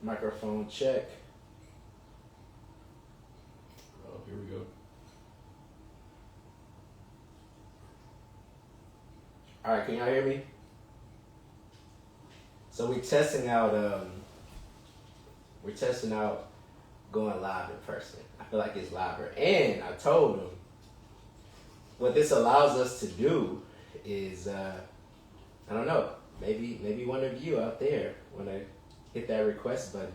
Microphone check. Oh, here we go. All right, can y'all hear me? So we're testing out going live in person. I feel like it's liver. And I told them what this allows us to do is I don't know, maybe one of you out there want to hit that request button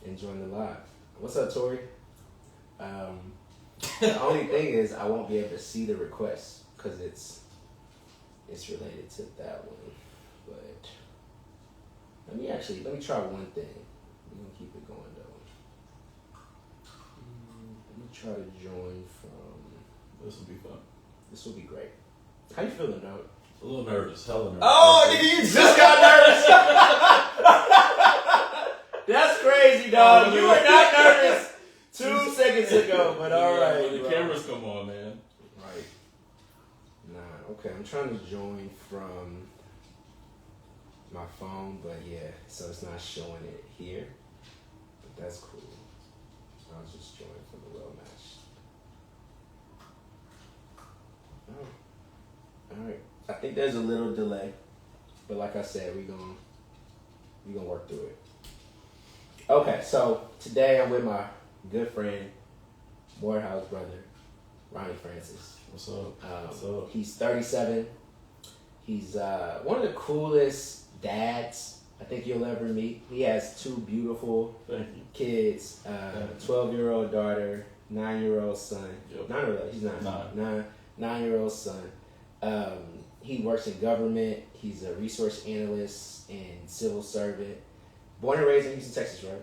and join the live. What's up, Tori? The only thing is I won't be able to see the request because it's related to that one. But let me try one thing. We're gonna keep it going though. Let me try to join from. This will be fun. This will be great. How you feeling, dog? A little nervous, hella nervous. Oh, nigga, you just got nervous. That's crazy, dog. You were not nervous 2 seconds ago, but all right. When the cameras come on, man. Right. Nah, okay. I'm trying to join from my phone, but yeah, so it's not showing it here. But that's cool. So I'll just join from the well match. Oh. All right. I think there's a little delay, but like I said, we're gonna work through it. Okay, so today I'm with my good friend, Morehouse brother, Raani Francis. What's up? What's up? He's 37. He's one of the coolest dads I think you'll ever meet. He has two beautiful kids, 12-year-old daughter, 9-year-old son. Yep. 9-year-old, he's not. 9-year-old son. He works in government. He's a resource analyst and civil servant. Born and raised in Houston, Texas, right?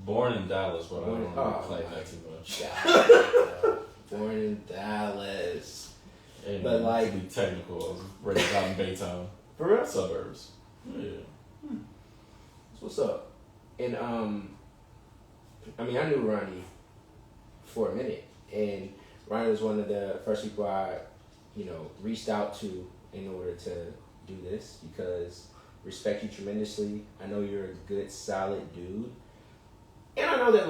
Born in Dallas, but I don't really play that too much. God, born in Dallas. And but like, to be technical, I was raised out in Baytown. For real? Suburbs. Yeah. That's what's up. And I knew Raani for a minute, and Raani was one of the first people I, reached out to in order to do this because respect you tremendously. I know you're a good, solid dude, and I know that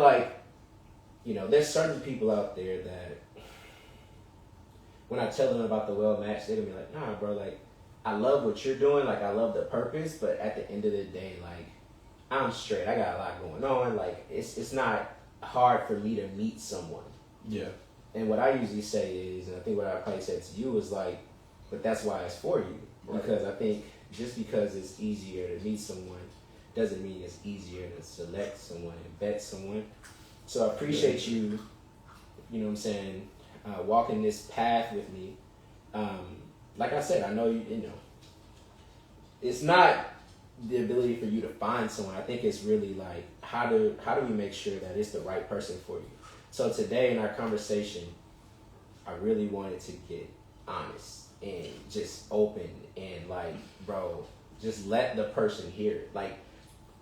there's certain people out there that when I tell them about the well match, they're gonna be like, nah, bro, I love what you're doing, I love the purpose, but at the end of the day, I'm straight. I got a lot going on. It's not hard for me to meet someone. Yeah. And what I usually say is, and I think what I probably said to you was but that's why it's for you. Right. Because I think just because it's easier to meet someone doesn't mean it's easier to select someone and vet someone. So I appreciate you, walking this path with me. Like I said, I know it's not the ability for you to find someone. I think it's really how do we make sure that it's the right person for you? So today in our conversation, I really wanted to get honest and just open and bro, just let the person hear it.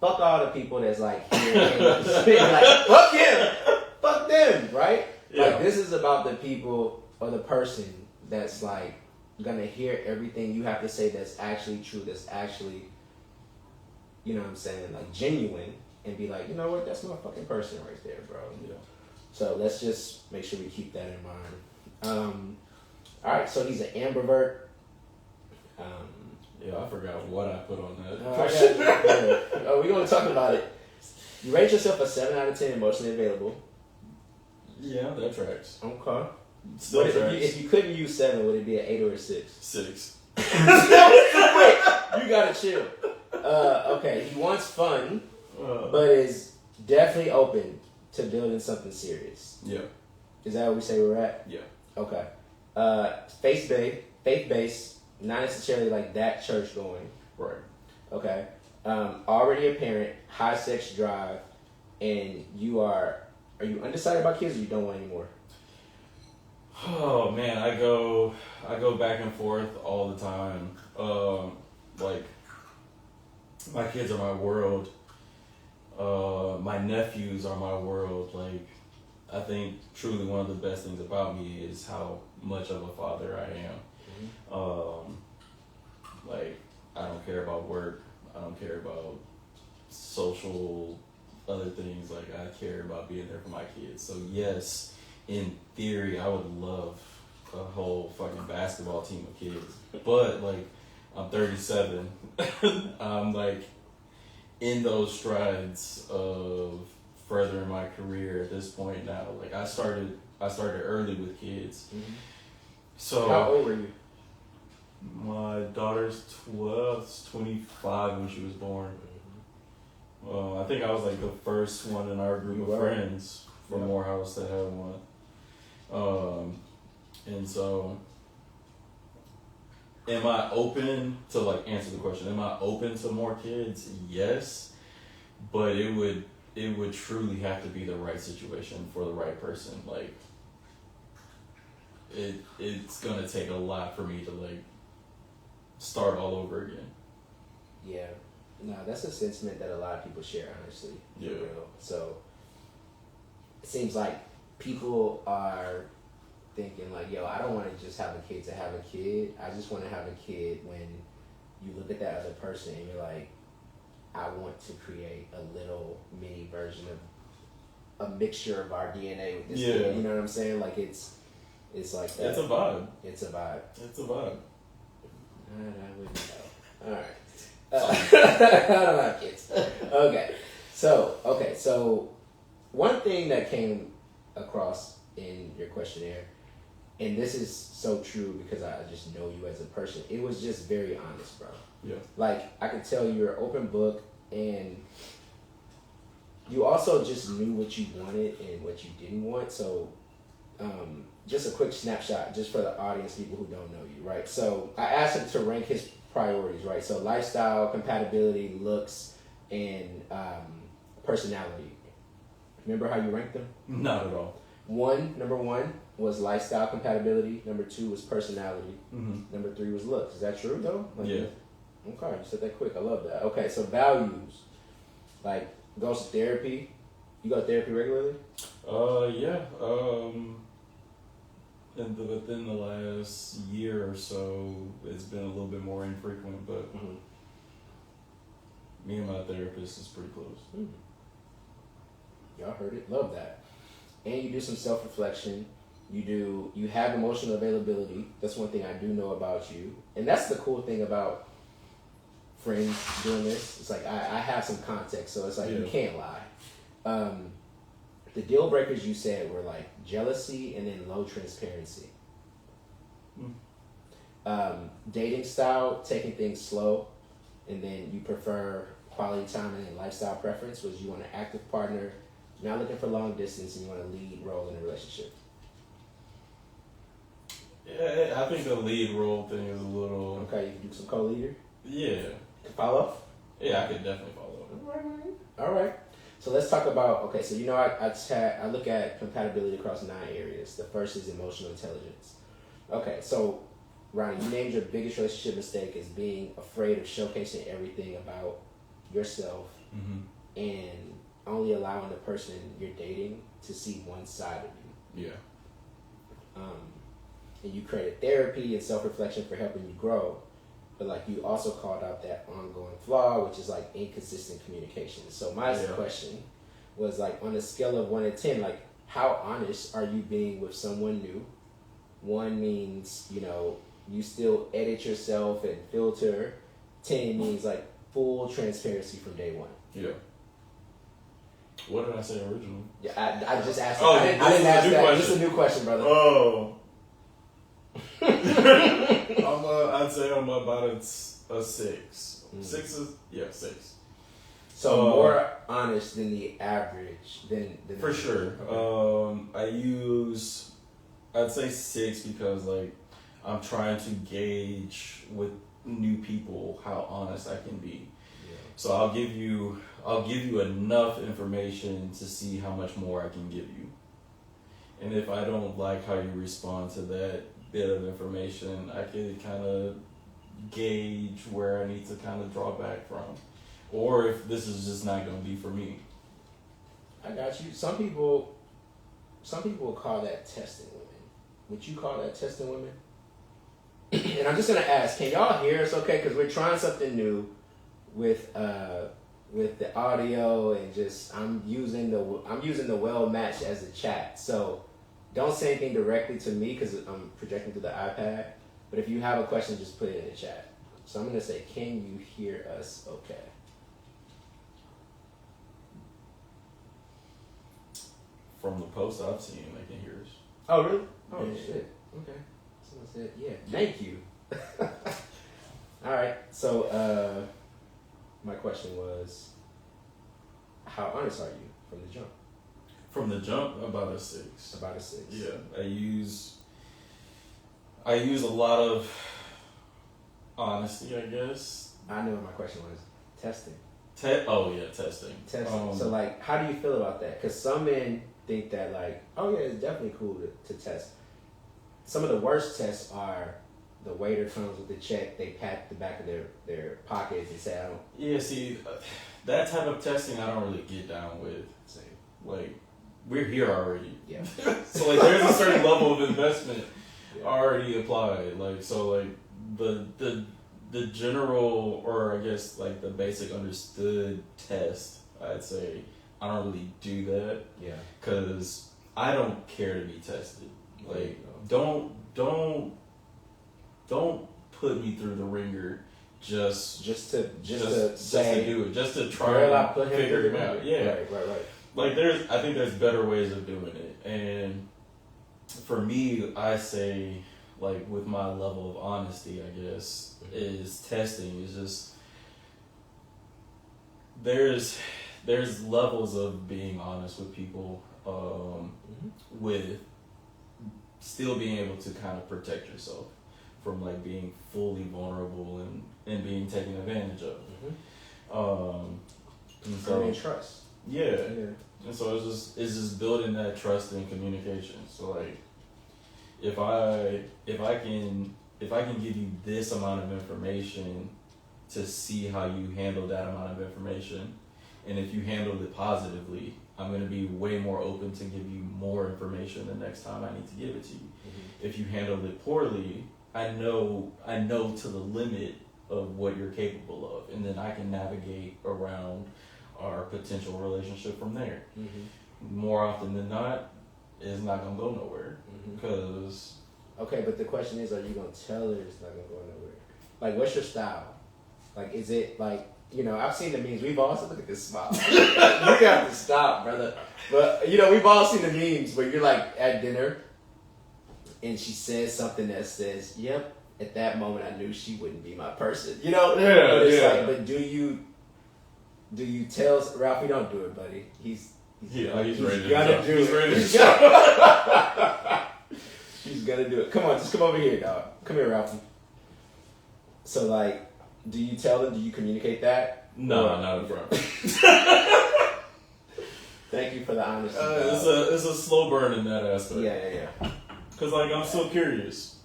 Fuck all the people that's here and fuck him, fuck them, right? Yeah. This is about the people or the person that's gonna hear everything you have to say that's actually true, that's actually, genuine, and be you know what, that's my fucking person right there, bro. Yeah. So let's just make sure we keep that in mind. All right, so he's an ambivert. Yeah, I forgot what I put on that. We're going to talk about it. You rate yourself a 7 out of 10 emotionally available. Yeah, that tracks. Okay. Still tracks. If you couldn't use 7, would it be an 8 or a 6? 6. Wait, you got to chill. Okay, he wants fun, but is definitely open to building something serious. Yeah. Is that what we say we're at? Yeah. Okay. Faith-based, not necessarily that church going. Right. Okay. Already a parent, high sex drive, and are you undecided about kids or you don't want any more? Oh man, I go back and forth all the time. My kids are my world. My nephews are my world. I think truly one of the best things about me is how much of a father I am. Mm-hmm. I don't care about work. I don't care about social other things. Like, I care about being there for my kids. So yes, in theory, I would love a whole fucking basketball team of kids. But like, I'm 37. I'm like in those strides of furthering my career at this point now. Like, I started early with kids. Mm-hmm. So how old were you? My daughter's 12, 25 when she was born. I think I was like the first one in our group of friends from Morehouse that had one. And so, am I open to, like, answer the question? Am I open to more kids? Yes, but it would truly have to be the right situation for the right person. Like, it's gonna take a lot for me to, like, start all over again. Yeah. No, that's a sentiment that a lot of people share, honestly. Yeah. For real. So it seems like people are thinking like, yo, I don't want to just have a kid to have a kid. I just want to have a kid when you look at that other person and you're like, I want to create a little mini version of a mixture of our DNA with this kid. You know what I'm saying? Like, it's like that. It's a vibe. It's a vibe. It's a vibe. I wouldn't know. All right. I don't have kids. Okay. So one thing that came across in your questionnaire, and this is so true because I just know you as a person, it was just very honest, bro. Yeah. Like, I could tell you're an open book, and you also just knew what you wanted and what you didn't want. So just a quick snapshot, just for the audience, people who don't know you, right? So I asked him to rank his priorities, right? So lifestyle, compatibility, looks, and personality. Remember how you ranked them? Not at all. Number one was lifestyle compatibility. Number 2 was personality. Mm-hmm. Number 3 was looks. Is that true though? Like, yeah. Okay, you said that quick. I love that. Okay, so values, like, goes to therapy. You go to therapy regularly? Yeah. Within the last year or so, it's been a little bit more infrequent, but me and my therapist is pretty close. Y'all heard it. Love that. And you do some self-reflection. You have emotional availability. That's one thing I do know about you. And that's the cool thing about friends doing this. It's like, I have some context, so it's like, you can't lie. The deal breakers you said were like jealousy and then low transparency. Dating style, taking things slow, and then you prefer quality time, and then lifestyle preference was you want an active partner, not looking for long distance, and you want a lead role in a relationship. Yeah, I think the lead role thing is a little... Okay, you can do some co-leader? Yeah. Follow? Yeah, I could definitely follow. All right. So let's talk about, okay, so you know I look at compatibility across 9 areas. The first is emotional intelligence. Okay, so Raani, you named your biggest relationship mistake as being afraid of showcasing everything about yourself and only allowing the person you're dating to see one side of you. Yeah. And you created therapy and self-reflection for helping you grow. But like, you also called out that ongoing flaw, which is like inconsistent communication. So my question was like, on a scale of 1 to 10, like, how honest are you being with someone new? 1 means, you still edit yourself and filter. 10 means like full transparency from day 1. Yeah. What did I say originally? Yeah, I just asked. Oh, I didn't ask that. Question. This is a new question, brother. Oh. I'd say I'm about a 6. 6 is 6. So more honest than the average, than for sure. Okay. I'd say 6 because like I'm trying to gauge with new people how honest I can be. Yeah. So I'll give you enough information to see how much more I can give you. And if I don't like how you respond to that bit of information, I can kind of gauge where I need to kind of draw back from, or if this is just not going to be for me. I got you. Some people call that testing women. Would you call that testing women? And I'm just gonna ask, can y'all hear us okay? Because we're trying something new with with the audio and just I'm using the well matched as a chat. So don't say anything directly to me because I'm projecting to the iPad. But if you have a question, just put it in the chat. So I'm gonna say, can you hear us? Okay. From the post I've seen, they can hear us. Oh really? Oh yeah. shit. Okay. Someone said, yeah. Thank you. All right. So my question was, how honest are you from the jump? From the jump, about a 6. About a 6. Yeah, I use a lot of honesty, I guess. I know what my question was. Testing. Testing. Testing. So like, how do you feel about that? Because some men think that like, oh yeah, it's definitely cool to test. Some of the worst tests are the waiter comes with the check, they pat the back of their pockets and say, I don't. Yeah, see, that type of testing I don't really get down with. Same. Like, we're here already. Yeah. So like, there's a certain level of investment already applied. Like, so like the general, or I guess like the basic understood test, I'd say I don't really do that. Yeah. Cause I don't care to be tested. Like, don't put me through the ringer just to do it, just to try and figure it out. Yeah. Right. Like I think there's better ways of doing it. And for me, I say, like, with my level of honesty, I guess, is testing is just, there's levels of being honest with people, with still being able to kind of protect yourself from like being fully vulnerable and being taken advantage of. And so, and trust. Yeah. And so it's just building that trust and communication. So like, if I can give you this amount of information to see how you handle that amount of information, and if you handle it positively, I'm going to be way more open to give you more information the next time I need to give it to you. Mm-hmm. If you handle it poorly, I know to the limit of what you're capable of, and then I can navigate around our potential relationship from there. Mm-hmm. More often than not, it's not gonna go nowhere. Because okay, but the question is, are you gonna tell her it's not gonna go nowhere? Like, what's your style? Like, is it like, you know, I've seen the memes. We've all look at this smile. You got to stop, brother. But you know, we've all seen the memes where you're like at dinner, and she says something that says, "Yep, at that moment I knew she wouldn't be my person." You know? Yeah. But it's like, but do you tell Ralphie? Don't do it, buddy. He's ready to gonna do He's it. ready to go. He's gonna do it. Come on, just come over here, dog. Come here, Ralphie. So like, do you tell them? Do you communicate that? No, not in front. Thank you for the honesty. It's a slow burn in that aspect. Yeah. Cause like, I'm so curious.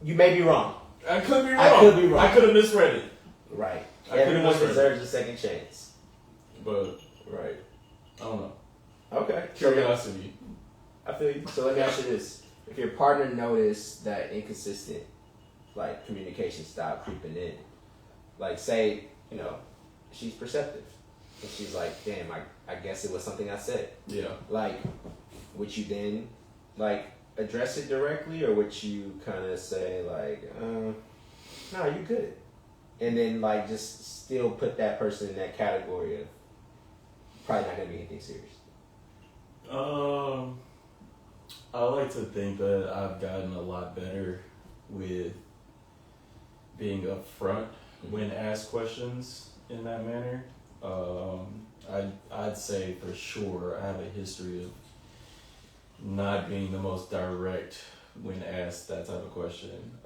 You may be wrong. I could be wrong. I could have misread it. Right. Everyone deserves a second chance. But right. I don't know. Okay. Curiosity. I feel you. So let me ask you this: if your partner noticed that inconsistent, like, communication style creeping in, like, say, you know, she's perceptive, and she's like, "Damn, I guess it was something I said." Yeah. Like, would you then, like, address it directly, or would you kind of say like, "No, you good," and then like just still put that person in that category of probably not gonna be anything serious? I like to think that I've gotten a lot better with being upfront when asked questions in that manner. I'd say for sure I have a history of not being the most direct when asked that type of question,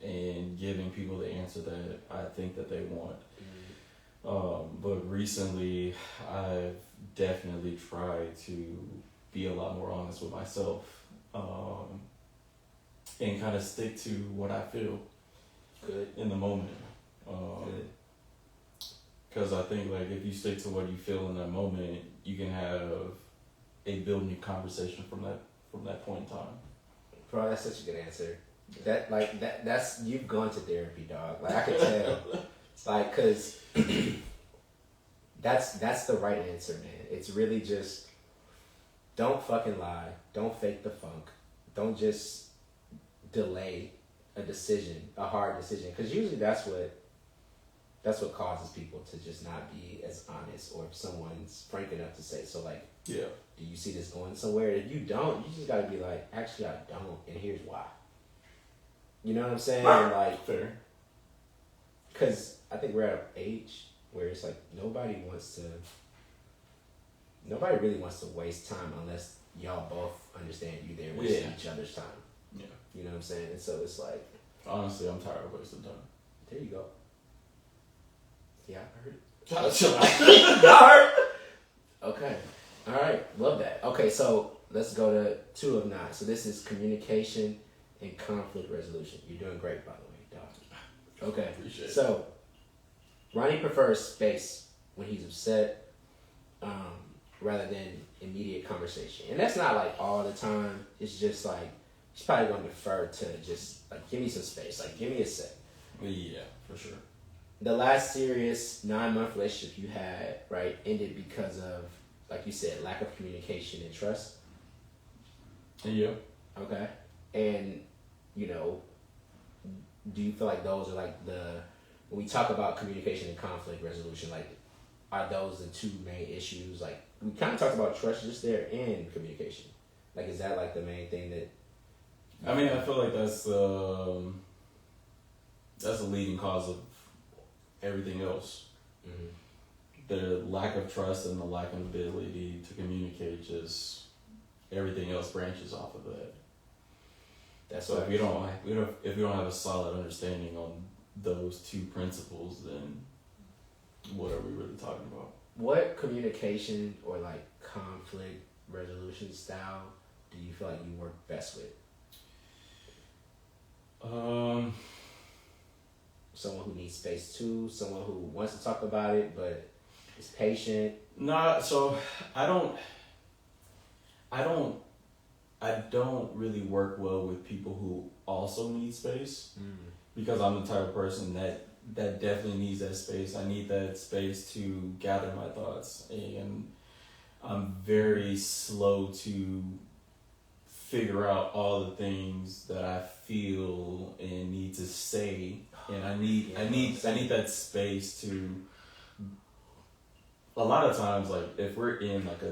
and giving people the answer that I think that they want. But recently, I've definitely tried to be a lot more honest with myself, and kind of stick to what I feel Good. in the moment. Because I think, like, if you stick to what you feel in that moment, you can have a building conversation from that point in time. Bro, that's such a good answer. That's you've gone to therapy, dog. Like, I can tell. Like, cause that's the right answer, man. It's really just don't fucking lie. Don't fake the funk. Don't just delay a decision, a hard decision, because usually that's what causes people to just not be as honest, or if someone's frank enough to say, so like, Yeah. do you see this going somewhere? If you don't, you just gotta be like, actually I don't, and here's why. You know what I'm saying? Like, fair. because I think we're at an age where it's like nobody really wants to waste time unless y'all both understand they're wasting each other's time. Yeah. You know what I'm saying? And so it's like, honestly, I'm tired of wasting time. there you go. Yeah, I heard it. Chill out. Y'all heard? Okay. All right. Love that. Okay, so let's go to 2 of 9. So this is communication and conflict resolution. You're doing great, by the way, dog. Okay. Appreciate it. So Raani prefers space when he's upset, rather than immediate conversation. And that's not like all the time. It's just like he's probably going to defer to just like, give me some space. Like, give me a sec. Yeah, for sure. The last serious 9-month relationship you had, right, ended because of, like you said, lack of communication and trust. Yeah. Okay. And, you know, do you feel like those are like when we talk about communication and conflict resolution, like, are those the 2 main issues? Like, we kind of talked about trust just there and communication. Like, is that like the main thing that? I mean, I feel like that's a leading cause of everything else. Mm-hmm. The lack of trust and the lack of ability to communicate, just everything else branches off of that. That's so if we don't have a solid understanding on those 2 principles, then what are we really talking about? What communication or like conflict resolution style do you feel like you work best with? Someone who needs space too, someone who wants to talk about it but is patient. Nah, so I don't really work well with people who also need space, because I'm the type of person that definitely needs that space. I need that space to gather my thoughts, and I'm very slow to figure out all the things that I feel and need to say, and I need that space to. A lot of times, like if we're in like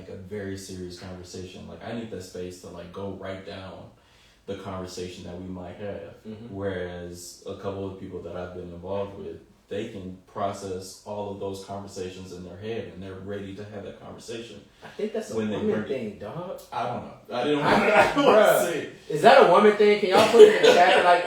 a very serious conversation, like I need that space to like go write down the conversation that we might have. Mm-hmm. Whereas a couple of people that I've been involved with, they can process all of those conversations in their head and they're ready to have that conversation. I think that's a woman thing, dog. I don't know. I didn't want to say it. Is that a woman thing? Can y'all put it in the chat? Like,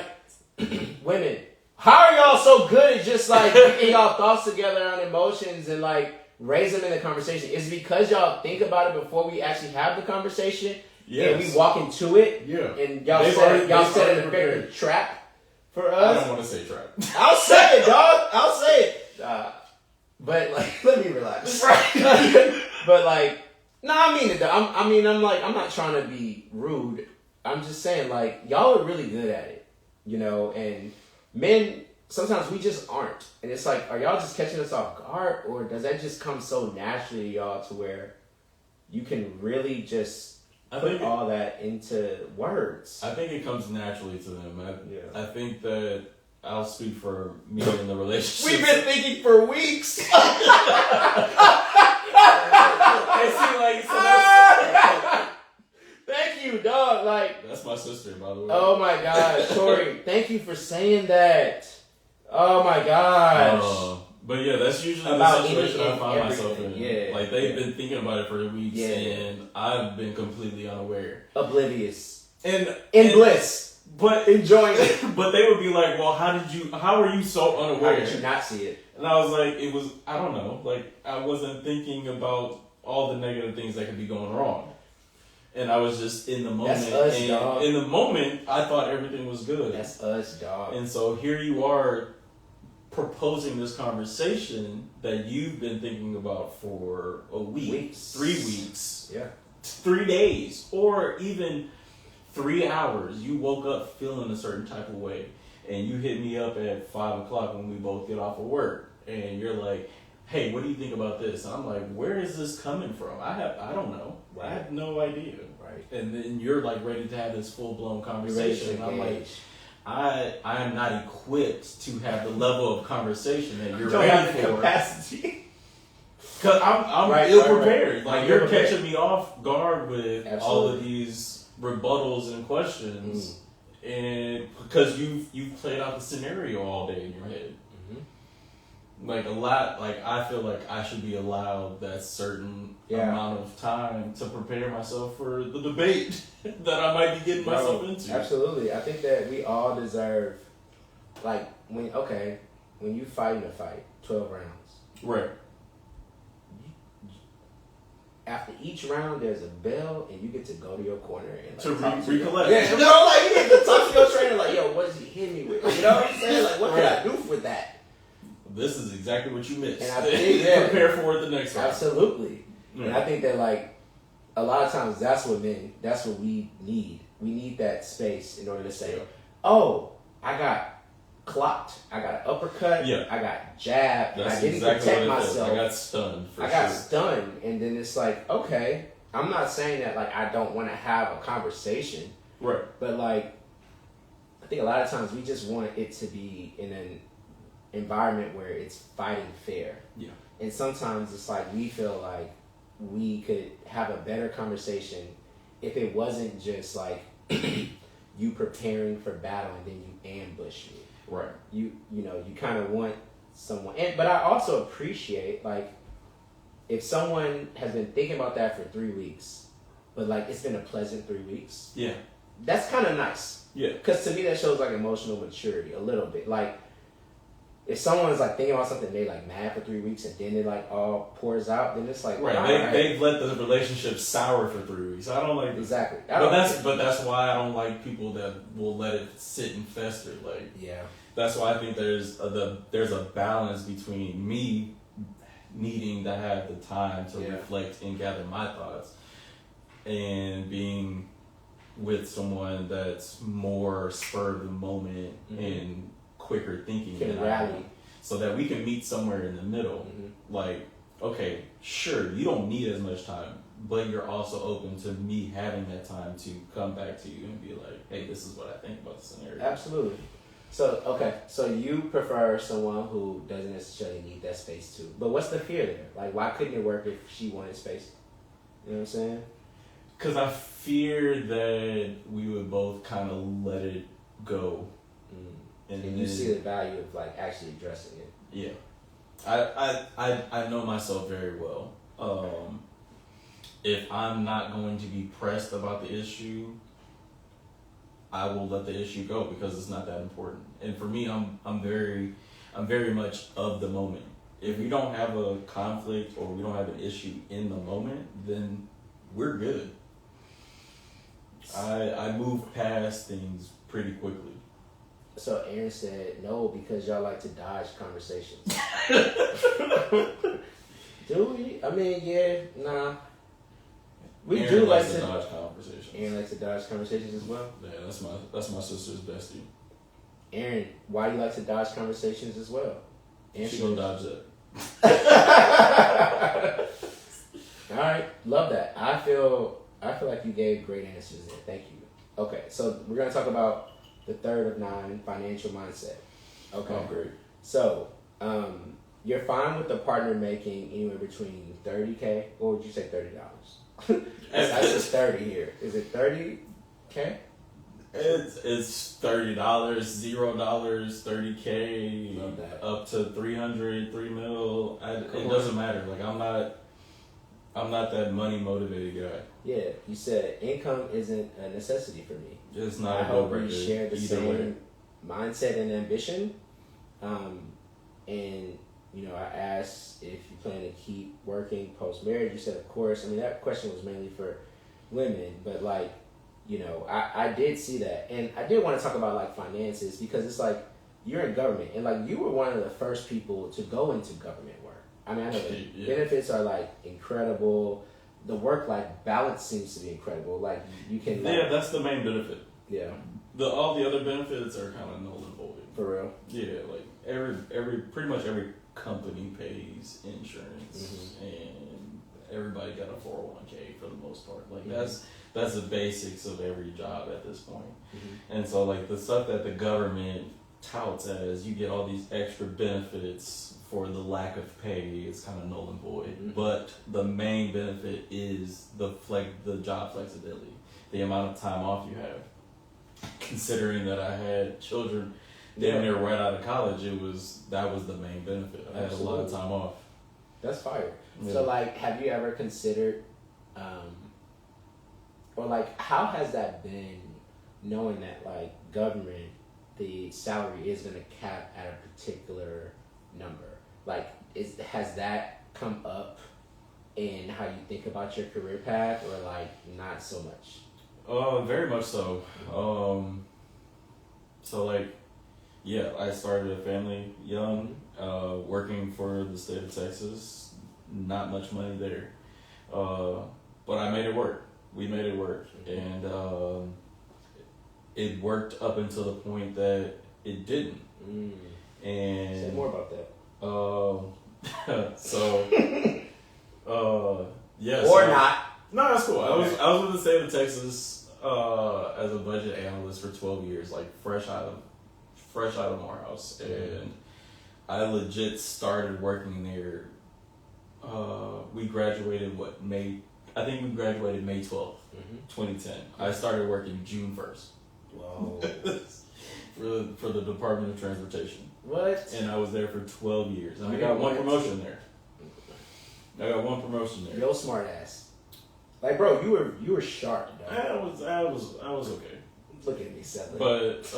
women, how are y'all so good at just like getting y'all thoughts together on emotions and like raise them in the conversation? Is it because y'all think about it before we actually have the conversation? Yes. And we walk into it? Yeah. And y'all set it in a trap for us? I don't want to say trap. I'll say it, dog. I'll say it. But like, let me relax. Right. But like, no, I mean it though. I'm not trying to be rude. I'm just saying, like, y'all are really good at it, you know, and men, sometimes we just aren't. And it's like, are y'all just catching us off guard, or does that just come so naturally to y'all to where you can really just put all that into words? I think it comes naturally to them. I think that I'll speak for me in the relationship. We've been thinking for weeks. Thank you, dog. Like, that's my sister, by the way. Oh my gosh, Tori, thank you for saying that. Oh my gosh. But yeah, that's usually the situation I find myself in. Yeah, like they've been thinking about it for weeks, and I've been completely unaware, oblivious, and bliss, but enjoying it. But they would be like, "Well, how are you so unaware? How did you not see it?" And I was like, I don't know. Like I wasn't thinking about all the negative things that could be going wrong. And I was just in the moment. That's us, and dog. In the moment, I thought everything was good. That's us, dog. And so here you are proposing this conversation that you've been thinking about for a week, 3 weeks, 3 days, or even 3 hours. You woke up feeling a certain type of way. and you hit me up at 5:00 when we both get off of work, and you're like, "Hey, what do you think about this?" And I'm like, "Where is this coming from? I don't know. I have no idea." Right. And then you're like ready to have this full blown conversation. And I'm like, I am not equipped to have the level of conversation that you're ready for. Capacity. Cause I'm ill prepared. Like you're prepared. catching me off guard with Absolutely. all of these rebuttals and questions, and because you've played out the scenario all day in your head. Like a lot, like I feel like I should be allowed that certain amount of time to prepare myself for the debate that I might be getting myself into. Absolutely. I think that we all deserve, like, when you fight in a fight, 12 rounds. Right. After each round, there's a bell, and you get to go to your corner and to talk recollect. Yeah, you know, like you get to talk to your trainer, like, yo, what does he hit me with? You know what I'm saying? Like, what can I do with that? This is exactly what you missed. And I think prepare for it the next time. Absolutely. Yeah. And I think that, like, a lot of times that's what we need. We need that space in order to say, oh, I got clocked. I got an uppercut. Yeah. I got jabbed. That's I didn't exactly protect what it is. myself. I got stunned for I got stunned. And then it's like, okay, I'm not saying that, like, I don't want to have a conversation. Right. But, like, I think a lot of times we just want it to be in an environment where it's fighting fair. Yeah. And sometimes it's like we feel like we could have a better conversation if it wasn't just like you preparing for battle and then you ambush me. Right. You know, you kind of want someone. But I also appreciate, like, if someone has been thinking about that for 3 weeks, but, like, it's been a pleasant 3 weeks. Yeah. That's kind of nice. Yeah. Because to me that shows, like, emotional maturity a little bit. Like, if someone's like thinking about something, they like mad for 3 weeks, and then it like all pours out, then it's like right. They've let the relationship sour for 3 weeks. I don't like exactly. But that's why I don't like people that will let it sit and fester. Like that's why I think there's a balance between me needing to have the time to reflect and gather my thoughts, and being with someone that's more spur of the moment and quicker thinking can rally, so that we can meet somewhere in the middle. Like, okay, sure, you don't need as much time, but you're also open to me having that time to come back to you and be like, hey, this is what I think about the scenario. Absolutely. So you prefer someone who doesn't necessarily need that space too. But what's the fear there? Like, why couldn't it work if she wanted space? You know what I'm saying? Because I fear that we would both kind of let it go. And you see the value of like actually addressing it. Yeah. I know myself very well. If I'm not going to be pressed about the issue, I will let the issue go because it's not that important. And for me, I'm very much of the moment. If we don't have a conflict or we don't have an issue in the moment, then we're good. I move past things pretty quickly. So Aaron said no because y'all like to dodge conversations. Do we? I mean, yeah, nah. We Aaron do likes like to dodge conversations. Aaron likes to dodge conversations as well. Yeah, that's my sister's bestie. Aaron, why do you like to dodge conversations as well? She gonna dodge that. All right, love that. I feel like you gave great answers there. Thank you. Okay, so we're gonna talk about the third of 9, financial mindset. Okay. Oh, great. So, you're fine with the partner making anywhere between $30K, or would you say $30? I said 30 here. Is it $30K? It's $30, $0, $30K, Love that. up to 300, $3 million. It doesn't matter. Like I'm not that money motivated guy. Yeah, you said income isn't a necessity for me. It's not I a hope deal we breaker share the either same way. mindset and ambition. And you know, I asked if you plan to keep working post marriage. You said, of course. I mean, that question was mainly for women, but like, you know, I did see that, and I did want to talk about like finances because it's like you're in government, and like you were one of the first people to go into government work. I mean, I know the benefits are like incredible. The work-life balance seems to be incredible. Like you can. Like, yeah, that's the main benefit. Yeah. all the other benefits are kind of null and void. For real? Yeah, like pretty much every company pays insurance, and everybody got a 401k for the most part. Like that's the basics of every job at this point. And so like the stuff that the government touts as you get all these extra benefits for the lack of pay is kind of null and void. But the main benefit is the job flexibility, the amount of time off you have. Considering that I had children damn near right out of college, that was the main benefit. I had a lot of time off. That's fire. Yeah. So like, have you ever considered, or like, how has that been, knowing that like government, the salary is going to cap at a particular number? Like, has that come up in how you think about your career path, or like not so much? Very much so. So like, yeah, I started a family young, working for the state of Texas. Not much money there, but I made it work. We made it work, and it worked up until the point that it didn't. And say more about that. Yeah. Or not. No, that's cool. I was with the state of Texas as a budget analyst for 12 years, like fresh out of Morehouse, and I legit started working there. We graduated May? I think we graduated May 12th, 2010. I started working June 1st. Whoa. for the Department of Transportation. What? And I was there for 12 years. And I got one promotion there. Yo, smart ass. Like, bro, you were sharp, dog. I was okay. Look at me, Seth. But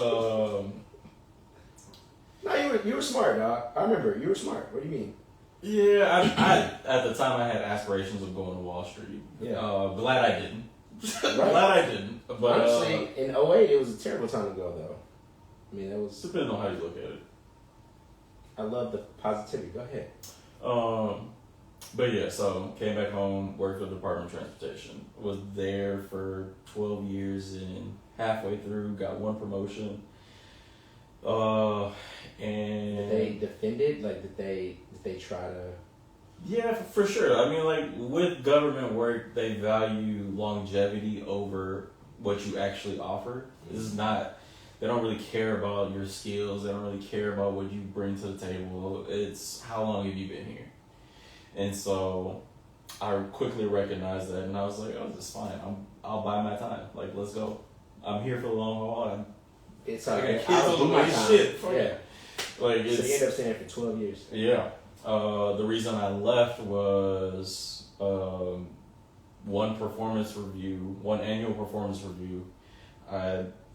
no, you were smart, dog. I remember you were smart. What do you mean? Yeah, I at the time I had aspirations of going to Wall Street. Yeah. Glad I didn't. Right. Glad I didn't. But honestly, in 08, it was a terrible time to go, though. I mean, that was. Depending on how you look at it. I love the positivity. Go ahead. But yeah, so came back home, worked for the Department of Transportation. Was there for 12 years, and halfway through got one promotion. And did they defend it? Like, did they try to? Yeah, for sure. I mean, like with government work, they value longevity over what you actually offer. This is not. They don't really care about your skills. They don't really care about what you bring to the table. It's how long have you been here? And so I quickly recognized that, and I was like, "Oh, this is fine. I'll buy my time. Like, let's go. I'm here for the long haul. It's I like got kids on the way. Shit. Yeah. Like, so you end up staying there for 12 years. Yeah. The reason I left was one annual performance review.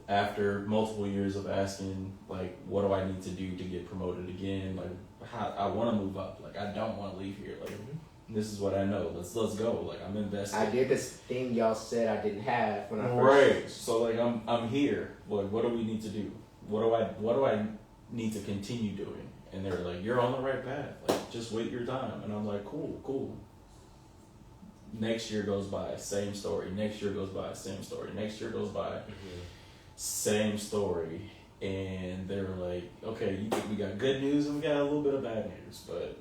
After multiple years of asking, like, what do I need to do to get promoted again? Like, how I want to move up. Like, I don't want to leave here. Like, this is what I know. Let's go. Like, I'm invested. I did this thing y'all said I didn't have when I first. Right. So like, I'm here. Like, what do we need to do? What do I need to continue doing? And they were like, you're on the right path. Like, just wait your time. And I'm like, cool. Next year goes by, same story. Next year goes by, same story. Next year goes by, same story. And they were like, okay, we got good news and we got a little bit of bad news, but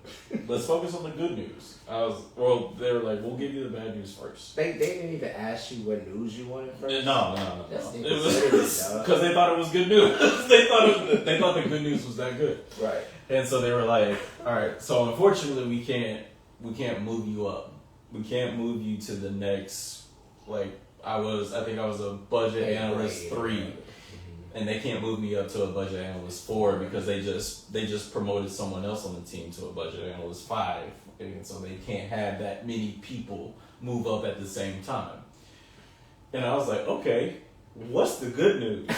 let's focus on the good news. They were like, we'll give you the bad news first. They didn't even ask you what news you wanted first? No. That's It was because they thought it was good news. they thought the good news was that good. Right. And so they were like, all right, so unfortunately we can't move you up. We can't move you to the next, like, I think I was a budget analyst 3. And they can't move me up to a budget analyst 4 because they just promoted someone else on the team to a budget analyst 5. And so they can't have that many people move up at the same time. And I was like, okay, what's the good news?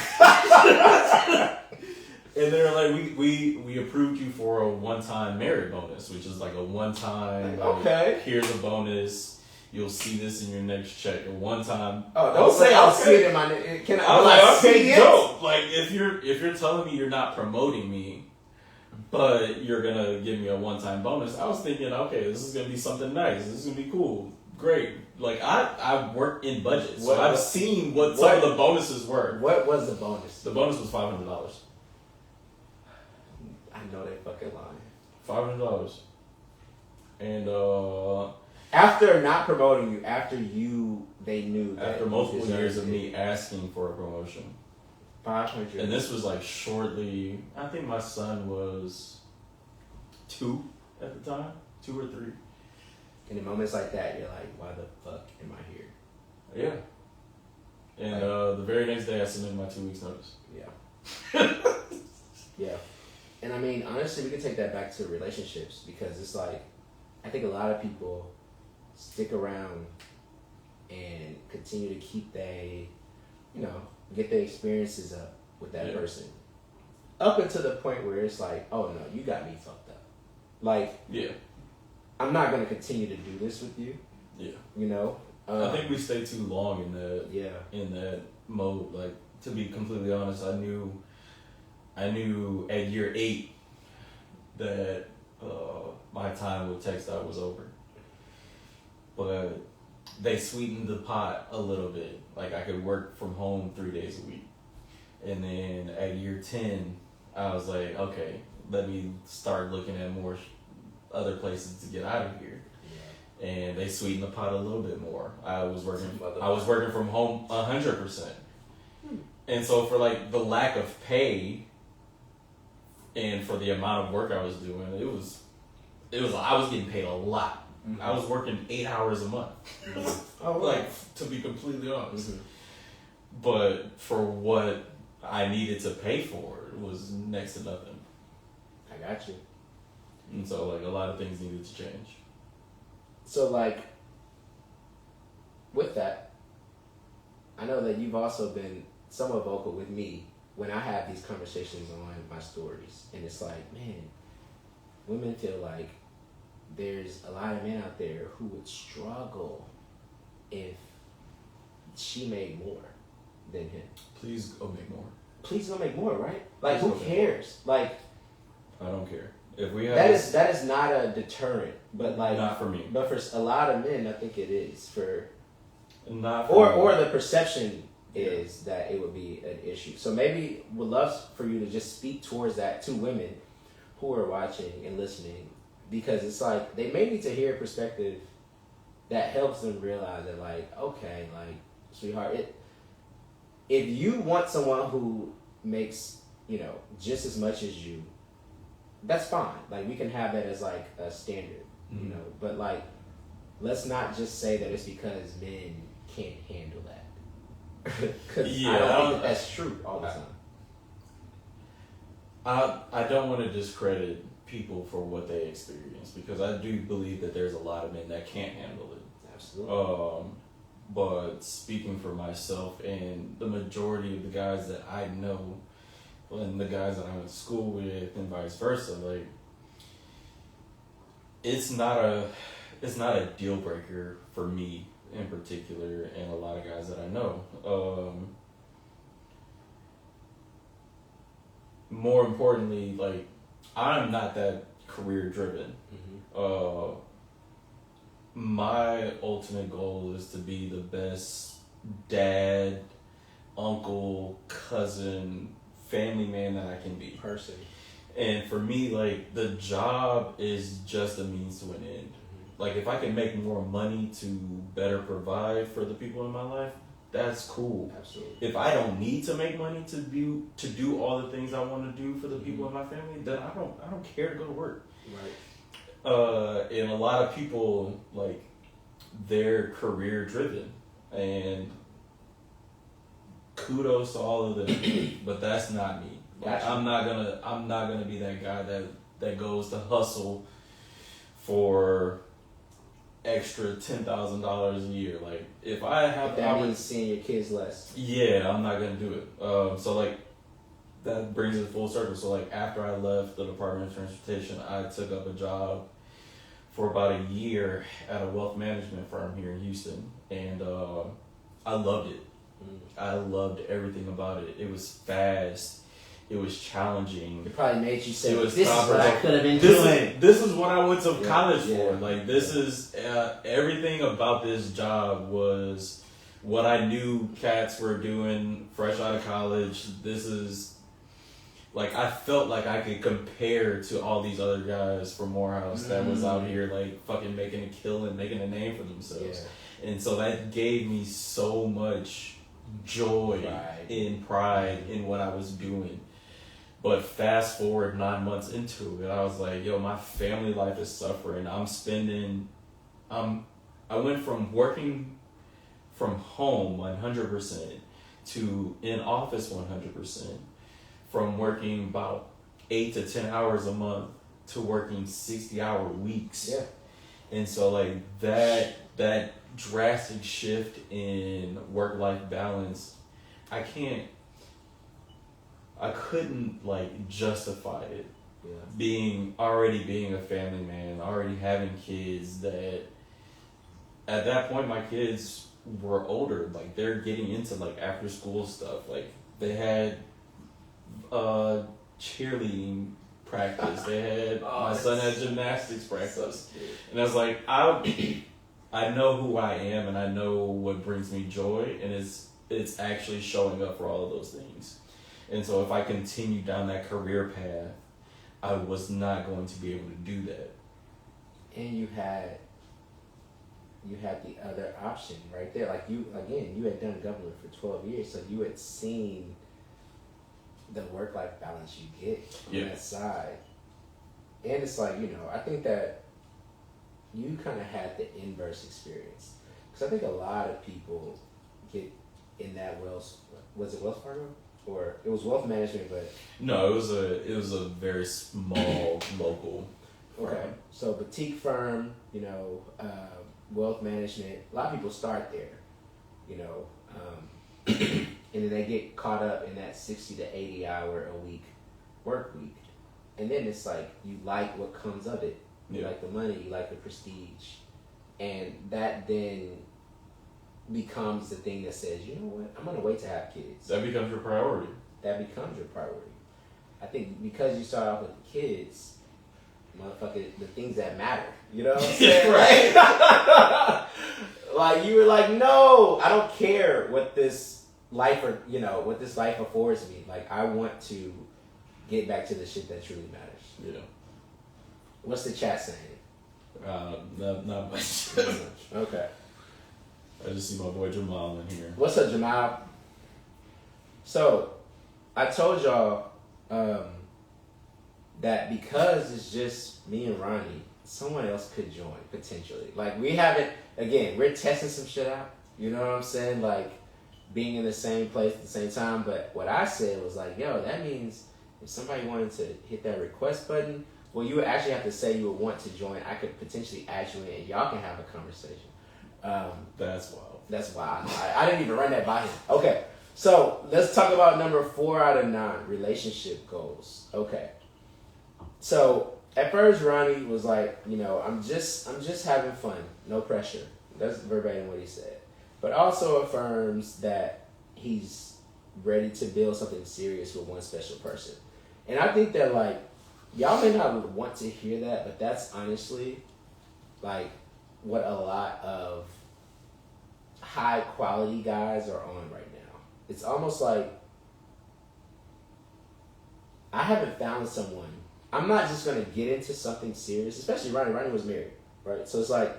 And they were like, we approved you for a one-time merit bonus, which is like a one-time, okay, here's a bonus. You'll see this in your next check. A one-time. Oh, don't say I'll see it in my. Can I was like, see it? Dope. Like, if you're telling me you're not promoting me, but you're gonna give me a one-time bonus, I was thinking, okay, this is gonna be something nice. This is gonna be cool. great. Like I work in budgets, so What- I've seen what some of the bonuses were. What was the bonus? The bonus was $500. I know they fucking lying. $500. And After not promoting you, they knew that after you multiple deserved years of it. me asking for a promotion, 500. and this was like shortly. I think my son was 2 at the time, 2 or 3. And in moments like that, you're like, why the fuck am I here? Yeah. And the very next day, I submitted my 2 weeks notice. Yeah. Yeah. And I mean, honestly, we can take that back to relationships because it's like, I think a lot of people stick around and continue to keep get their experiences up with that person. Up until the point where it's like, oh no, you got me fucked up. Like, Yeah. I'm not going to continue to do this with you. Yeah. You know? I think we stayed too long in that. Yeah. In that mode. Like, to be completely honest, I knew at year 8 that my time with TechStop was over. But they sweetened the pot a little bit. Like, I could work from home 3 days a week. And then at year 10, I was like, okay, let me start looking at more other places to get out of here. Yeah. And they sweetened the pot a little bit more. I was working from home 100%. And so for like the lack of pay and for the amount of work I was doing, I was getting paid a lot. Mm-hmm. I was working 8 hours a month. Mm-hmm. Oh, like, to be completely honest. Mm-hmm. But for what I needed to pay for, it was next to nothing. I got you. And so, like, a lot of things needed to change. So, like, with that, I know that you've also been somewhat vocal with me when I have these conversations on my stories. And it's like, man, women feel like there's a lot of men out there who would struggle if she made more than him. Please go make more. Please go make more, right? Like, who cares? Like, I don't care. If we have that is not a deterrent, but like not for me. But for a lot of men, I think it is for not for or the perception is that it would be an issue. So maybe would love for you to just speak towards that to women who are watching and listening, because it's like they may need to hear a perspective that helps them realize that, like, okay, like, sweetheart, if you want someone who makes, just as much as you, that's fine. Like, we can have that as like a standard, mm-hmm. But like, let's not just say that it's because men can't handle that. Because I don't think that's true all the time. I don't want to discredit people for what they experience, because I do believe that there's a lot of men that can't handle it. Absolutely. But speaking for myself and the majority of the guys that I know and the guys that I went to school with and vice versa, like, it's not a deal breaker for me in particular and a lot of guys that I know. More importantly, like, I'm not that career driven. Mm-hmm. My ultimate goal is to be the best dad, uncle, cousin, family man that I can be. Person. And for me, like, the job is just a means to an end. Mm-hmm. Like, if I can make more money to better provide for the people in my life, that's cool. Absolutely. If I don't need to make money to do all the things I want to do for the people in my family, then I don't care to go to work. Right. And a lot of people, like, they're career driven, and kudos to all of them, but that's not me. Like, I'm not gonna be that guy that goes to hustle for extra $10,000 a year. Like, if I have that means seeing your kids less. Yeah, I'm not gonna do it. So, like, that brings it full circle. So, like, after I left the Department of Transportation, I took up a job for about a year at a wealth management firm here in Houston, and I loved it. I loved everything about it. It was fast. It was challenging. It probably made you say, It was "This is what I could have been this doing." This is what I went to college for. Like this is everything about this job was what I knew cats were doing fresh out of college. This is like I felt like I could compare to all these other guys from Morehouse that was out here like fucking making a killing, making a name for themselves. And so that gave me so much joy and pride in what I was doing. But fast forward 9 months into it, I was like, yo, my family life is suffering. I went from working from home 100% to in office 100%, from working about 8 to 10 hours a month to working 60-hour weeks. Yeah. And so like that drastic shift in work-life balance, I couldn't like justify it. Already being a family man, already having kids, that at that point my kids were older, like they're getting into like after school stuff. Like they had cheerleading practice. They had my son had gymnastics practice. And I was like, I know who I am and I know what brings me joy, and it's actually showing up for all of those things. And so if I continue down that career path, I was not going to be able to do that. And you had the other option right there. Like you had done government for 12 years, so you had seen the work-life balance you get on that side. And it's like, I think that you kind of had the inverse experience. Because I think a lot of people get in that was it Wells Fargo? Or it was wealth management, but... No, it was a very small local firm. Okay, so boutique firm, wealth management. A lot of people start there, and then they get caught up in that 60 to 80 hour a week work week. And then it's like, you like what comes of it. You like the money, you like the prestige. And that then becomes the thing that says, you know what, I'm going to wait to have kids. That becomes your priority. That becomes your priority. I think because you start off with the kids, motherfucker, the things that matter. You know what I'm saying? Right? Like, you were like, no, I don't care what this life affords me. Like, I want to get back to the shit that truly matters. Yeah. What's the chat saying? Not much. Not much. Okay. I just see my boy Jamal in here. What's up, Jamal? So, I told y'all that because it's just me and Raani, someone else could join, potentially. Like, we're testing some shit out. You know what I'm saying? Like, being in the same place at the same time. But what I said was like, yo, that means if somebody wanted to hit that request button, well, you would actually have to say you would want to join. I could potentially add you in and y'all can have a conversation. That's wild. That's wild. I didn't even run that by him. Okay, so let's talk about number 4 out of 9, relationship goals. Okay, so at first Raani was like, I'm just having fun, no pressure. That's verbatim what he said. But also affirms that he's ready to build something serious with one special person. And I think that, like, y'all may not want to hear that, but that's honestly like what a lot of high quality guys are on right now. It's almost like I haven't found someone. I'm not just gonna get into something serious, especially Raani. Raani was married, right? So it's like,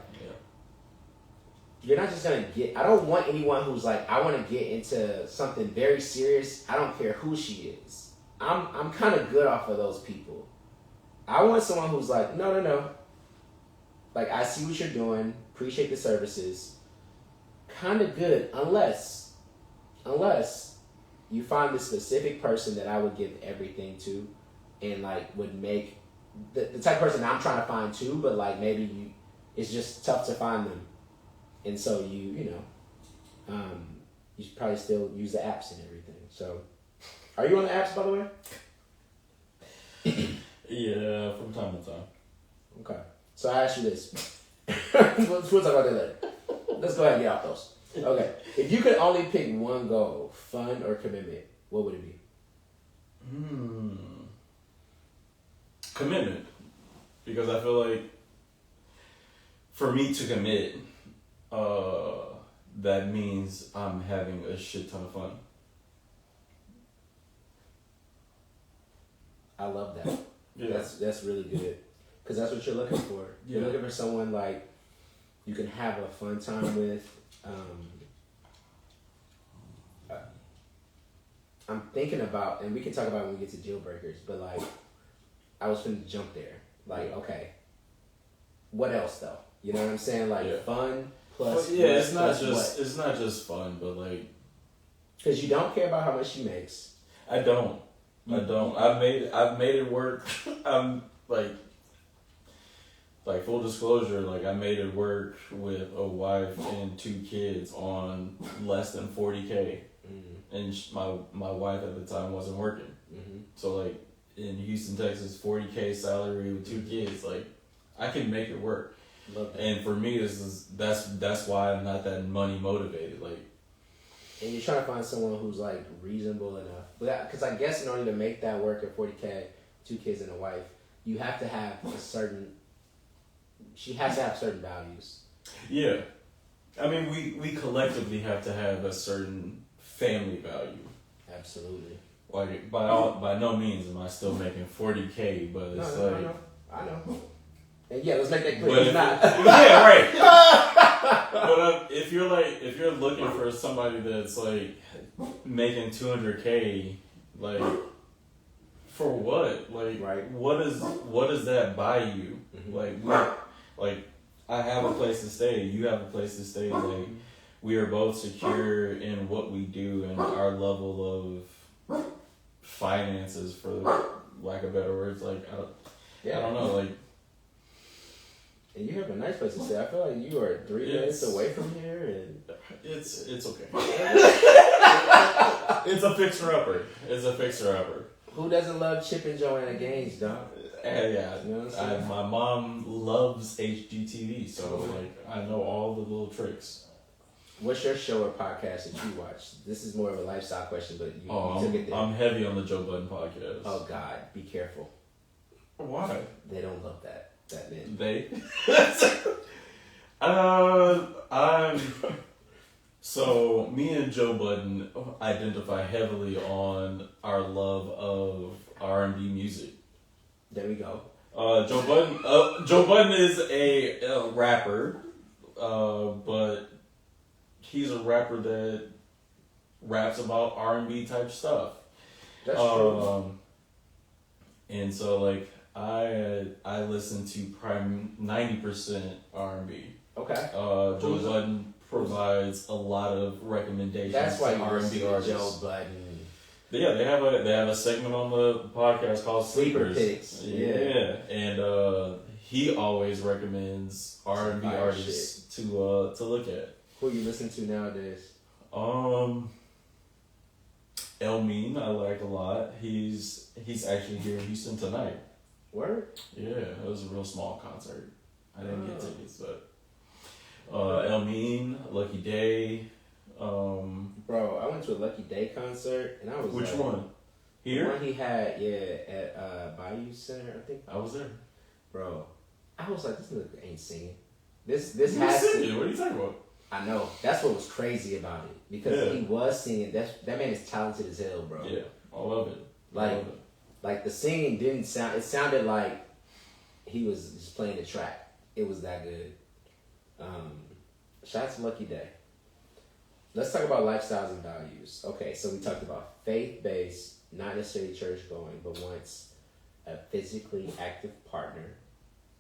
you're not just gonna get. I don't want anyone who's like, I want to get into something very serious. I don't care who she is. I'm kind of good off of those people. I want someone who's like, no. Like, I see what you're doing, appreciate the services, kind of good, unless you find the specific person that I would give everything to, and like would make the type of person I'm trying to find too, but like maybe it's just tough to find them, and so you should probably still use the apps and everything. So, are you on the apps, by the way? Yeah, from time to time. Okay. So I ask you this. We'll talk about that later. Let's go ahead and get off those. Okay. If you could only pick one goal, fun or commitment, what would it be? Commitment. Because I feel like for me to commit, that means I'm having a shit ton of fun. I love that. Yeah. That's really good. Because that's what you're looking for. Yeah. You're looking for someone like you can have a fun time with. I'm thinking about, and we can talk about when we get to deal breakers, but like, I was finna jump there. Like, okay, what else though? You know what I'm saying? Like fun plus. Well, yeah, it's not just fun, but like. Because you don't care about how much she makes. I don't. I've made it work. I'm like full disclosure, like I made it work with a wife and 2 kids on less than $40K, and my wife at the time wasn't working. So like in Houston, Texas, $40K salary with 2 kids, like I can make it work. Love that. And for me, that's why I'm not that money motivated. Like, and you're trying to find someone who's like reasonable enough. Because I guess in order to make that work at $40K, 2 kids and a wife, you have to have a certain. She has to have certain values. Yeah, I mean we collectively have to have a certain family value. Absolutely. Like by no means am I still making $40K, but it's I know. And yeah, let's make that clear. But It's not. Yeah, right. But if you're looking for somebody that's like making $200K, like for what? Like right. what does that buy you? Like I have a place to stay. You have a place to stay. Like we are both secure in what we do and our level of finances, for lack of better words. Like I don't know. Like. And you have a nice place to stay. I feel like you are 3 minutes away from here, and it's okay. It's a fixer upper. Who doesn't love Chip and Joanna Gaines, dog? Yeah, you know what I'm saying? my mom loves HGTV, so like I know all the little tricks. What's your show or podcast that you watch? This is more of a lifestyle question, but you took it there. I'm heavy on the Joe Budden podcast. Oh God, be careful. Why? They don't love that man. They? So me and Joe Budden identify heavily on our love of R&B music. There we go. Joe Budden is a rapper, but he's a rapper that raps about R&B type stuff. That's true. And so like I listen to 90% R&B. Okay. Joe Budden provides a lot of recommendations. That's why to R&B artists. Joe Budden. Yeah, they have a segment on the podcast called Sleeper Picks. Yeah, and he always recommends R&B artists to look at. Who you listen to nowadays? El Mean, I like a lot. He's actually here in Houston tonight. Word? Yeah, it was a real small concert. I didn't get tickets, but El Mean, Lucky Day. Bro, I went to a Lucky Day concert and I was Which like, one? Here? The one he had, at Bayou Center, I think. I was there. Bro, I was like, this nigga ain't singing. This He was has singing. to. What are you talking about? I know. That's what was crazy about it. Because he was singing. That man is talented as hell, bro. Yeah, I love it. Like the singing didn't sound. It sounded like he was just playing the track. It was that good. Shout out to Lucky Day. Let's talk about lifestyles and values. Okay, so we talked about faith-based, not necessarily church-going, but wants a physically active partner.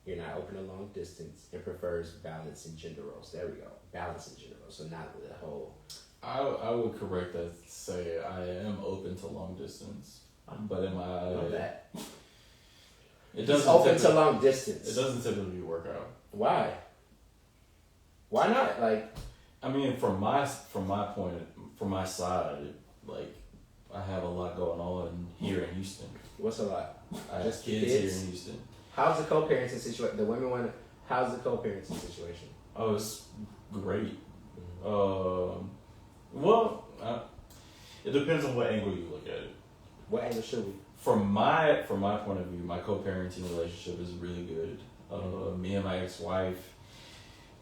You're not open to long distance and prefers balance in gender roles. There we go. Balance in gender roles. So not the whole. I would correct that. Say I am open to long distance, but am I? Love that. It doesn't open to long distance. It doesn't typically work out. Why? Why not? Like, I mean, from my side, like I have a lot going on here in Houston. What's a lot? I have kids here in Houston. How's the co-parenting situation? The women want. How's the co-parenting situation? Oh, it's great. Mm-hmm. It depends on what angle you look at it. What angle should we? From my point of view, my co-parenting relationship is really good. Me and my ex-wife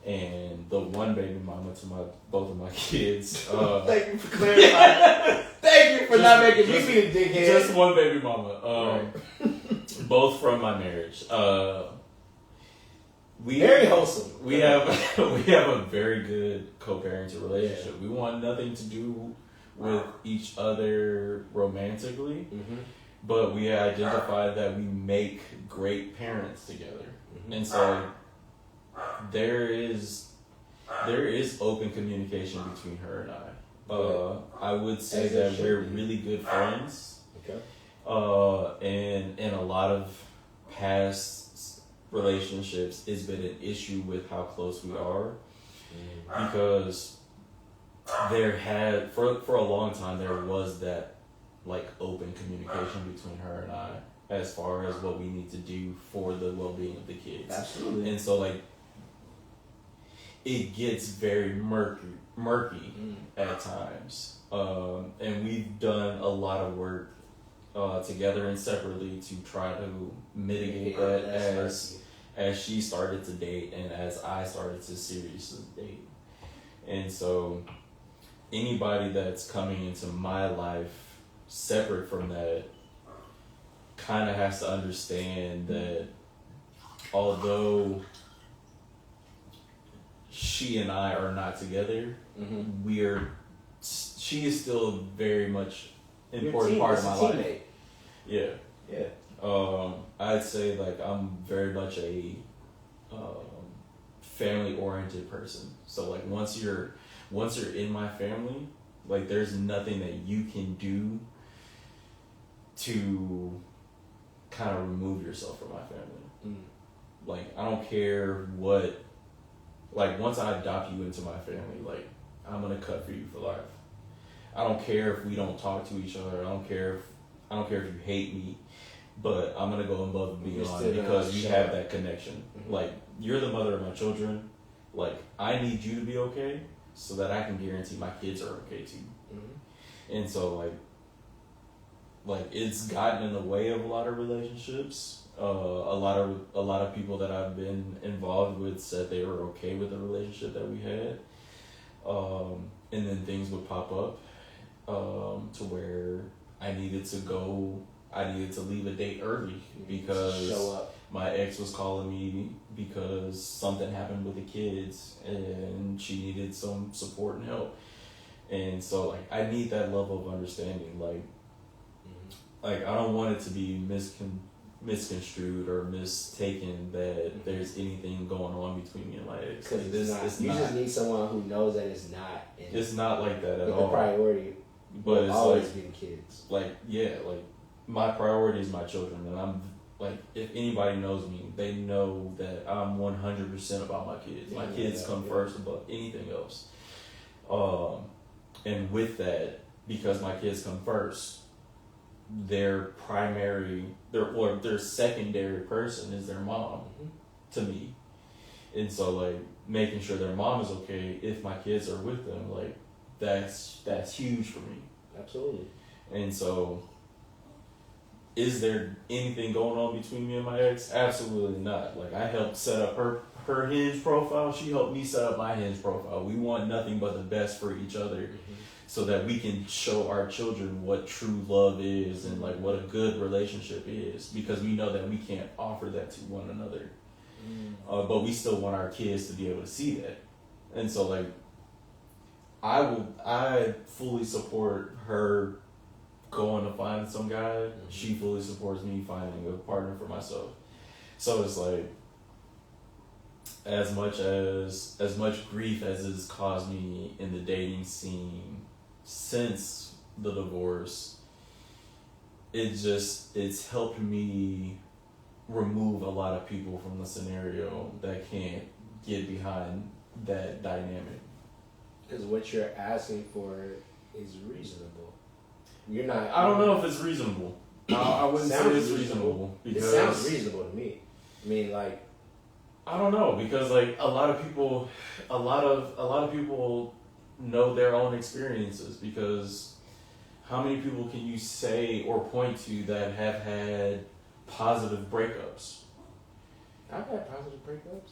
and the one baby mama to both of my kids. Thank you for clarifying. Thank you for not making me be a dickhead. Just one baby mama. Right. Both from my marriage. Very wholesome. We have a very good co-parenting relationship. Yeah. We want nothing to do with each other romantically, but we identified that we make great parents together, and so there is open communication between her and I. I would say that we're really good friends. Okay. And in a lot of past relationships, it's been an issue with how close we are, because there had for a long time there was that like open communication between her and I as far as what we need to do for the well-being of the kids. Absolutely. And so like it gets very murky at times, and we've done a lot of work together and separately to try to mitigate that as she started to date and as I started to seriously date. And so anybody that's coming into my life separate from that kind of has to understand that although she and I are not together, she is still a very much important part of my life. Yeah. I'd say like I'm very much a family oriented person. So like once you're in my family, like there's nothing that you can do to kind of remove yourself from my family. Like I don't care what, like once I adopt you into my family, like I'm gonna cut for you for life. I don't care if we don't talk to each other. I don't care if you hate me, but I'm gonna go above and beyond because we have that connection. Like you're the mother of my children. Like I need you to be okay so that I can guarantee my kids are okay too. And so like it's gotten in the way of a lot of relationships. A lot of people that I've been involved with said they were okay with the relationship that we had, and then things would pop up to where I needed to leave a date early because my ex was calling me because something happened with the kids and she needed some support and help. And so like I need that level of understanding. Like I don't want it to be misconstrued or mistaken that there's anything going on between me and my ex. Because you just need someone who knows that it's not. It's not like that at all. The priority but it's always like, be the kids. Like my priority is my children, and I'm like, if anybody knows me, they know that I'm 100% about my kids. My kids come first above anything else. And with that, because my kids come first, their secondary person is their mom to me. And so like making sure their mom is okay if my kids are with them, like that's huge for me. Absolutely. And so is there anything going on between me and my ex? Absolutely not. Like I helped set up her Hinge profile. She helped me set up my Hinge profile. We want nothing but the best for each other, so that we can show our children what true love is and like what a good relationship is, because we know that we can't offer that to one another. But we still want our kids to be able to see that. And so like I fully support her going to find some guy. She fully supports me finding a partner for myself. So it's like as much grief as it's caused me in the dating scene since the divorce, it's helped me remove a lot of people from the scenario that can't get behind that dynamic. Because what you're asking for is reasonable. You're not. I don't know if it's reasonable. I wouldn't say it's reasonable because it sounds reasonable to me. I mean, like, I don't know, because like a lot of people know their own experiences, because how many people can you say or point to that have had positive breakups? I've had positive breakups.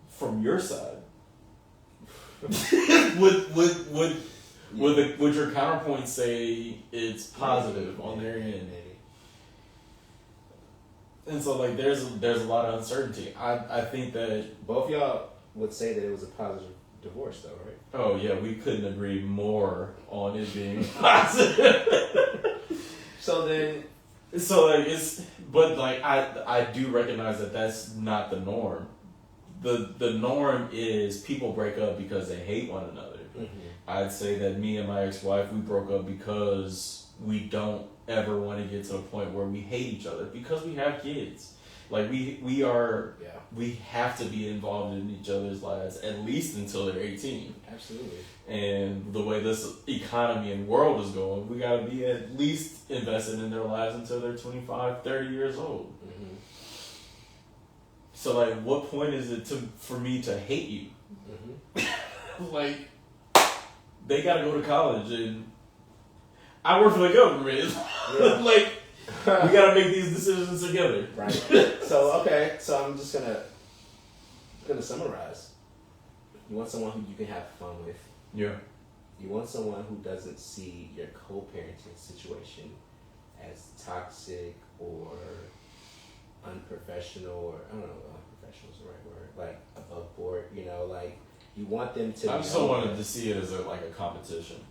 From your side. Would your counterpoint say it's positive on their end? Maybe. And so like there's a lot of uncertainty. I think that both y'all would say that it was a positive divorce though, right? Oh yeah, we couldn't agree more on it being positive. So like but like I do recognize that that's not the norm. The norm is people break up because they hate one another. Mm-hmm. I'd say that me and my ex-wife, we broke up because we don't ever want to get to a point where we hate each other because we have kids. Like we have to be involved in each other's lives at least until they're 18. Absolutely. And the way this economy and world is going, we got to be at least invested in their lives until they're 25, 30 years old. Mm-hmm. So like, what point is it for me to hate you? Mm-hmm. Like, they got to go to college and I work for the government. Yeah. Like, we got to make these decisions together. Right. So I'm just gonna summarize. You want someone who you can have fun with. Yeah. You want someone who doesn't see your co-parenting situation as toxic or unprofessional, or I don't know, unprofessional is the right word, like above board, like you want them to. I just don't want to see it as a competition.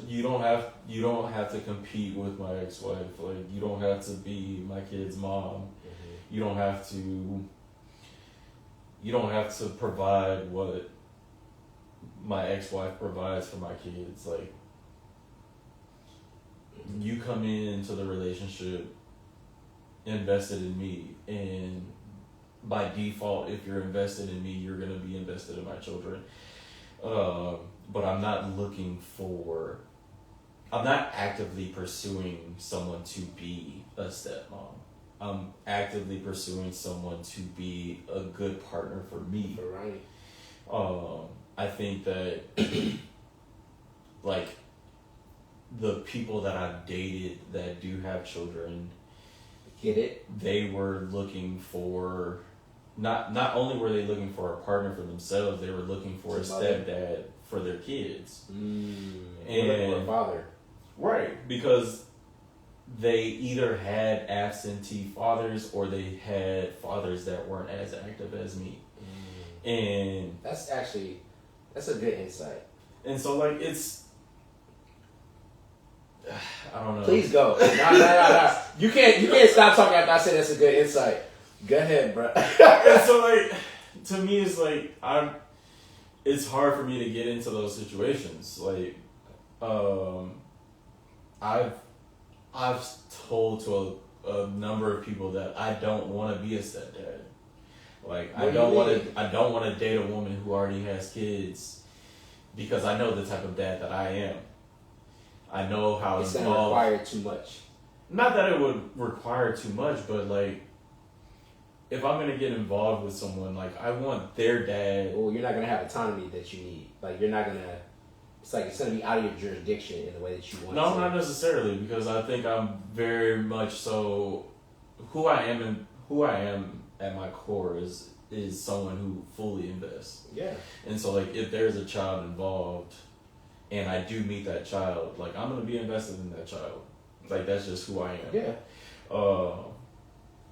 You don't have to compete with my ex-wife. Like, you don't have to be my kid's mom. Mm-hmm. You don't have to provide what my ex-wife provides for my kids. Like, mm-hmm. You come into the relationship invested in me, and by default, if you're invested in me, you're gonna be invested in my children. But I'm not actively pursuing someone to be a stepmom. I'm actively pursuing someone to be a good partner for me. For Raani. I think that like the people that I've dated that do have children, get it? They were looking for not only were they looking for a partner for themselves, they were looking for a stepdad for their kids. And a father. Right, because they either had absentee fathers or they had fathers that weren't as active as me. And that's a good insight. And so like I don't know. Please go. No. You can't stop talking after I say that's a good insight. Go ahead, bro. And so like to me it's like it's hard for me to get into those situations. Like I've told to a number of people that I don't want to be a stepdad. Like I don't want to date a woman who already has kids because I know the type of dad that I am. I know how it's going to require too much. Not that it would require too much, but like if I'm gonna get involved with someone, like I want their dad. Well, you're not gonna have autonomy that you need. Like you're not gonna. It's like it's gonna be out of your jurisdiction in the way that you want. No, not necessarily, because I think I'm very much so. Who I am at my core is someone who fully invests. Yeah. And so like if there's a child involved, and I do meet that child, like I'm gonna be invested in that child. Like that's just who I am. Yeah.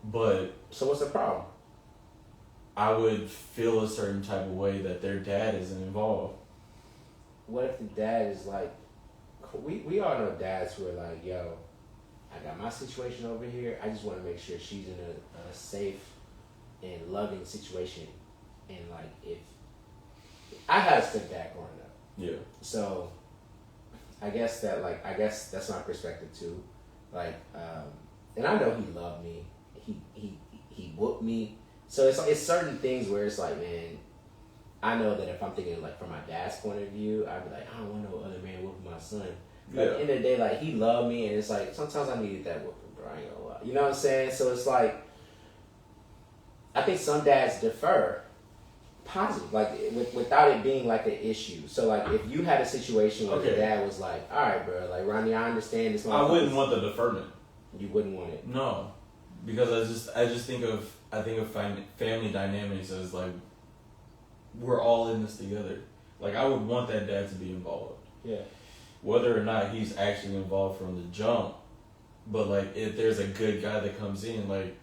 But so what's the problem? I would feel a certain type of way that their dad isn't involved. What if the dad is like, we all know dads who are like, yo, I got my situation over here. I just want to make sure she's in a safe and loving situation. And like if I had a stepdad growing up. Yeah. So I guess that's my perspective too. Like, and I know he loved me. He whooped me. So it's certain things where it's like, man, I know that if I'm thinking like from my dad's point of view, I'd be like, I don't want no other man whooping my son. But at the end of the day, like he loved me, and it's like sometimes I needed that whooping, bro. I ain't gonna lie. You know what I'm saying? So it's like I think some dads defer positive, like without it being like an issue. So like if you had a situation where your dad was like, all right, bro, like Ronnie, I understand this. I wouldn't want the deferment. You wouldn't want it. No, because I just think of family dynamics as like we're all in this together. Like I would want that dad to be involved. Yeah. Whether or not he's actually involved from the jump, but like if there's a good guy that comes in, like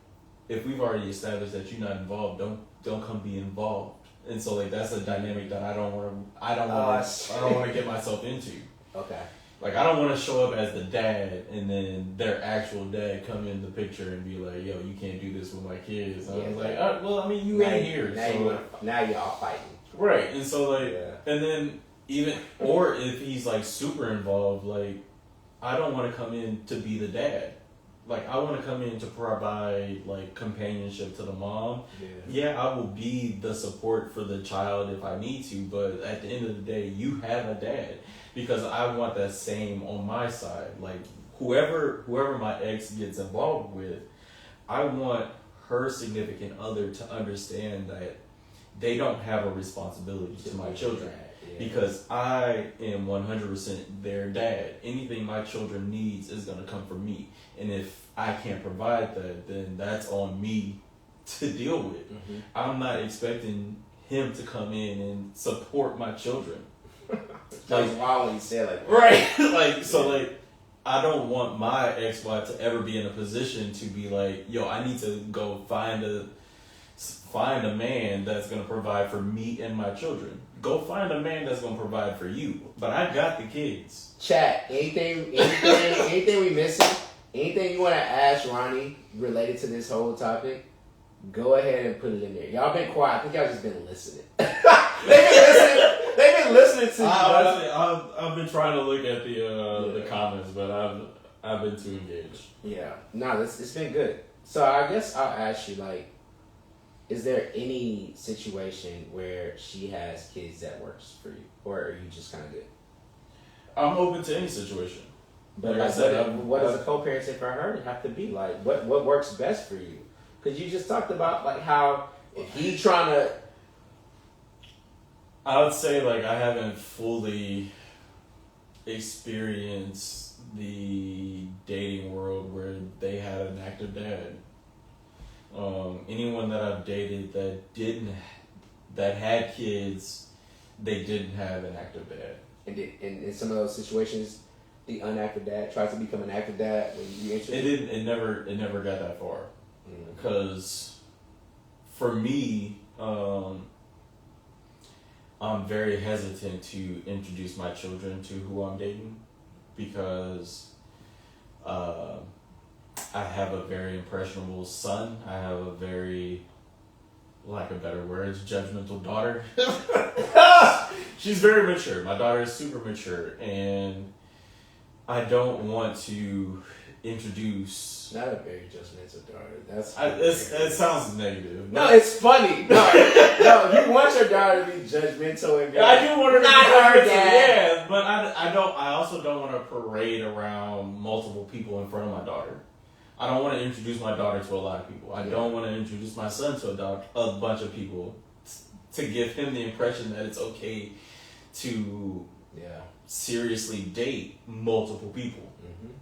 if we've already established that you're not involved, don't come be involved. And so like that's a dynamic that I don't want to get myself into. Okay. Like I don't want to show up as the dad and then their actual dad come in the picture and be like, "Yo, you can't do this with my kids." And I was like, "Well, I mean, you ain't here." Now y'all fighting. Right, and so like, and then even or if he's like super involved, like I don't want to come in to be the dad. Like I want to come in to provide like companionship to the mom. Yeah, I will be the support for the child if I need to, but at the end of the day, you have a dad. Because I want that same on my side. Like whoever my ex gets involved with, I want her significant other to understand that they don't have a responsibility to my children. Because I am 100% their dad. Anything my children needs is going to come from me. And if I can't provide that, then that's on me to deal with. Mm-hmm. I'm not expecting him to come in and support my children. Like wild when you say like that. Right. Like so like I don't want my ex-wife to ever be in a position to be like, yo, I need to go find a man that's gonna provide for me and my children. Go find a man that's gonna provide for you. But I got the kids. Chat, anything we missing? Anything you wanna ask Ronnie related to this whole topic? Go ahead and put it in there. Y'all been quiet. I think y'all just been listening. They've been listening to you. I've been trying to look at the comments, but I've been too engaged. Yeah. No, it's been good. So I guess I'll ask you, like, is there any situation where she has kids that works for you? Or are you just kind of good? I'm open to any situation. But like I said, what does a co-parenting for her have to be? Like, what works best for you? Because you just talked about, like, how if he trying to... I would say, like, I haven't fully experienced the dating world where they had an active dad. Anyone that I've dated that had kids, they didn't have an active dad. And in some of those situations, the unactive dad tries to become an active dad when you enter it? It never got that far. Because for me, I'm very hesitant to introduce my children to who I'm dating because I have a very impressionable son. I have a very, lack of better words, judgmental daughter. She's very mature. My daughter is super mature, and I don't want to introduce... Not a very judgmental daughter. That sounds negative. No, it's funny. No, you want your daughter to be judgmental and be I do want her to be judgmental. Yeah, but I also don't want to parade around multiple people in front of my daughter. I don't want to introduce my daughter to a lot of people. I don't want to introduce my son to a bunch of people to give him the impression that it's okay to seriously date multiple people. Mm-hmm.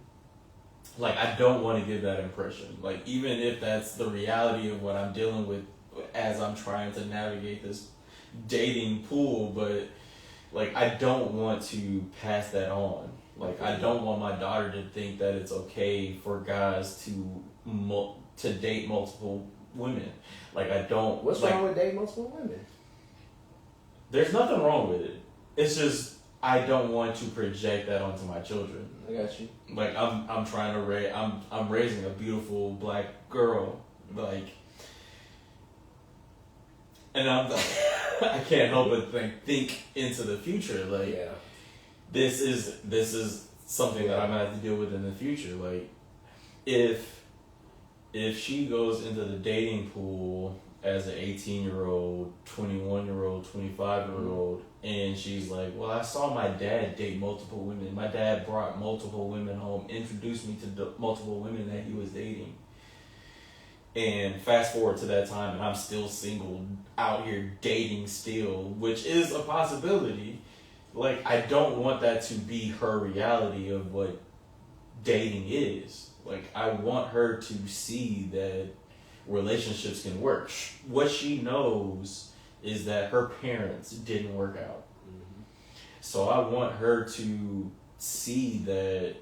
Like, I don't want to give that impression. Like, even if that's the reality of what I'm dealing with as I'm trying to navigate this dating pool, but, like, I don't want to pass that on. Like, I don't want my daughter to think that it's okay for guys to date multiple women. Like, I don't... What's wrong with dating multiple women? There's nothing wrong with it. It's just, I don't want to project that onto my children. I got you. Like, I'm trying to I'm raising a beautiful black girl. Like, and I can't help but think into the future. Like, this is something that I'm gonna have to deal with in the future. Like, if she goes into the dating pool as an 18-year-old, 21-year-old, 25-year-old, and she's like, well, I saw my dad date multiple women. My dad brought multiple women home, introduced me to multiple women that he was dating. And fast forward to that time, and I'm still single, out here dating still, which is a possibility. Like, I don't want that to be her reality of what dating is. Like, I want her to see that relationships can work. What she knows is that her parents didn't work out. Mm-hmm. So I want her to see that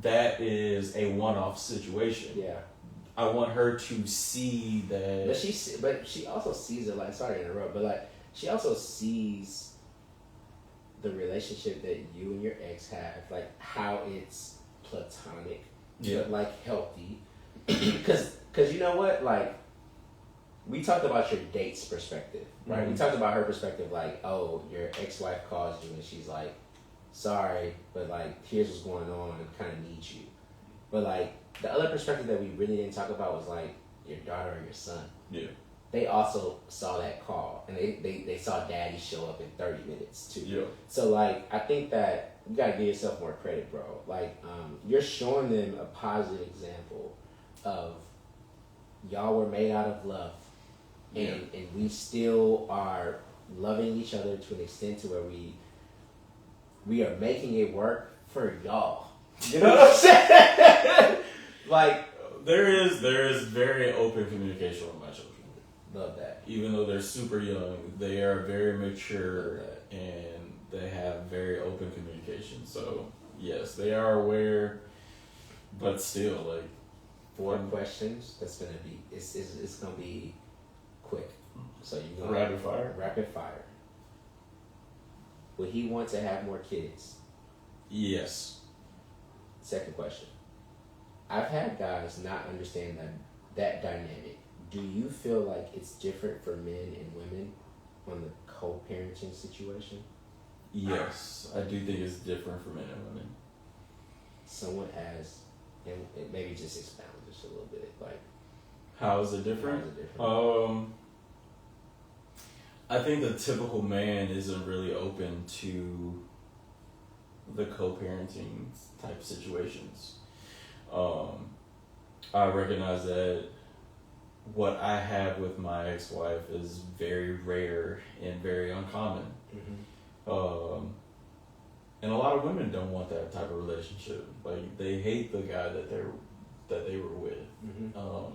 that is a one-off situation. Yeah. I want her to see that. But she also sees it, like, sorry to interrupt, but like she also sees the relationship that you and your ex have, like how it's platonic, but like healthy. Because you know what, like we talked about your date's perspective, right? Mm-hmm. We talked about her perspective, like, oh, your ex-wife calls you and she's like, sorry, but like here's what's going on and kind of needs you. But like the other perspective that we really didn't talk about was like your daughter or your son. Yeah. They also saw that call and they saw daddy show up in 30 minutes too. Yeah. So like I think that you gotta give yourself more credit, bro. Like you're showing them a positive example of y'all were made out of love. And we still are loving each other to an extent to where we are making it work for y'all. You know what I'm saying? Like there is very open communication with my children. Love that. Even though they're super young, they are very mature and they have very open communication. So yes, they are aware, but still, like 4 questions. That's gonna be it's gonna be quick. So you gonna rapid fire. Rapid fire. Would he want to have more kids? Yes. Second question. I've had guys not understand that dynamic. Do you feel like it's different for men and women on the co-parenting situation? Yes, I do think it's different for men and women. Someone as, and maybe just expound just a little bit, like how is it different? I think the typical man isn't really open to the co-parenting type situations. I recognize that what I have with my ex-wife is very rare and very uncommon. Mm-hmm. And a lot of women don't want that type of relationship. Like they hate the guy that they were with. Mm-hmm.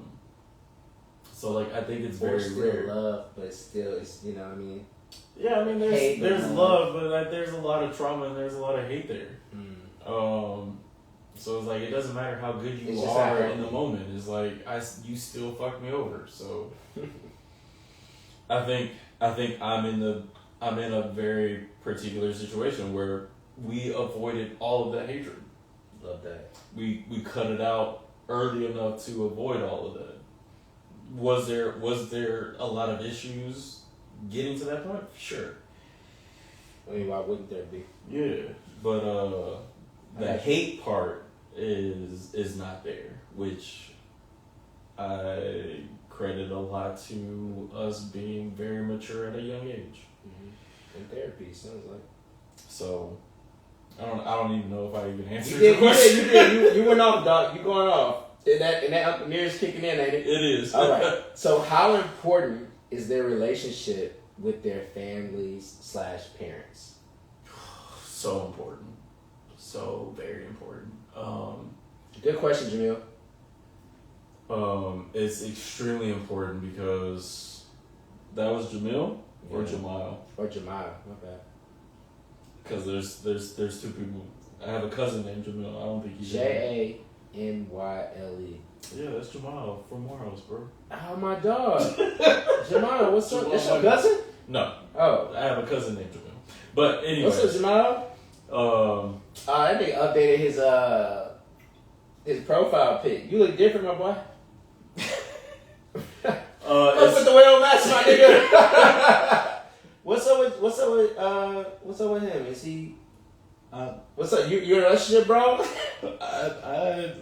So like I think it's very rare. Love, but still, it's you know what I mean. Yeah, I mean there's love, but like there's a lot of trauma and there's a lot of hate there. Mm. So it's like it doesn't matter how good you are in the moment. It's like you still fucked me over. So I think I'm in a very particular situation where we avoided all of that hatred. Love that. We cut it out early enough to avoid all of that. Was there a lot of issues getting to that point? Sure. I mean, why wouldn't there be? Yeah, but the hate part is not there, which I credit a lot to us being very mature at a young age. Mm-hmm. In therapy, sounds like. So I don't even know if I even answered your question. You did. You went off, dog. You going off. And that Uncle Near's kicking in, ain't it? It is. All right. So how important is their relationship with their families / parents? So important. So very important. Good question, Jamil. It's extremely important because that was Jamil or Jamal? Or Jamal, my bad. Because there's two people. I have a cousin named Jamil. I don't think he's Jamyle. Yeah, that's Jamal from Morals, bro. Oh, my dog. Jamal, what's up? That's your cousin? No. Oh. I have a cousin named Jamil. But anyway. What's up, Jamal? That nigga updated his profile pic. You look different, my boy. Let's put the whale mask, my nigga. What's up with him? Is he? What's up? You in a relationship, bro?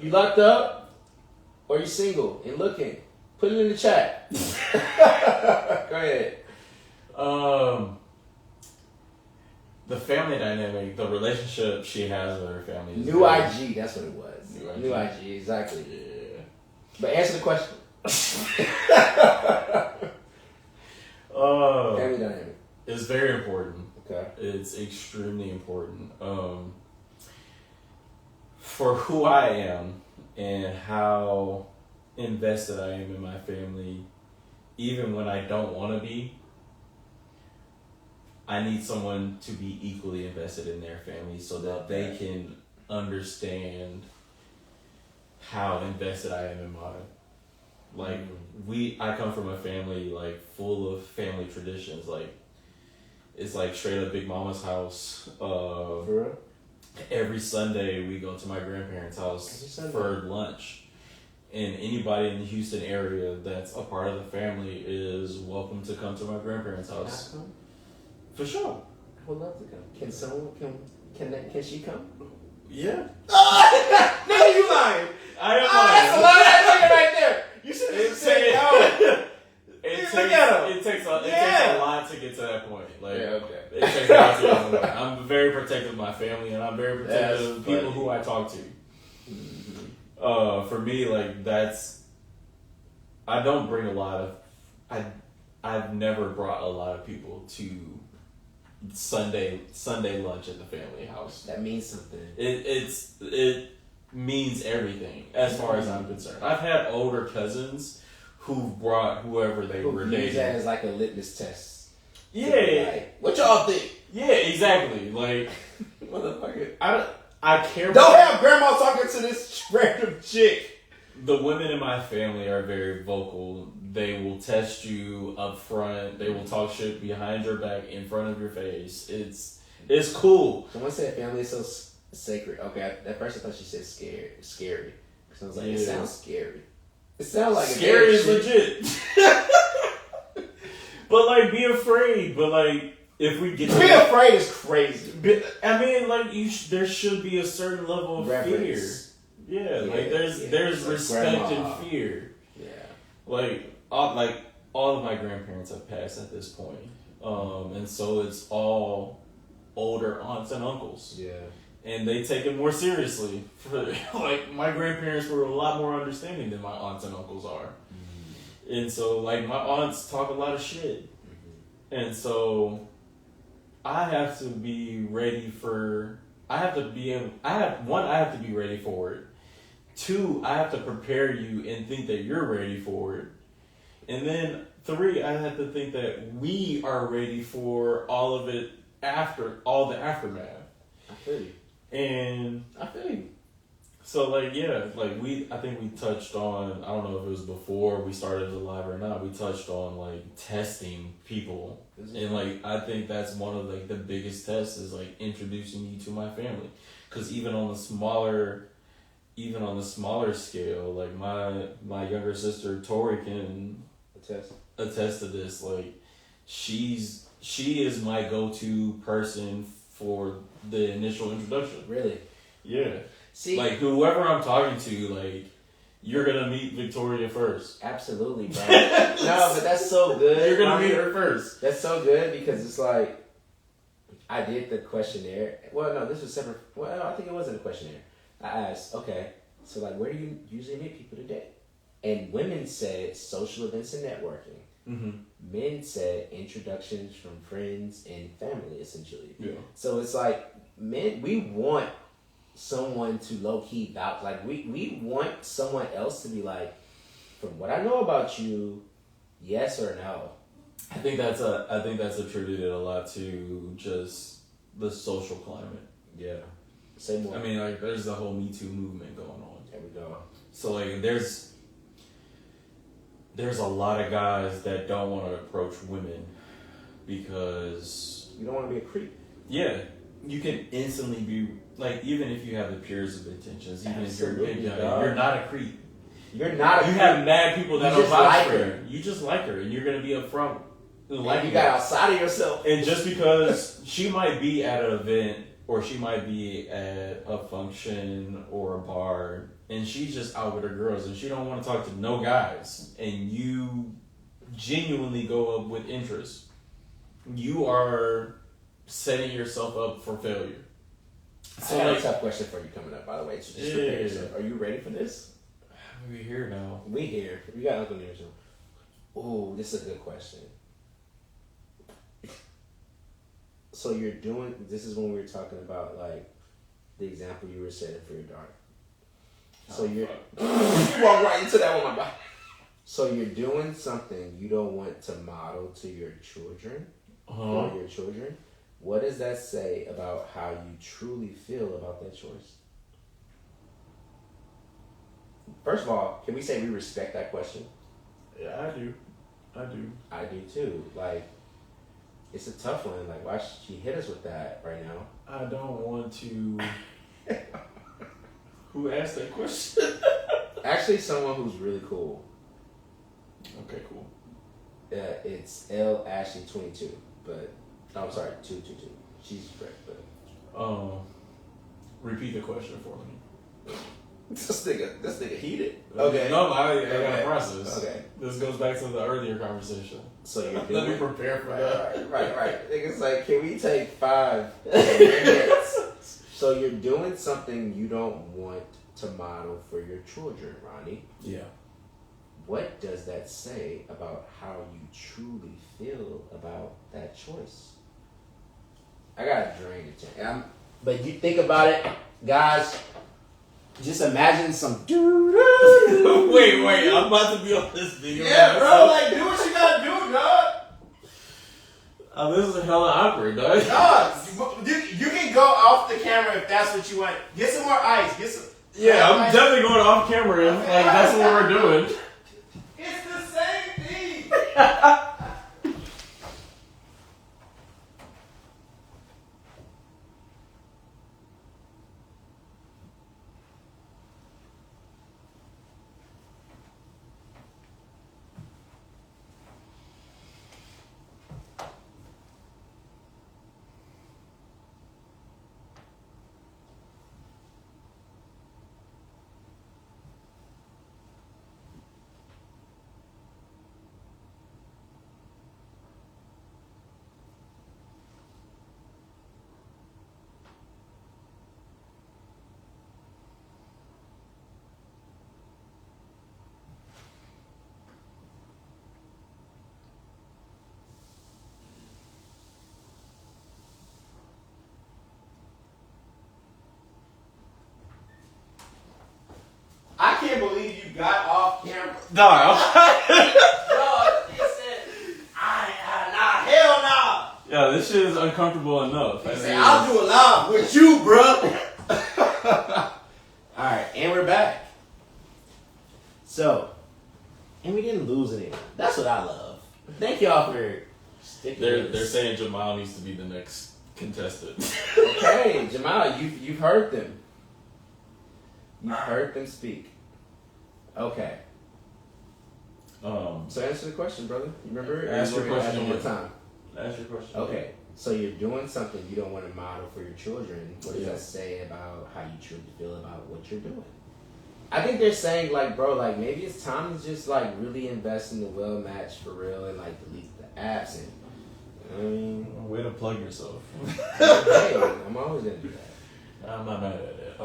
You locked up, or you single and looking? Put it in the chat. Go ahead. The family dynamic, the relationship she has with her family. New IG, that's what it was. New IG, exactly. Yeah. But answer the question. Family dynamic. It's very important. Okay. It's extremely important. For who I am and how invested I am in my family, even when I don't want to be, I need someone to be equally invested in their family so that they can understand how invested I am in mine. Like I come from a family like full of family traditions. Like it's like straight up Big Mama's house. For real? Every Sunday we go to my grandparents' house for lunch. And anybody in the Houston area that's a part of the family is welcome to come to my grandparents' house. Can I come? For sure. I would love to come. Can someone can she come? Yeah. No, you lying. I am lying. That's a lot of that right there. You should have said no. It takes a lot to get to that point. Like, okay. It takes a lot to get to that point. I'm very protective of my family, and I'm very protective of people who I talk to. For me, like I don't bring a lot of. I've never brought a lot of people to Sunday lunch at the family house. That means something. It means everything as far as I'm concerned. I've had older cousins who brought whoever they were dating. Use that as like a litmus test. Yeah. Like, what y'all think? Yeah, exactly. Like, motherfucker. I care. Don't have grandma talking to this random chick. The women in my family are very vocal. They will test you up front. They will talk shit behind your back, in front of your face. It's cool. Someone said family is so sacred. Okay, at first I thought she said scary. Because I was like, it sounds scary. It sounds like scary is legit. But like, be afraid. But like, if we get be afraid is crazy. I mean, like there should be a certain level of reverence. Fear. Yeah, like there's respect and fear. Yeah, like all of my grandparents have passed at this point, and so it's all older aunts and uncles. Yeah, and they take it more seriously. Like my grandparents were a lot more understanding than my aunts and uncles are, and so like my aunts talk a lot of shit, and so I have to be ready for. I have to be ready for it. 2, I have to prepare you and think that you're ready for it. And then 3, I have to think that we are ready for all of it after, all the aftermath. I feel you. And I feel you. So like, yeah, like I think we touched on, I don't know if it was before we started the live or not, we touched on like testing people. And like, I think that's one of like the biggest tests is like introducing you to my family. Cause even on the smaller scale, like my younger sister Tori can attest to this. Like she is my go-to person for the initial introduction. Really? Yeah. See, like whoever I'm talking to, like you're gonna meet Victoria first. Absolutely, bro. No, but that's so good. You're gonna meet her first. That's so good because it's like I did the questionnaire. Well, no, this was separate. Well, I think it wasn't a questionnaire. I asked, okay, so like, where do you usually meet people today? And women said social events and networking. Mm-hmm. Men said introductions from friends and family, essentially. Yeah. So it's like, men, we want someone to low-key vouch. Like, we want someone else to be like, from what I know about you, yes or no. I think that's attributed a lot to just the social climate. Yeah. Say more. I mean, like, there's the whole Me Too movement going on. There we go. So, like, there's a lot of guys that don't want to approach women because... You don't want to be a creep. Yeah. You can instantly be... Like, even if you have the purest of intentions, even Absolutely, if you're not a creep. You're not a creep. You have mad people that don't like for her. You just like her, and you're going to be upfront. Like you got outside of yourself. And just because she might be at an event or she might be at a function or a bar and she's just out with her girls and she don't want to talk to no guys and you genuinely go up with interest, you are setting yourself up for failure. So I got a tough question for you coming up, by the way. So just prepare yourself. Are you ready for this? We here now. We here. We got Uncle Nears. Ooh, this is a good question. So you're doing, this is when we were talking about like the example you were setting for your daughter. So you walk right into that one, my boy. So you're doing something you don't want to model to your children or your children. What does that say about how you truly feel about that choice? First of all, can we say we respect that question? Yeah, I do. I do too. Like, it's a tough one. Like, why should she hit us with that right now? I don't want to. Who asked that question? Actually, someone who's really cool. Okay, cool. It's L Ashley 22, but I'm sorry, 222. She's correct, but repeat the question for me. this nigga heated. Okay. No, I got a process. Okay. This goes back to the earlier conversation. So you're doing, let me prepare for that. Right. Nigga's like, can we take 5 minutes? So you're doing something you don't want to model for your children, Ronnie. Yeah. What does that say about how you truly feel about that choice? I gotta drain it. But you think about it, guys. Just imagine some Wait, I'm about to be on this video. Yeah, bro, like do what you gotta do, dog. This is hella awkward, dog. Dog, you can go off the camera if that's what you want. Get some more ice. Get some. Yeah, I'm definitely going off camera. Okay. Like that's what we're doing. It's the same thing. I can't believe you got off camera. No. Hell no. Yeah, this shit is uncomfortable enough. I'll do a live with you, bro. Alright, and we're back. So, and we didn't lose anyone. That's what I love. Thank y'all for sticking with us. They're saying Jamal needs to be the next contestant. Okay, Jamal, you've heard them. You've heard them speak. Okay. So answer the question, brother. You remember? Ask your question one more time. Ask your question. Okay. So you're doing something you don't want to model for your children. What does that say about how you truly feel about what you're doing? I think they're saying like, bro, like maybe it's time to just like really invest in the well match for real and like delete the apps and. I mean, way to plug yourself. Hey, I'm always gonna do that. I'm not mad at it.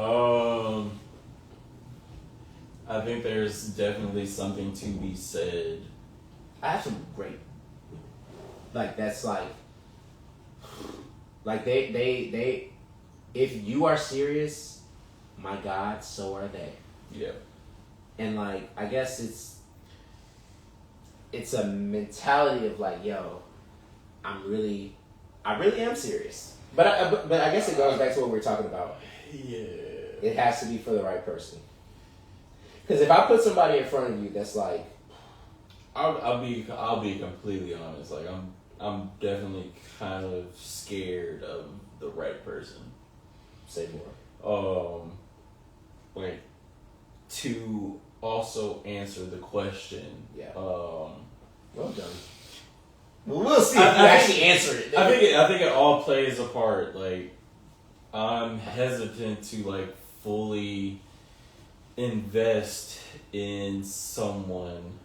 I think there's definitely something to be said. I have some great, like that's like they, if you are serious, my God, so are they. Yeah. And like, I guess it's a mentality of like, yo, I really am serious. But I guess it goes back to what we were talking about. Yeah. It has to be for the right person. Because if I put somebody in front of you that's like, I'll be completely honest. Like I'm definitely kind of scared of the right person. Say more. Like to also answer the question. Yeah. Well done. Well, we'll see if you actually answer it. I think it all plays a part. Like I'm hesitant to like fully invest in someone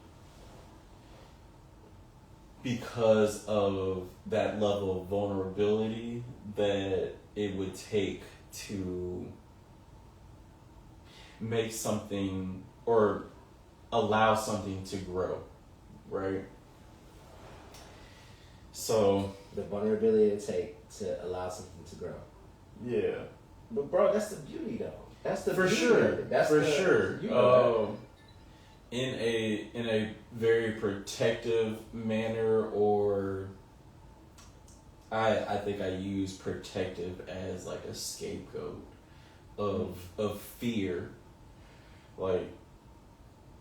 because of that level of vulnerability that it would take to make something or allow something to grow, right? So the vulnerability to take to allow something to grow. yeah, But bro, that's the beauty though. That's the for beauty sure. of it. That's for the, sure. You know In a very protective manner, or I think I use protective as like a scapegoat of fear. Like,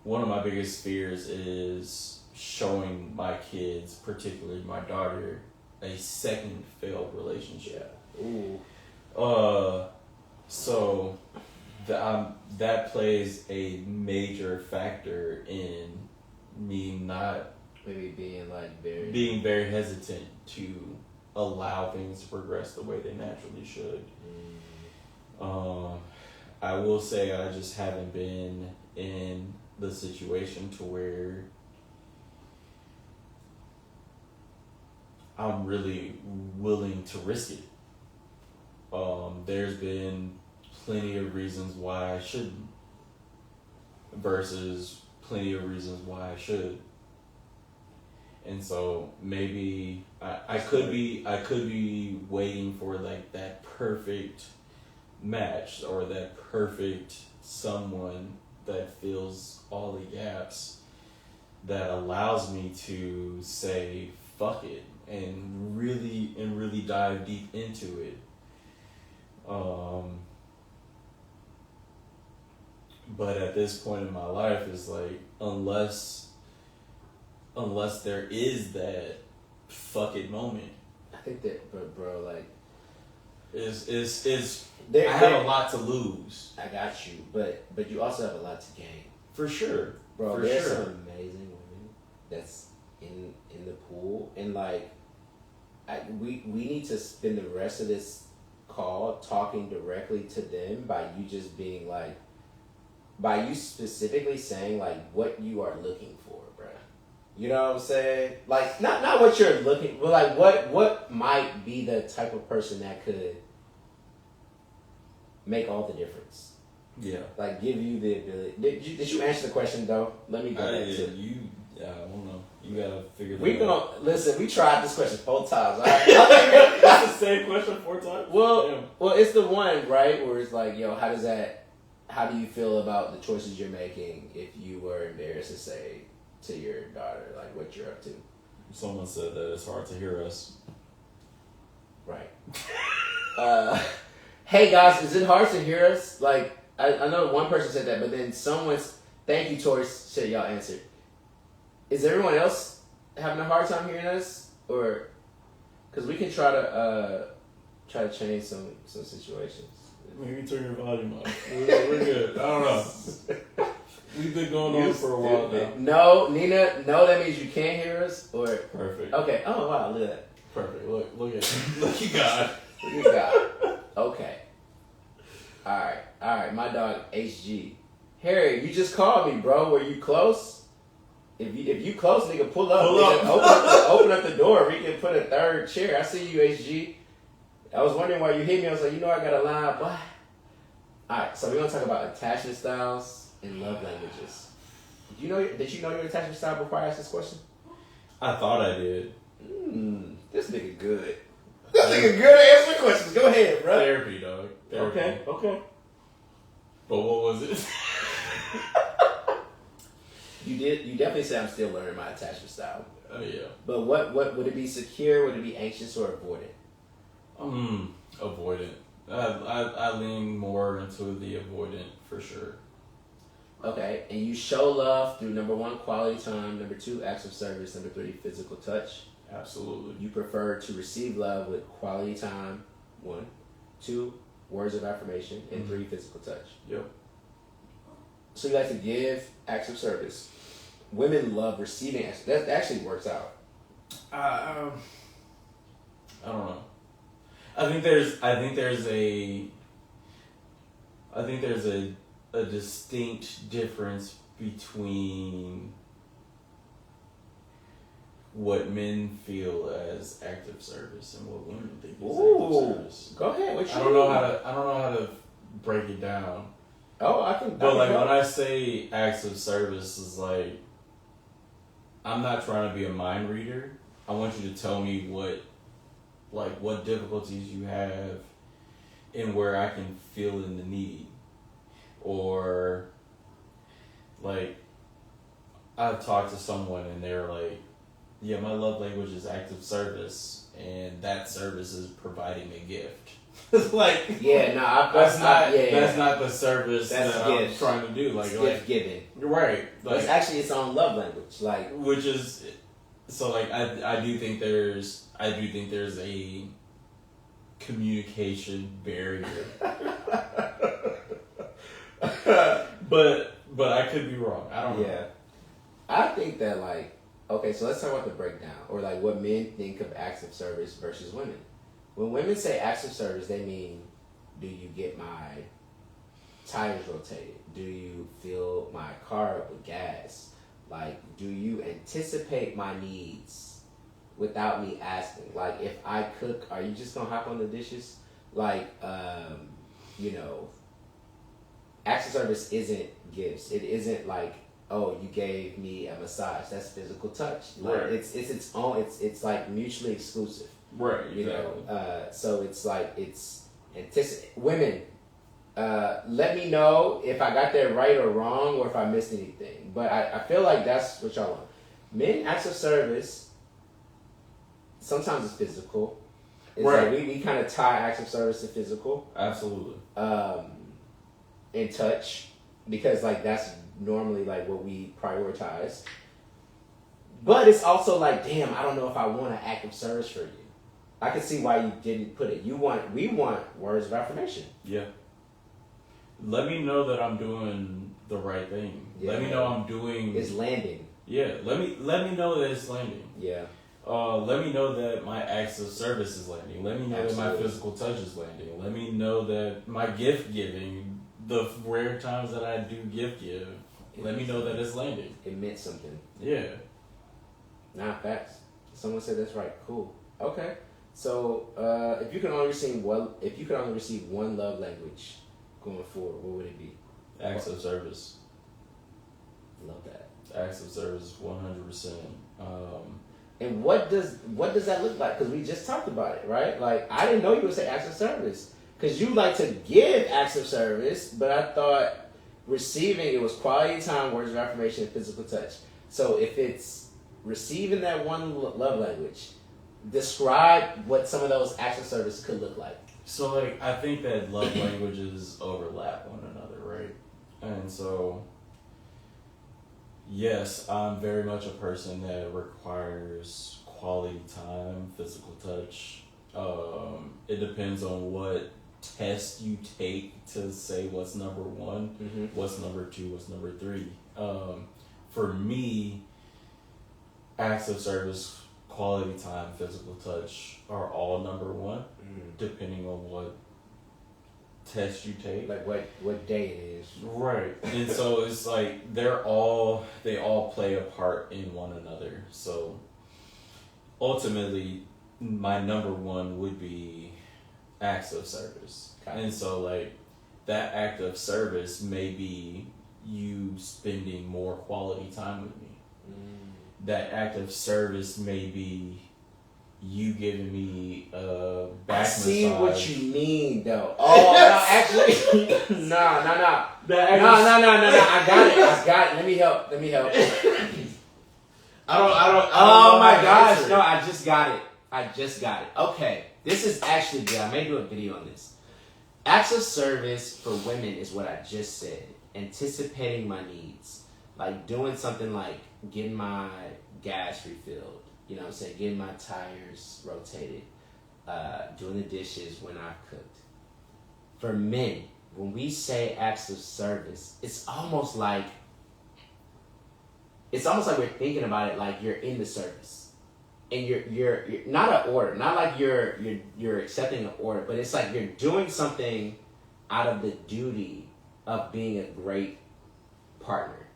one of my biggest fears is showing my kids, particularly my daughter, a second failed relationship. Ooh. So that plays a major factor in me not Maybe being very hesitant to allow things to progress the way they naturally should. I will say I just haven't been in the situation to where I'm really willing to risk it. There's been plenty of reasons why I shouldn't versus plenty of reasons why I should. And so maybe I could be waiting for like that perfect match or that perfect someone that fills all the gaps that allows me to say fuck it and really dive deep into it. But at this point in my life, it's like unless there is that fuck it moment, I think that, but bro, like, I have a lot to lose. I got you, but you also have a lot to gain. For sure, bro. There's some amazing women that's in the pool, and like, we need to spend the rest of this call talking directly to them by you just being like, by you specifically saying like what you are looking for, bruh. You know what I'm saying? Like, not what you're looking, but like what might be the type of person that could make all the difference. Yeah. Like, give you the ability. Did you answer the question though? Let me go back to I don't know. You gotta figure that out. We gonna listen. We tried this question 4 times. All right? That's the same question 4 times. Well, it's the one right where it's like, yo, how do you feel about the choices you're making if you were embarrassed to say to your daughter like what you're up to? Someone said that it's hard to hear us. Right. Hey guys, is it hard to hear us? Like, I know one person said that, but then thank you, Tori, said y'all answered. Is everyone else having a hard time hearing us, or because we can try to change some situations. Maybe turn your volume up. We're good. I don't know. We've been going on for a while now. No, Nina. No, that means you can't hear us. Or perfect. Okay. Oh wow, look at that. Perfect. Look at you. Look at God. Look at God. Okay. All right. My dog HG. Harry, you just called me, bro. Were you close? If you close, nigga, pull up. Open up the door. We can put a third chair. I see you, HG. I was wondering why you hit me. I was like, I got a line. What? All right, so we're gonna talk about attachment styles and love languages. Did you know your attachment style before I asked this question? I thought I did. This nigga good. This nigga good at answering questions. Go ahead, bro. Therapy, dog. Therapy. Okay. But what was it? You definitely said I'm still learning my attachment style. Oh yeah. But what would it be? Secure? Would it be anxious or avoidant? Avoidant. I lean more into the avoidant for sure. Okay, and you show love through number 1, quality time, number 2, acts of service, number 3, physical touch. Absolutely. You prefer to receive love with quality time, 1, 2, words of affirmation, and 3, physical touch. Yep. So you like to give acts of service. Women love receiving acts. That actually works out. I don't know. I think there's a distinct difference between what men feel as active service and what women think is active service. Go ahead. I don't know how to break it down. Oh, I can. But like when I say acts of service, is like I'm not trying to be a mind reader. I want you to tell me what difficulties you have, and where I can feel in the need, or like I've talked to someone and they're like, yeah, my love language is acts of service, and that service is providing a gift. Like, yeah, no, that's not the service that's that I'm trying to do. Like, gift giving, right? Like, it's actually its own love language. Like, which is so. Like, I do think there's a communication barrier, but I could be wrong. I don't know. Yeah, I think that like, okay, so let's talk about the breakdown, or like what men think of acts of service versus women. When women say acts of service, they mean, do you get my tires rotated? Do you fill my car up with gas? Like, do you anticipate my needs without me asking? Like, if I cook, are you just gonna hop on the dishes? Like, acts of service isn't gifts. It isn't like, oh, you gave me a massage. That's physical touch. Like, right. It's its own. It's like mutually exclusive. Right. You Exactly. know. So it's like women. Let me know if I got that right or wrong, or if I missed anything. But I feel like that's what y'all want. Men, acts of service. Sometimes it's physical. It's right. Like we kind of tie acts of service to physical. Absolutely. And touch, because like that's normally like what we prioritize. But it's also like, damn, I don't know if I want an act of service for you. I can see why you didn't put it. We want words of affirmation. Yeah. Let me know that I'm doing the right thing. Yeah. Let me know I'm doing. It's landing. Yeah. Let me know that it's landing. Yeah. Let me know that my acts of service is landing. Let me know that my physical touch is landing. Let me know that my gift giving, the rare times that I do gift give, let me know that it's landing. It meant something. Yeah. Nah, facts. Someone said that's right. Cool. Okay. So if you could only receive one love language going forward, what would it be? Acts of service. Love that. Acts of service, 100%. And what does that look like? Because we just talked about it, right? Like, I didn't know you would say acts of service. Because you like to give acts of service, but I thought receiving, it was quality time, words of affirmation, and physical touch. So if it's receiving that one love language, describe what some of those acts of service could look like. So, like, I think that love languages overlap one another, right? And so, yes, I'm very much a person that requires quality time, physical touch. It depends on what test you take to say what's number one, what's number two, what's number three. For me, acts of service, quality time, physical touch are all number one, depending on what test you take. Like what day it is. Right. And so it's like they all play a part in one another. So ultimately my number one would be acts of service. Okay. And so like that act of service may be you spending more quality time with me. That act of service may be you giving me a back massage. I see what you mean, though. Oh, no, actually, no. I got it. Let me help. I don't. Oh my gosh, no, I just got it. Okay, this is actually good. I may do a video on this. Acts of service for women is what I just said. Anticipating my needs, like doing something like getting my gas refilled. You know what I'm saying? Getting my tires rotated. Doing the dishes when I've cooked. For men, when we say acts of service, it's almost like we're thinking about it like you're in the service. And you're not an order, not like you're accepting an order, but it's like you're doing something out of the duty of being a great partner.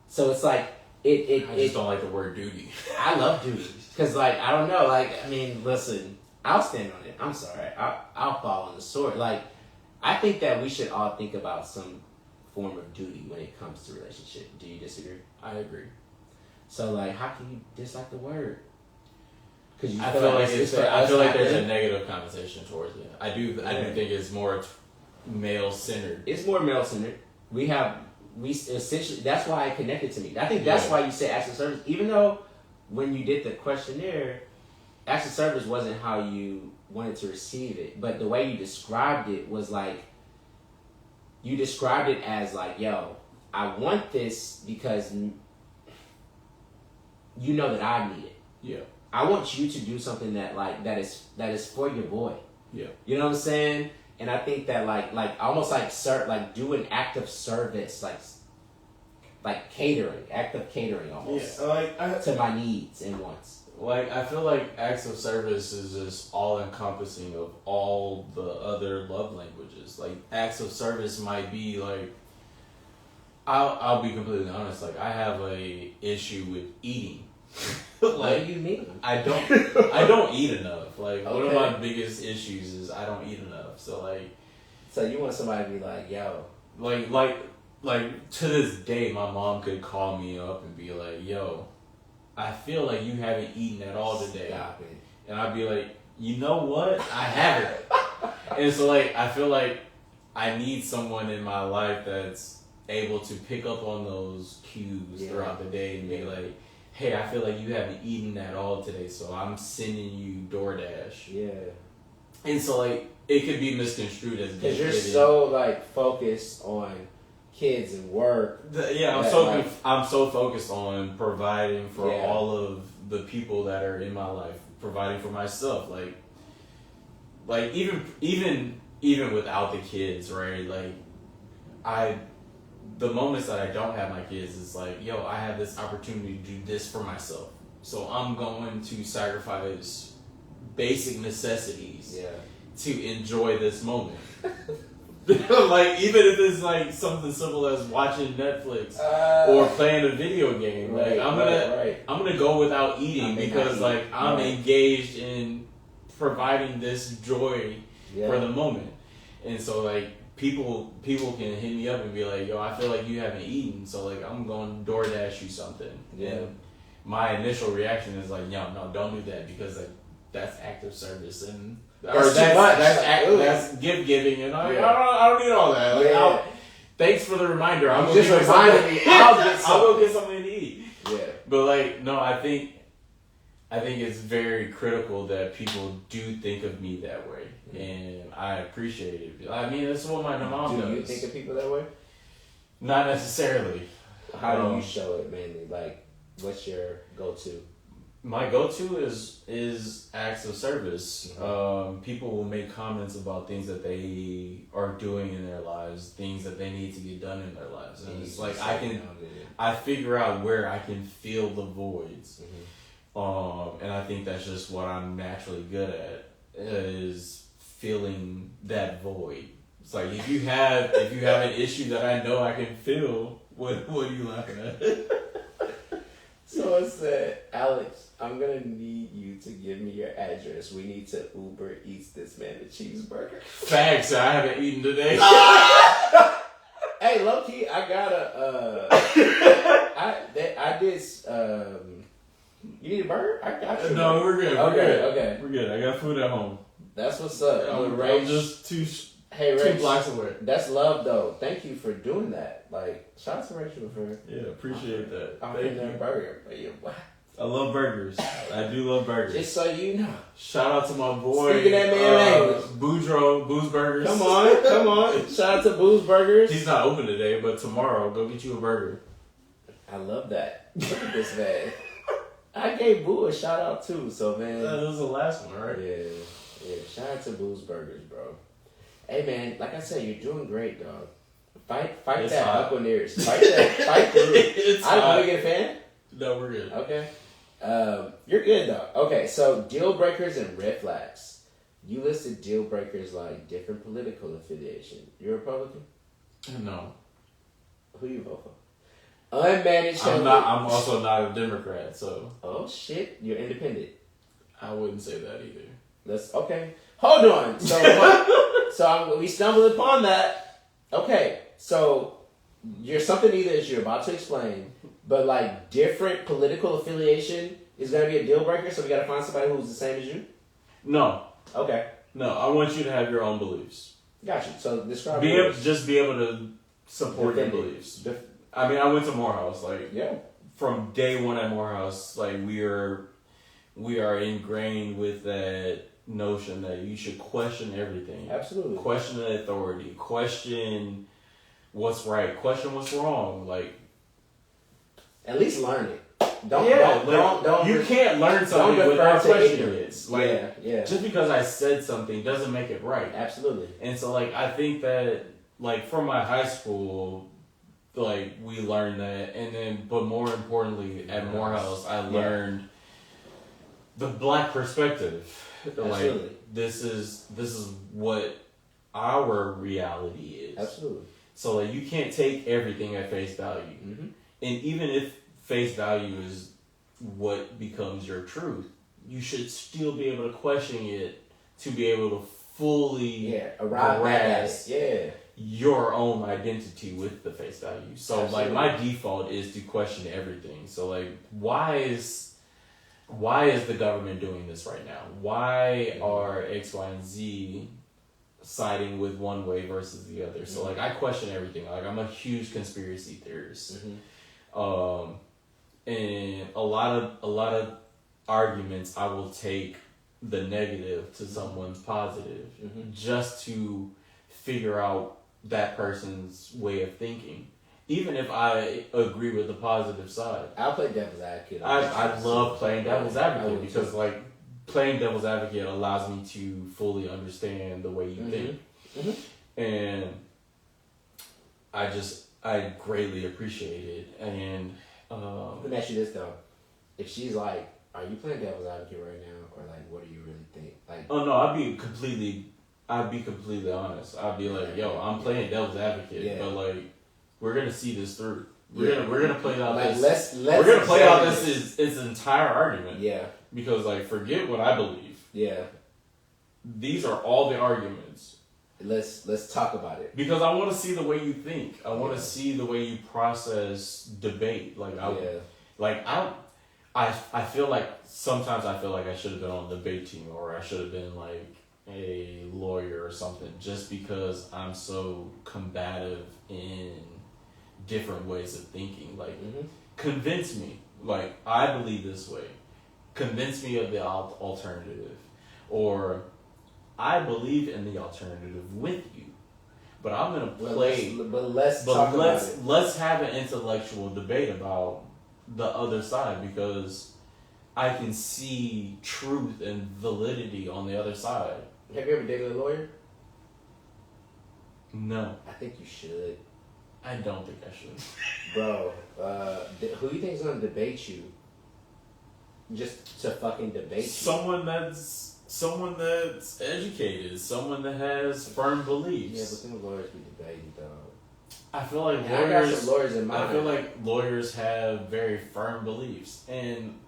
So it's like I just don't like the word duty. I love duty because, like, I don't know, like, I mean, listen, I'll stand on it. I'm sorry, I'll fall on the sword. Like, I think that we should all think about some form of duty when it comes to relationship. Do you disagree? I agree. So like, how can you dislike the word? Because you I feel like there's a a negative connotation towards it. I do think it's more male centered. It's more male centered. We essentially, that's why it connected to me. I think that's why you say acts of service, even though when you did the questionnaire, acts of service wasn't how you wanted to receive it, but the way you described it was like, you described it as like, yo, I want this because you know that I need it. Yeah. I want you to do something that that is for your boy. Yeah. You know what I'm saying? And I think that like almost like do an act of service, like catering, act of catering almost. Yeah, to my needs and wants. Like, I feel like acts of service is just all encompassing of all the other love languages. Like, acts of service might be like, I'll be completely honest. Like, I have a issue with eating. Like, what do you mean? I don't eat enough. Like, one of Okay. my biggest issues is I don't eat enough. So like, so you want somebody to be like, yo, like to this day, my mom could call me up and be like, yo, I feel like you haven't eaten at all today. Stop it. And I'd be like, you know what? I haven't. And so like, I feel like I need someone in my life that's able to pick up on those cues throughout the day and be like, hey, I feel like you haven't eaten at all today, so I'm sending you DoorDash. Yeah. And so like, it could be misconstrued as because you're so like focused on kids and work. I'm so focused on providing for all of the people that are in my life, providing for myself, like even without the kids, right? Like, the moments that I don't have my kids is like, yo, I have this opportunity to do this for myself, so I'm going to sacrifice basic necessities to enjoy this moment. Like, even if it's like something simple as watching Netflix or playing a video game, like I'm gonna go without eating because like I'm engaged in providing this joy for the moment. And so like people can hit me up and be like, yo, I feel like you haven't eaten, so like I'm going to DoorDash you something. And my initial reaction is like, no, don't do that, because like that's active service and that's gift giving, and I don't need all that. Like, thanks for the reminder. I'm just reminded me. I'll go get something to eat. Yeah. But like, no, I think it's very critical that people do think of me that way, and I appreciate it. I mean, that's what my mom does. Do you think of people that way? Not necessarily. How do you show it mainly? Like, what's your go-to? My go-to is acts of service. People will make comments about things that they are doing in their lives, things that they need to get done in their lives, and it's like I figure out where I can fill the voids. And I think that's just what I'm naturally good at, is filling that void. It's like, if you have an issue that I know I can fill, what are you laughing at? So I said, Alex, I'm gonna need you to give me your address. We need to Uber Eats this man a cheeseburger. Facts, I haven't eaten today. Hey, low key, I got I did. You need a burger? I got you. No, we're good. Okay. We're good. I got food at home. That's what's up. I'm just two blocks away. That's love, though. Thank you for doing that. Like, shout out to Rachel for. Yeah, appreciate that. I'm in their burger. I love burgers. I do love burgers. Just so you know. Shout out to my boy. Speaking that man language. Booze Burgers. Come on. Shout out to Booze Burgers. He's not open today, but tomorrow, go get you a burger. I love that. Look at this man. I gave Boo a shout out too, so man. That was the last one, right? Yeah. Shout out to Booze Burgers, bro. Hey man, like I said, you're doing great, dog. Fight it's that hot. Buccaneers. Fight through. It's I don't hot. want to get a fan. No, we're good. Okay. You're good though. Okay, so deal breakers and red flags. You listed deal breakers like different political affiliation. You're a Republican? No. Who you vote for? Unmanaged. I'm also not a Democrat, so. Oh shit, you're independent. I wouldn't say that either. Okay. Hold on. So we stumbled upon that. Okay, so you're something either as you're about to explain, but like different political affiliation is gonna be a deal breaker. So we gotta find somebody who's the same as you. No. Okay. No, I want you to have your own beliefs. Gotcha. So describe. Just be able to support your beliefs. I mean, I went to Morehouse. Like, from day one at Morehouse, like we are ingrained with that notion that you should question everything. Absolutely. Question the authority. Question what's right. Question what's wrong. Like, at least learn it. You can't learn something without questioning it. Like, yeah. Just because I said something doesn't make it right. Absolutely. And so, like, I think that, like, from my high school, like, we learned that, and then, but more importantly, at Morehouse, I learned the black perspective. Absolutely. Like, this is what our reality is. Absolutely. So, like, you can't take everything at face value. Mm-hmm. And even if face value is what becomes your truth, you should still be able to question it to be able to fully grasp your own identity with the face value. So like my default is to question everything. So like why is the government doing this right now? Why are X, Y, and Z siding with one way versus the other? So like I question everything. Like I'm a huge conspiracy theorist. And a lot of arguments I will take the negative to someone's positive just to figure out that person's way of thinking. Even if I agree with the positive side. I'll play devil's advocate. I love playing devil's advocate because like playing devil's advocate allows me to fully understand the way you think. And I greatly appreciate it. And let me ask you this though. If she's like, are you playing devil's advocate right now? Or like, what do you really think? Like, oh no, I'd be completely honest. I'd be like, yo, I'm playing devil's advocate, but like, we're gonna see this through. We're gonna play out like, this. We're gonna play out this entire argument. Yeah. Because like, forget what I believe. Yeah. These are all the arguments. Let's talk about it. Because I want to see the way you think. I want to see the way you process debate. Like I feel like sometimes I feel like I should have been on the debate team or I should have been like a lawyer or something just because I'm so combative in different ways of thinking. Like convince me. Like I believe this way. Convince me of the alternative. Or I believe in the alternative with you, but I'm gonna play. Let's have an intellectual debate about the other side because I can see truth and validity on the other side. Have you ever dated a lawyer? No. I think you should. I don't think I should. Bro, who do you think is gonna debate you? Just to fucking debate you? Someone that's educated, someone that has firm beliefs. Yeah, but them lawyers be debating, dog. I feel like I got some lawyers in mind. I feel like lawyers have very firm beliefs, and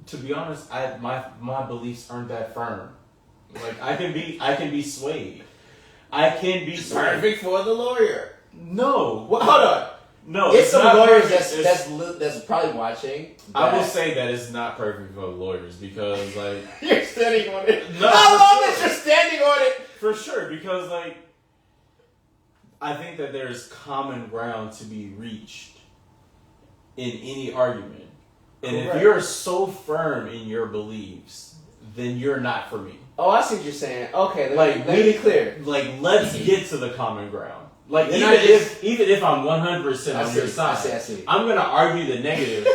to be honest, my beliefs aren't that firm. Like I can be swayed. Perfect for the lawyer. No, well, hold on. No, it's some lawyers that's probably watching. I will say that it's not perfect for lawyers because, like... You're standing on it. No, I love that you're standing on it. For sure, because, like, I think that there's common ground to be reached in any argument. And if you're so firm in your beliefs, then you're not for me. Oh, I see what you're saying. Okay, let me be clear. Like, let's get to the common ground. Like even if I'm 100% on your side, I'm gonna argue the negative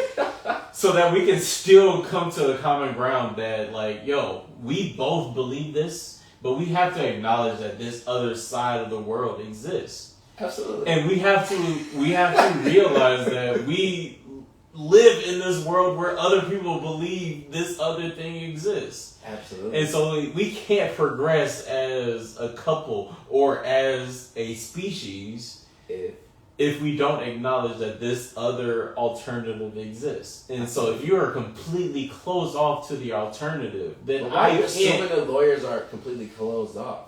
so that we can still come to the common ground that like, yo, we both believe this, but we have to acknowledge that this other side of the world exists. Absolutely. And we have to realize that we live in this world where other people believe this other thing exists. Absolutely. And so we can't progress as a couple or as a species if we don't acknowledge that this other alternative exists. And so if you are completely closed off to the alternative, then I can't. Assuming the lawyers are completely closed off.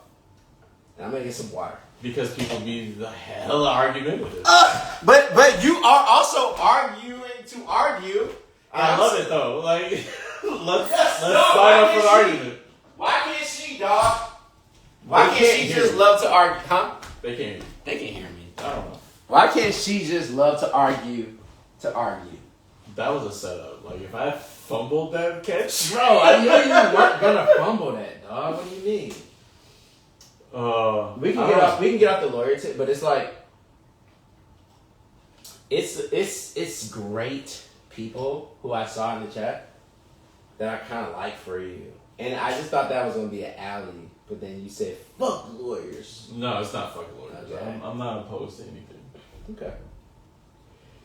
And I'm gonna get some water. Because people be the hella argumentative. But you are also arguing to argue. I love it though. Like, let's sign no, up for the argument. Why can't she, dog? Why can't she just love to argue? Huh? They can't. They can't hear me. I don't know. Why can't she just love to argue to argue? That was a setup. Like, if I fumbled that catch, Bro, I knew you weren't gonna fumble that, dog. What do you mean? We can get off the lawyer tip, but it's like it's great people who I saw in the chat that I kind of like for you, and I just thought that was gonna be an alley, but then you said fuck lawyers. No, it's not fuck lawyers. Okay. I'm not opposed to anything. Okay.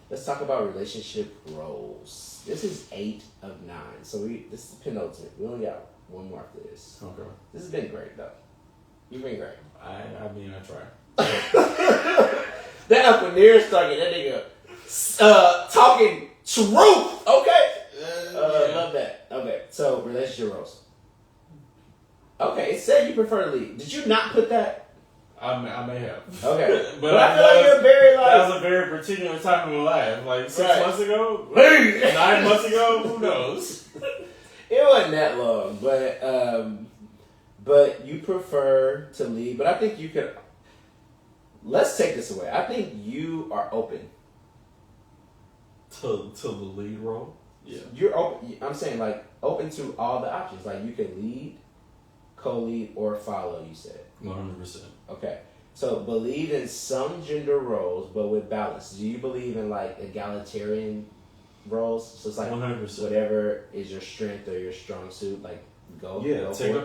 Let's talk about relationship roles. This is 8 of 9, so this is penultimate. We only got one more after this. Okay. This has been great though. You've been great. I mean, I try. That up when Near's talking, that nigga talking truth. Okay. Love that. Okay. So relationship roles. Okay, it said you prefer to lead. Did you not put that? I may have. Okay. but I feel like you're very like that was a very particular time in my life. Like 6 Right. months ago? 9 months ago? Who knows? It wasn't that long, but you prefer to lead. But I think you could. Let's take this away. I think you are open to the lead role. Yeah. You're open. I'm saying like open to all the options. Like you could lead, co-lead, or follow. You said 100%. Okay. So believe in some gender roles, but with balance. Do you believe in like egalitarian roles? So it's like 100%. whatever is your strength or your strong suit, like go. Yeah, go take for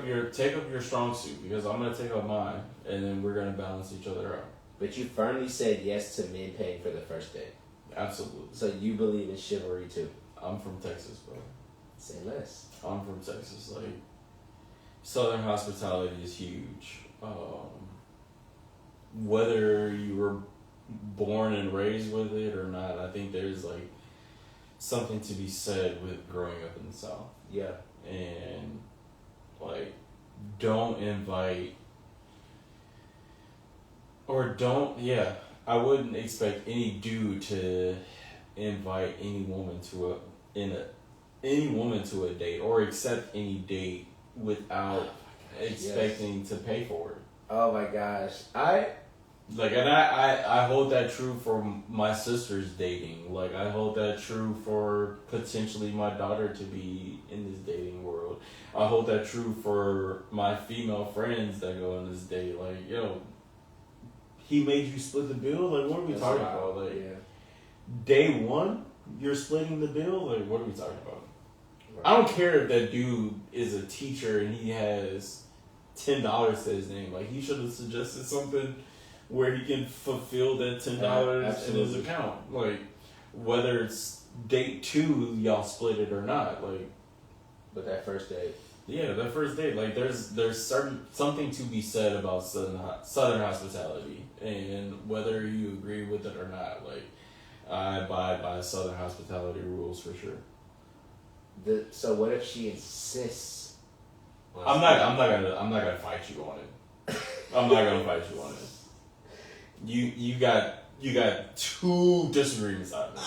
up your strong suit because I'm gonna take up mine, and then we're gonna balance each other out. But you firmly said yes to men paying for the first date. Absolutely. So you believe in chivalry too. I'm from Texas, bro. Say less. I'm from Texas. Like, Southern hospitality is huge. Whether you were born and raised with it or not, I think there's like something to be said with growing up in the South. Yeah. And like, don't invite or don't. Yeah, I wouldn't expect any dude to invite any woman to a date or accept any date without expecting to pay for it. Oh my gosh. I hold that true for my sister's dating. Like, I hold that true for potentially my daughter to be in this dating world. I hold that true for my female friends that go on this date. Like, yo, he made you split the bill? Like, what are we talking about? Like, day one, you're splitting the bill? Like, what are we talking about? Right. I don't care if that dude is a teacher and he has $10 to his name. Like, he should have suggested something where he can fulfill that $10 in his account. Like, whether it's date 2, y'all split it or not. Like, but that first date. Yeah, that first date. Like, there's something to be said about Southern hospitality, and whether you agree with it or not. Like, I abide by Southern hospitality rules for sure. So what if she insists? I'm not gonna fight you on it. I'm not gonna fight you on it. You got 2 disagreements out of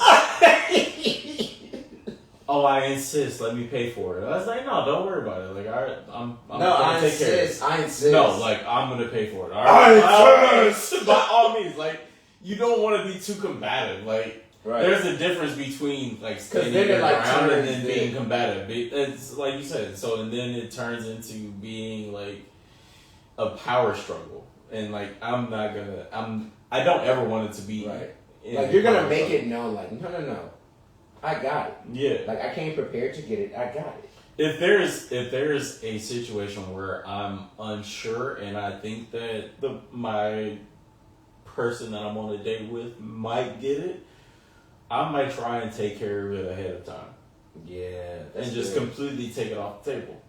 it. Oh, I insist. Let me pay for it. I was like, no, don't worry about it. Like, I'm gonna take care of it. I insist. No, like, I'm gonna pay for it. All right, I insist. By all means, like, you don't want to be too combative. Like, right. There's a difference between like standing your ground and then being combative. It's like you said. So and then it turns into being like a power struggle. And like, I don't ever want it to be right. Like, you're gonna make it known. Like, no. I got it. Yeah. Like, I came prepared to get it. I got it. If there's a situation where I'm unsure and I think that my person that I'm on a date with might get it, I might try and take care of it ahead of time. Yeah. And just completely take it off the table.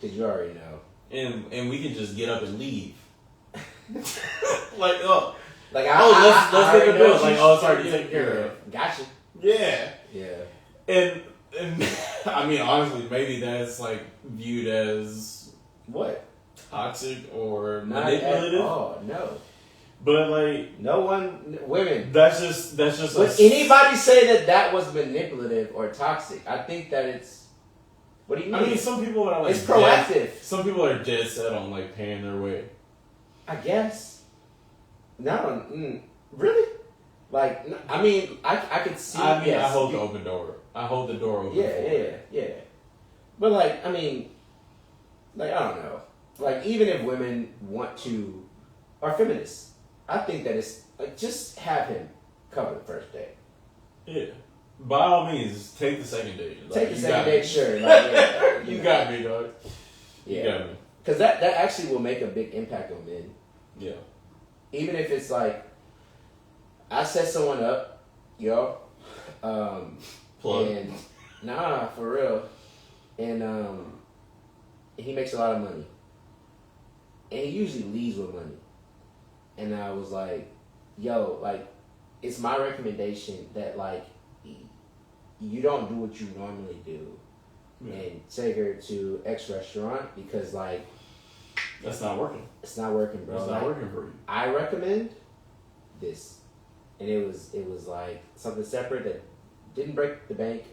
Because you already know. And we can just get up and leave. Let's take a bill. Like, it's already taken care of. Gotcha. Yeah. Yeah. And I mean, honestly, maybe that's like viewed as what? Toxic or not manipulative. Oh no. But like, women. That's just. Would anybody say that was manipulative or toxic? I think that it's. What do you mean? I mean, some people are like. It's proactive. Some people are dead set on like paying their way. I guess. No, really? Like, I mean, I could see. I mean, I hold the open door. I hold the door open. Yeah. But like, I mean, like I don't know. Like, even if women want to, are feminists, I think that it's like just have him cover the first date. Yeah. By all means, take the second date. Like, take the second date, sure. Like, you got me, dog. Yeah. You got me. Because that actually will make a big impact on men. Yeah. Even if it's like, I set someone up, yo. Plug. And, nah, for real. And he makes a lot of money. And he usually leaves with money. And I was like, yo, like, it's my recommendation that, like, you don't do what you normally do. Yeah. And take her to X restaurant because, like... That's not working. It's not working, bro. It's not working for you. I recommend this. And it was like, something separate that didn't break the bank.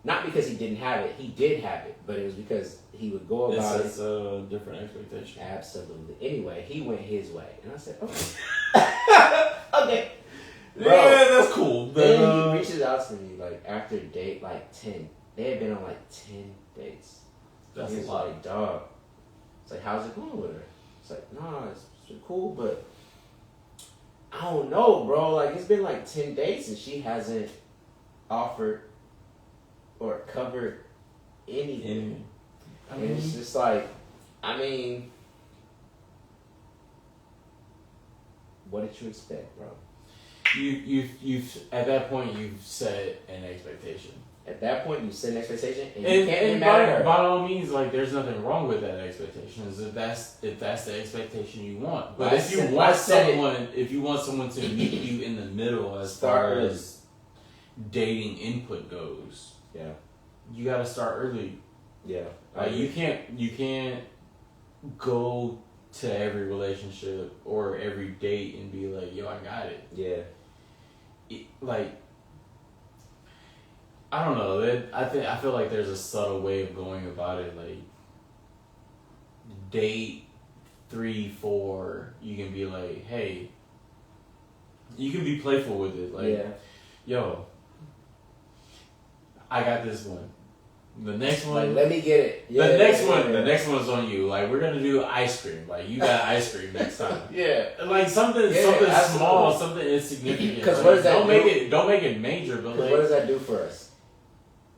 Not because he didn't have it. He did have it. But it was because he would go about it. It's a different expectation. Absolutely. Anyway, he went his way. And I said, okay. Okay. Bro, yeah, that's cool. Then he reaches out to me, like, after date, like, 10. They had been on, like, 10 dates. That's a lot. Like, dog. It's like, how's it going with her? It's like, nah, it's cool, but I don't know, bro. Like, it's been, like, 10 dates, and she hasn't offered or covered anything. And it's just like, I mean, what did you expect, bro? You've at that point you've set an expectation. At that point, you set an expectation, and you can't get mad at her. By all means, like, there's nothing wrong with that expectation. If that's the expectation you want. But if you want someone to meet you in the middle as far as dating input goes, yeah, you got to start early. Yeah, like you can't go to every relationship or every date and be like, yo, I got it. Yeah. Like, I don't know. I feel like there's a subtle way of going about it. Like, date 3, 4, you can be like, hey, you can be playful with it. Like, yo, I got this one. The next one, like, let me get it. The next one's on you. Like, we're gonna do ice cream. Like, you got ice cream next time. Like something small, something insignificant. Because like, what does that don't make it major. But like, what does that do for us?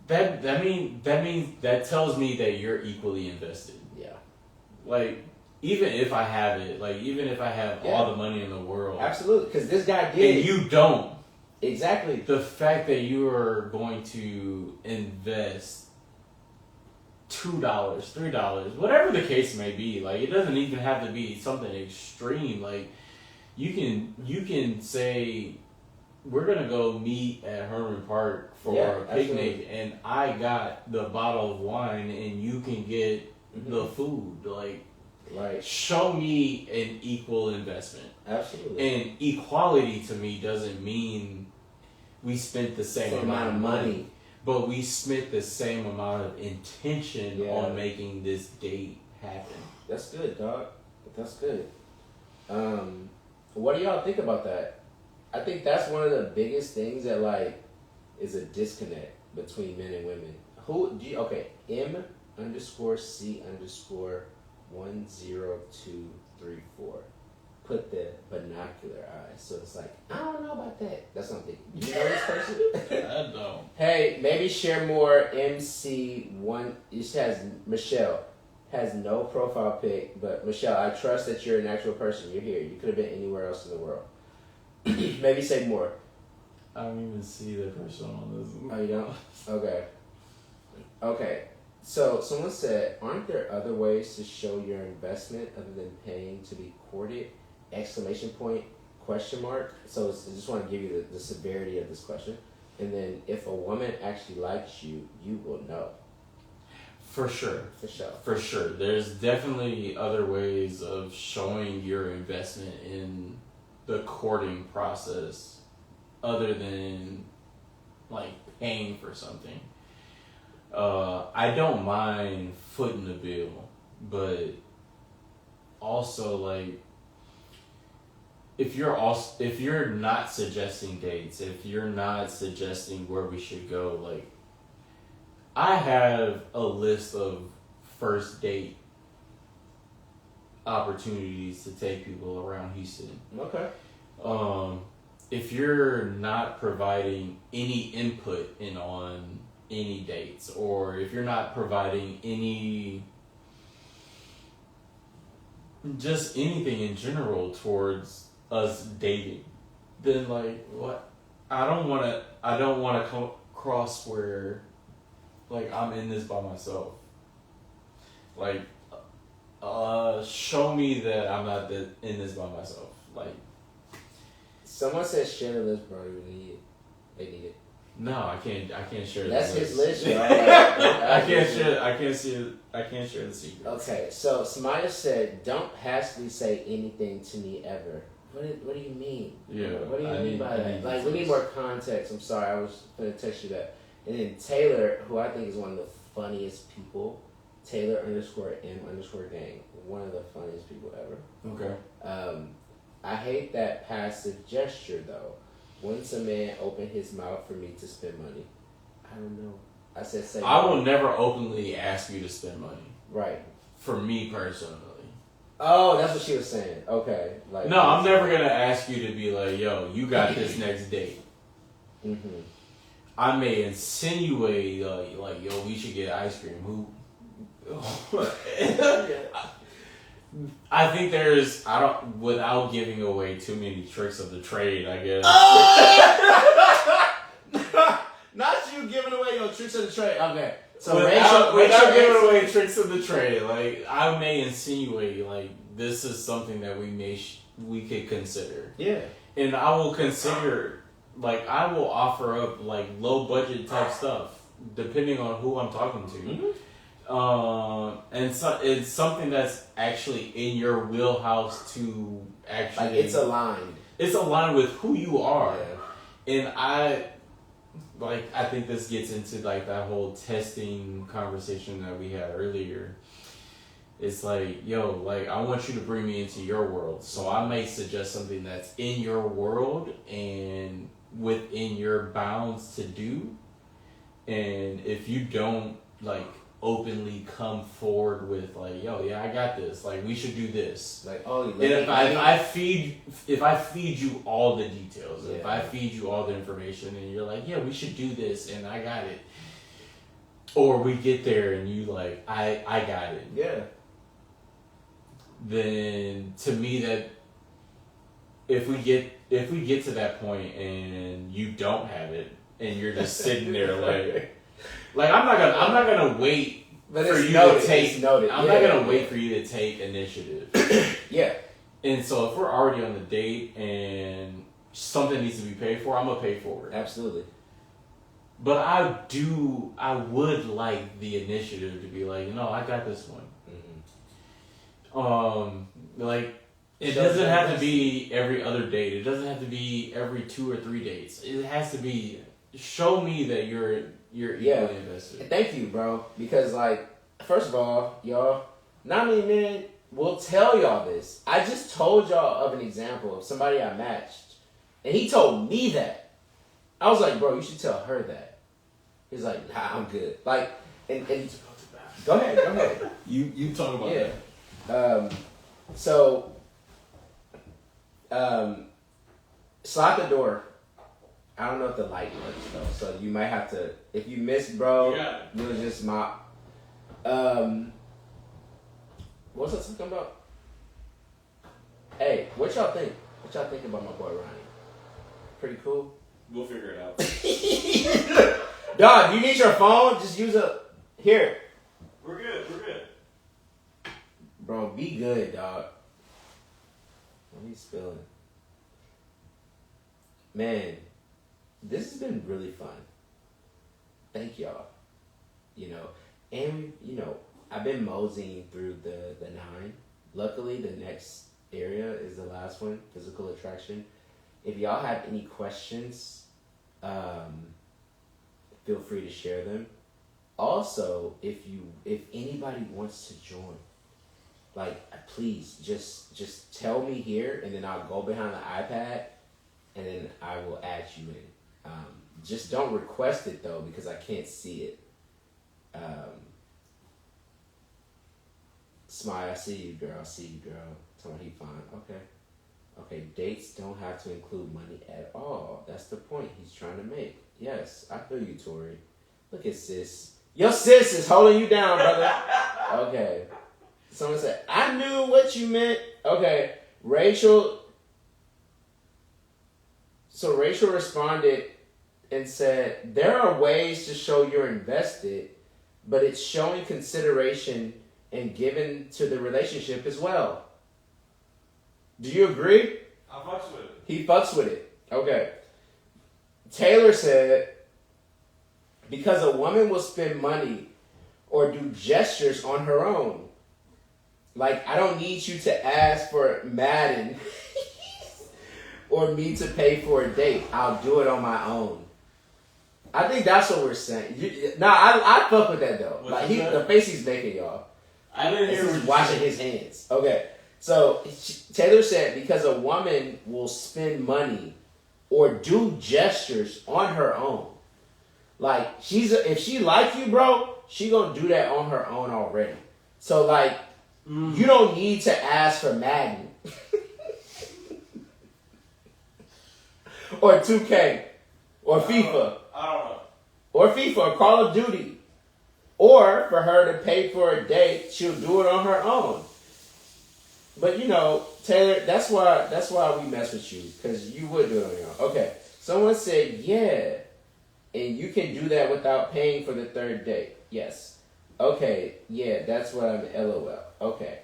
That means that tells me that you're equally invested. Yeah. Like, even if I have it, like, even if I have all the money in the world, absolutely, because this guy did, and you don't. Exactly. The fact that you are going to invest $2, $3, whatever the case may be, like, it doesn't even have to be something extreme. Like, you can say, we're gonna go meet at Herman Park for a picnic, and I got the bottle of wine, and you can get the food. Like, show me an equal investment. Absolutely. And equality to me doesn't mean we spent the same amount of money. But we spent the same amount of intention on making this date happen. That's good, dog. That's good. What do y'all think about that? I think that's one of the biggest things that, like, is a disconnect between men and women. M_C_10234. Put the binocular eyes. So it's like, I don't know about that. That's something. Do you know this person? I don't. Hey, maybe share more. MC1. It has Michelle. Has no profile pic, but Michelle, I trust that you're an actual person. You're here. You could have been anywhere else in the world. Maybe say more. I don't even see the person on this. Oh, you don't? Okay. So someone said, aren't there other ways to show your investment other than paying to be courted? ! Question mark. So I just want to give you the severity of this question. And then if a woman actually likes you, you will know. For sure. For sure. There's definitely other ways of showing your investment in the courting process other than like paying for something. I don't mind footing the bill, but also like if you're not suggesting dates, if you're not suggesting where we should go, like I have a list of first date opportunities to take people around Houston. Okay. If you're not providing any input in on any dates, or if you're not providing any just anything in general towards us dating, then like what? I don't want to come across where like I'm in this by myself. Like, show me that I'm not in this by myself. Like, someone said share the list, bro. You need it. They need it. No, I can't share. That's the his list. list, bro. I can't share. I can't share the secret. Okay, so Samaya said, "Don't hastily say anything to me ever." What do you mean? Yeah. What do you mean by that? Like, we need more context. I'm sorry, I was gonna text you that. And then Taylor, who I think is one of the funniest people, Taylor_M_gang, one of the funniest people ever. Okay. I hate that passive gesture though. Once a man opened his mouth for me to spend money, I don't know. I said, say. I will never openly ask you to spend money. Right. For me personally. Oh, that's what she was saying. Okay. Like. No, I'm never gonna ask you to be like, yo, you got this next date. Mm-hmm. I may insinuate like, yo, we should get ice cream. Who? I think without giving away too many tricks of the trade, I guess. Not you giving away your tricks of the trade. Okay. So without giving away tricks of the trade, like I may insinuate like this is something that we could consider. Yeah. And I will consider, like I will offer up like low budget type stuff depending on who I'm talking to. Mm-hmm. And so it's something that's actually in your wheelhouse to actually. Like it's aligned. It's aligned with who you are, yeah. And I think this gets into like that whole testing conversation that we had earlier. It's like, yo, like I want you to bring me into your world, so I may suggest something that's in your world and within your bounds to do, and if you don't like openly come forward with like, yo, yeah, I got this. Like, we should do this. Like, oh, and if I feed you all the details, if I feed you all the information, and you're like, yeah, we should do this, and I got it, or we get there and you like, I got it. Yeah. Then to me that if we get to that point and you don't have it and you're just sitting there like I'm not gonna wait but for you noted, to take. Noted. I'm not gonna wait for you to take initiative. Yeah. And so if we're already on the date and something needs to be paid for, I'm gonna pay for it. Absolutely. But I would like the initiative to be like, no, I got this one. Like it doesn't have to be every other date. It doesn't have to be every 2 or 3 dates. It has to be show me that you're equally invested. Thank you, bro. Because like, first of all, y'all, not many men will tell y'all this. I just told y'all of an example of somebody I matched, and he told me that. I was like, bro, you should tell her that. He's like, nah, I'm good. Like, and go ahead. You talk about that. Slide the door. I don't know if the light works though, so you might have to. If you missed, bro, you'll just mop. What was I talking about? Hey, what y'all think? What y'all think about my boy Raani? Pretty cool. We'll figure it out. Dog, you need your phone? Just use here. We're good. Bro, be good, dog. What are you spilling? Man, this has been really fun. Thank y'all. And I've been moseying through the 9. Luckily, the next area is the last one, physical attraction. If y'all have any questions, feel free to share them. Also, if anybody wants to join, like, please just tell me here, and then I'll go behind the iPad, and then I will add you in. Just don't request it though, because I can't see it. Smile, I see you, girl. I see you, girl. Tell me he fine. Okay, dates don't have to include money at all. That's the point he's trying to make. Yes, I feel you, Tori. Look at sis. Your sis is holding you down, brother. Okay. Someone said, I knew what you meant. Okay. Rachel. So Rachel responded and said, there are ways to show you're invested, but it's showing consideration and giving to the relationship as well. Do you agree? I fucks with it. He fucks with it. Okay. Taylor said, because a woman will spend money or do gestures on her own. Like, I don't need you to ask for Madden or me to pay for a date. I'll do it on my own. I think that's what we're saying. I fuck with that though. Like the face he's making, y'all. I didn't hear he's washing his hands. Okay. So Taylor said because a woman will spend money or do gestures on her own. Like if she like you, bro, she gonna do that on her own already. So like you don't need to ask for Madden or 2K or FIFA. I don't know. Or FIFA or Call of Duty. Or for her to pay for a date, she'll do it on her own. But you know, Taylor, that's why we mess with you, because you would do it on your own. Okay. Someone said, yeah. And you can do that without paying for the third date. Yes. Okay, yeah, that's what I'm LOL. Okay.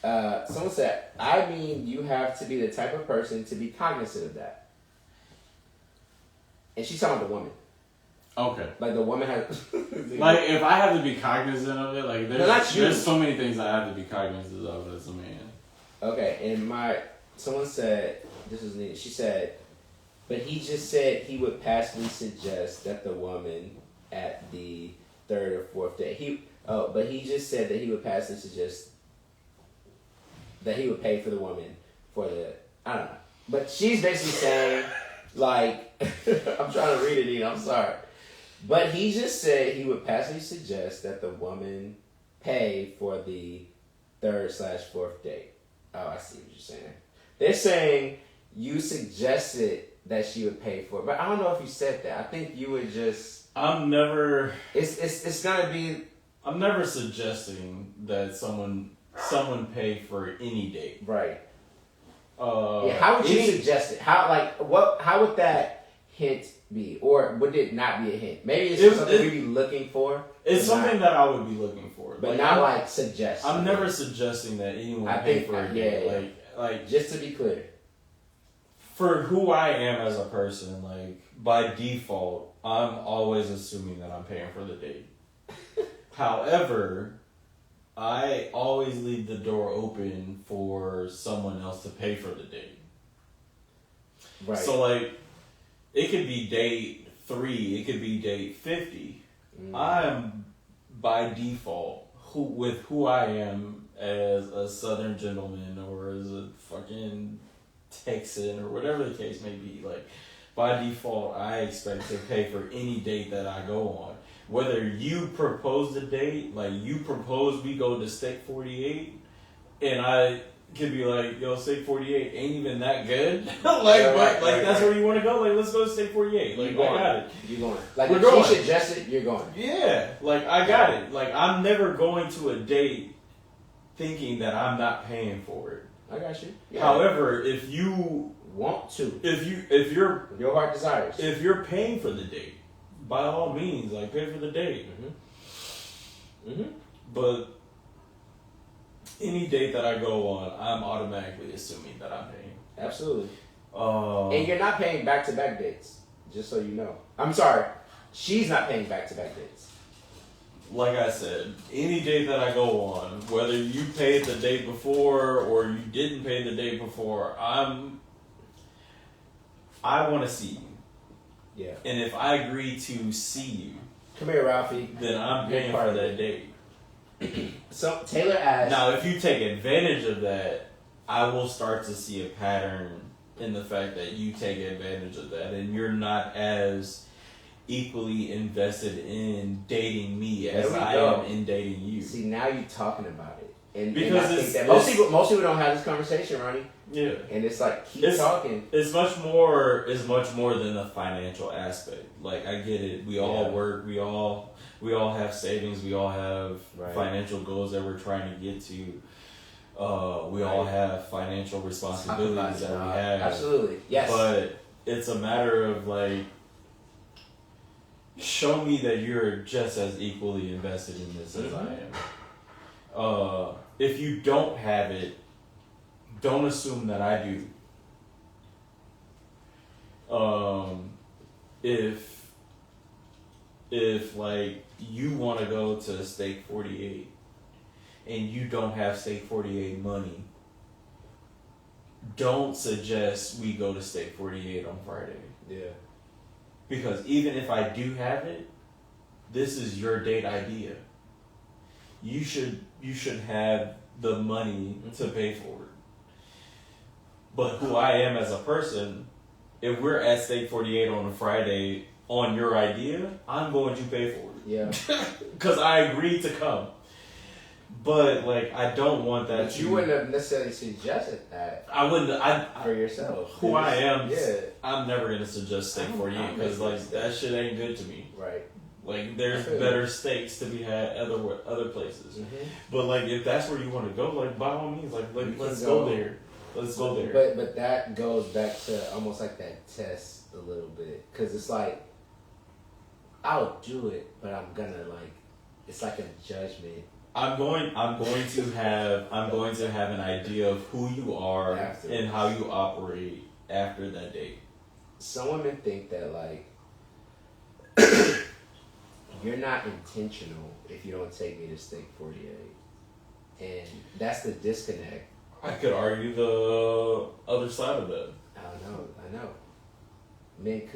Someone said, I mean, you have to be the type of person to be cognizant of that. And she's talking about the woman. Okay. Like the woman has... like, if I have to be cognizant of it, like, there's so many things I have to be cognizant of as a man. Okay, and someone said, this was neat, she said, but he just said he would passively suggest that the woman at the third or fourth date, but he just said that he would passively suggest that he would pay for the woman for I don't know. But she's basically saying, like, I'm trying to read it, I'm sorry. But he just said he would passively suggest that the woman pay for the third/fourth date. Oh, I see what you're saying. They're saying you suggested that she would pay for it, but I don't know if you said that. I think you would just. I'm never. It's gonna be. I'm never suggesting that someone pay for any date. Right. How would you suggest it? How would that hint be, or would it not be a hint? Maybe it's something we'd be looking for. It's something that I would be looking for, but not suggest. I'm never suggesting that anyone pay for a date. Yeah. Like just to be clear, for who I am as a person, like by default, I'm always assuming that I'm paying for the date. However, I always leave the door open for someone else to pay for the date. Right. So like, it could be date 3, it could be date 50. I'm by default with who I am as a Southern gentleman or as a fucking Texan or whatever the case may be. Like, by default, I expect to pay for any date that I go on. Whether you propose the date, like you propose we go to Steak 48, and I could be like, yo, Steak 48 ain't even that good. That's where you want to go. Like, let's go to Steak 48. Like, I got it. You're going. Like, we're if going. She suggested, you're going. Yeah, like I got it. Like, I'm never going to a date thinking that I'm not paying for it. I got you. Yeah. However, if you want to, if your heart desires, if you're paying for the date, by all means, like, pay for the date. But any date that I go on, I'm automatically assuming that I'm paying. Absolutely. And you're not paying back-to-back dates, just so you know. I'm sorry, she's not paying back-to-back dates. like I said, any date that I go on, whether you paid the date before or you didn't pay the date before, I want to see you. Yeah. And if I agree to see you, come here, Ralphie. Then I'm paying for that date. So Taylor asked. Now, if you take advantage of that, I will start to see a pattern in the fact that you take advantage of that, and you're not as equally invested in dating me as I am in dating you. See, now you're talking about it, and because I think that most people don't have this conversation, Raani. Yeah, and it's like keep talking. It's much more than the financial aspect. Like I get it. We all work. We all have savings. We all have financial goals that we're trying to get to. We all have financial responsibilities that we have. Absolutely, yes. But it's a matter of like, show me that you're just as equally invested in this as I am. If you don't have it, don't assume that I do. If like you want to go to Steak 48 and you don't have Steak 48 money, don't suggest we go to Steak 48 on Friday. Yeah. Because even if I do have it, this is your date idea. You should have the money to pay for it. But who I am as a person, if we're at Steak 48 on a Friday on your idea, I'm going to pay for it. Yeah. Because I agreed to come. But like, I don't want that. But you wouldn't have necessarily suggested that. I wouldn't. For yourself. Who I am. Yeah. I'm never gonna suggest Steak 48 because like that shit ain't good to me. Right. Like there's better steaks to be had other places. Mm-hmm. But like if that's where you want to go, like by all means, like let's go there. Let's go there. But that goes back to almost like that test a little bit because it's like I'll do it, but I'm gonna like it's like a judgment. I'm going to have an idea of who you are and how you operate after that date. Some women think that like you're not intentional if you don't take me to Steak 48, and that's the disconnect. I could argue the other side of that. I know. Men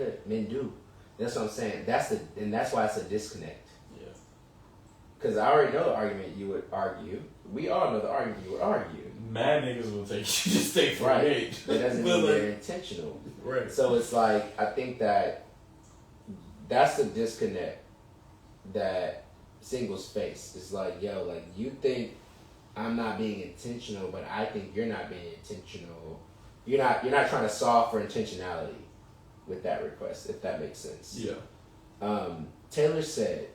do. That's what I'm saying. That's why it's a disconnect. Because I already know the argument you would argue. We all know the argument you would argue. Mad niggas will take you to Steak 48. Right. That doesn't mean they're intentional. Right. So it's like, I think that's the disconnect that singles face. It's like, yo, like you think I'm not being intentional, but I think you're not being intentional. You're not trying to solve for intentionality with that request, if that makes sense. Yeah. Taylor said,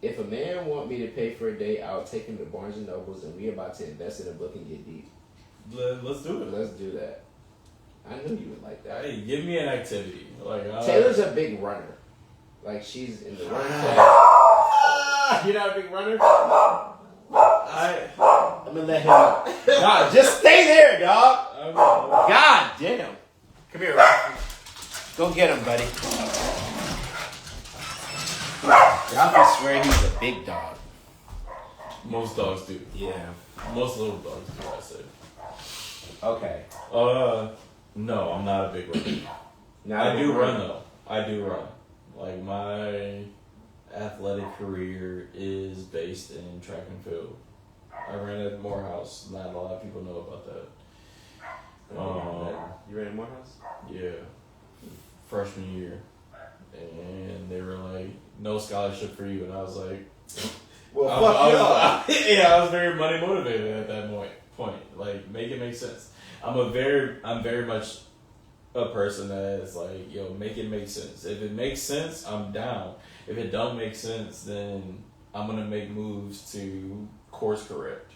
if a man want me to pay for a date, I'll take him to Barnes & Nobles and we about to invest in a book and get deep. Let's do it. Let's do that. I knew you would like that. Hey, give me an activity. Like Taylor's a big runner. Like she's in the running club. You're not a big runner? I'm gonna let him out. God, just stay there, dog. God damn. Come here, Ralphie. Go get him, buddy. Ralphie swear he's a big dog. Most dogs do. Yeah. Most little dogs do, I say. Okay. No, I'm not a big runner. I do run though. I do run. Like my athletic career is based in track and field. I ran at Morehouse. Not a lot of people know about that. You ran at Morehouse? Yeah. Freshman year. And they were like, no scholarship for you. And I was like, well, I was very money motivated at that point. Like, make it make sense. I'm very much a person that is like, yo, make it make sense. If it makes sense, I'm down. If it don't make sense, then I'm gonna make moves to course correct.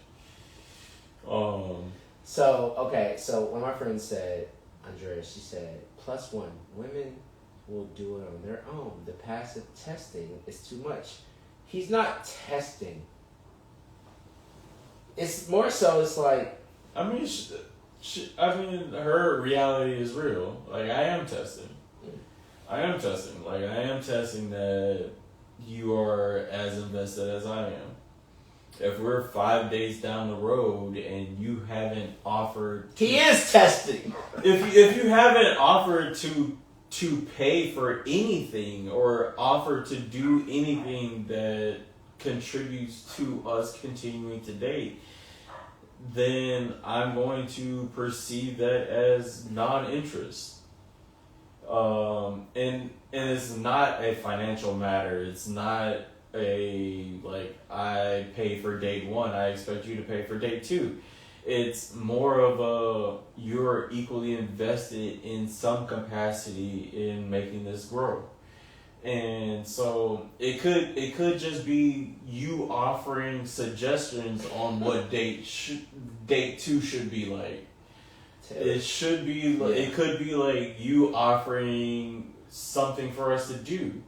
So one of my friends said, Andrea, she said, +1, women will do it on their own. The passive testing is too much. He's not testing. It's more so, it's like... I mean, her reality is real. Like, I am testing. Like, I am testing that you are as invested as I am. If we're 5 days down the road and you haven't offered, he is testing. If you haven't offered to pay for anything or offer to do anything that contributes to us continuing to date, then I'm going to perceive that as non-interest. And it's not a financial matter. It's not like I pay for date 1, I expect you to pay for date 2. It's more of you're equally invested in some capacity in making this grow. And so it could just be you offering suggestions on what date 2 should be like. It should be like, it could be like you offering something for us to do,